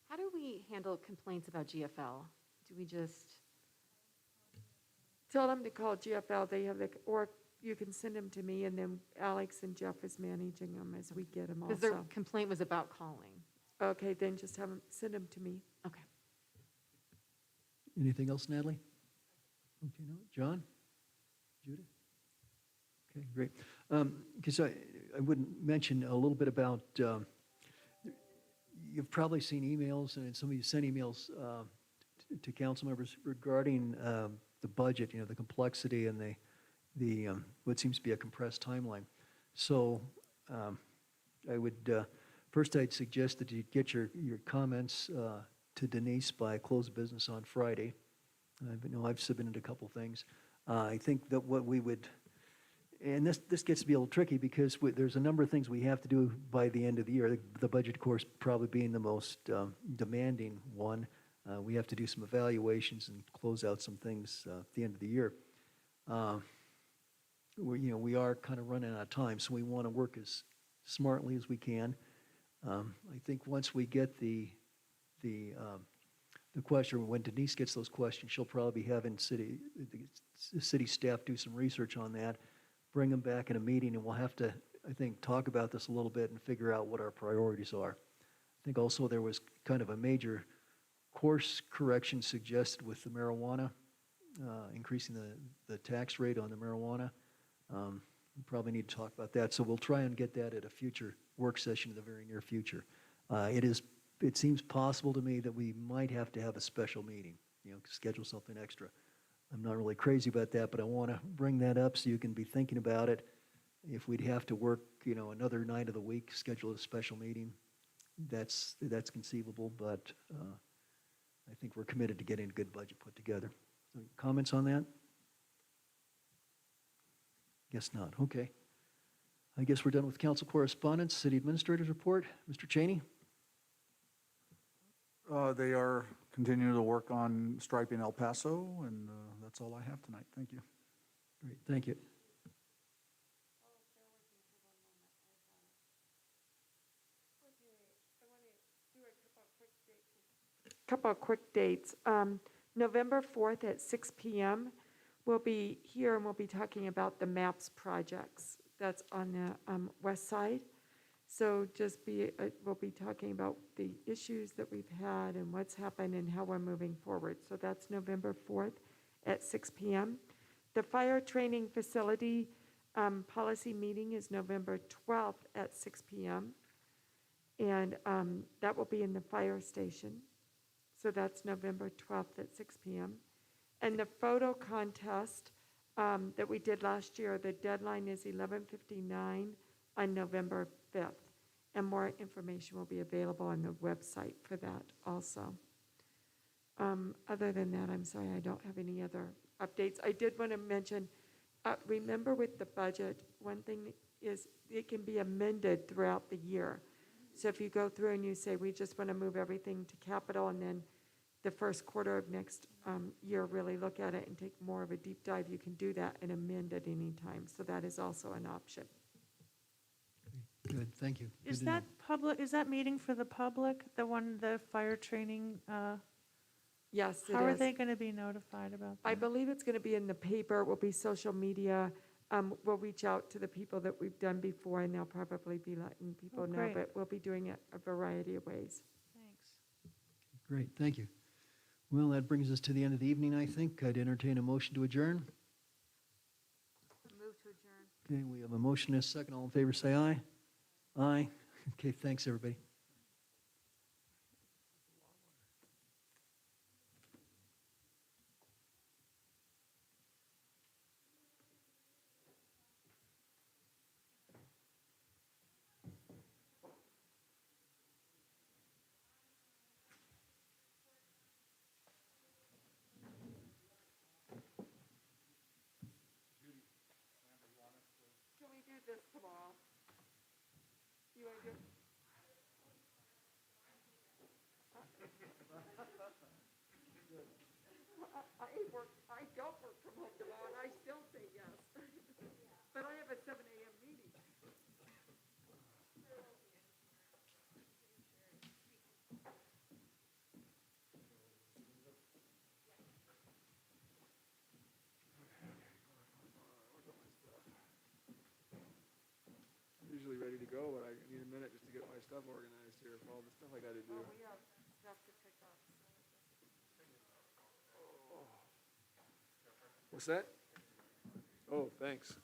How do we handle complaints about GFL? Do we just, Tell them to call GFL. They have or you can send them to me, and then Alex and Jeff is managing them as we get them because their also. complaint was about calling? Okay, then just send them to me. Okay. Anything else, Natalie? Okay, no. John? Judith? Okay, great. Because I would mention a little bit about, you've probably seen emails, and some of you sent emails to council members regarding the budget, the complexity and the what seems to be a compressed timeline. So I would, first I'd suggest that you get your comments to Denise by close of business on Friday. I know I've submitted a couple things. I think that what we would, and this gets to be a little tricky because there's a number of things we have to do by the end of the year. The budget, of course, probably being the most demanding one. We have to do some evaluations and close out some things at the end of the year. We are kind of running out of time, so we want to work as smartly as we can. I think once we get the question, when Denise gets those questions, she'll probably be having city staff do some research on that, bring them back in a meeting, and we'll have to, I think, talk about this a little bit and figure out what our priorities are. I think also there was kind of a major course correction suggested with the marijuana, increasing the tax rate on the marijuana. We probably need to talk about that. So we'll try and get that at a future work session in the very near future. It seems possible to me that we might have to have a special meeting, schedule something extra. I'm not really crazy about that, but I want to bring that up so you can be thinking about it. If we'd have to work, another night of the week, schedule a special meeting, that's conceivable, but I think we're committed to getting a good budget put together. So comments on that? Guess not. Okay. I guess we're done with council correspondence. City administrators report. Mr. Cheney? They are continuing to work on striping El Paso, and that's all I have tonight. Thank you. Great, thank you. couple of quick dates. November 4th at 6 PM, we'll be here and we'll be talking about the MAPS projects that's on the west side. So we'll be talking about the issues that we've had and what's happened and how we're moving forward. So that's November 4th at 6 PM. The fire training facility policy meeting is November 12th at 6 PM. And that will be in the fire station. So that's November 12th at 6 PM. And the photo contest that we did last year, the deadline is 11:59 on November 5th. And more information will be available on the website for that also. Other than that, I'm sorry, I don't have any other updates. I did want to mention, remember with the budget, one thing is it can be amended throughout the year. So if you go through and you say, we just want to move everything to capital, and then the first quarter of next year, really look at it and take more of a deep dive, you can do that and amend at any time. So that is also an option. Good, thank you. Good Is to know. that public, is that meeting for the public, the one, the fire training? Yes, it is. How are they going to be notified about that? I believe it's going to be in the paper, it will be social media. We'll reach out to the people that we've done before, and they'll probably be letting people Oh, know, great. but we'll be doing it a variety of ways. Thanks. Great, thank you. Well, that brings us to the end of the evening, I think. I'd entertain a motion to adjourn. Move to adjourn. Okay, we have a motion and a second. All in favor, say aye. Aye. Okay, thanks, everybody. Can we do this tomorrow? You want to do? I don't work from home tomorrow, and I still say yes. But I have a 7 AM meeting. Usually ready to go, but I need a minute just to get my stuff organized here for all the stuff I gotta do. We have stuff to pick up. What's that? Oh, thanks.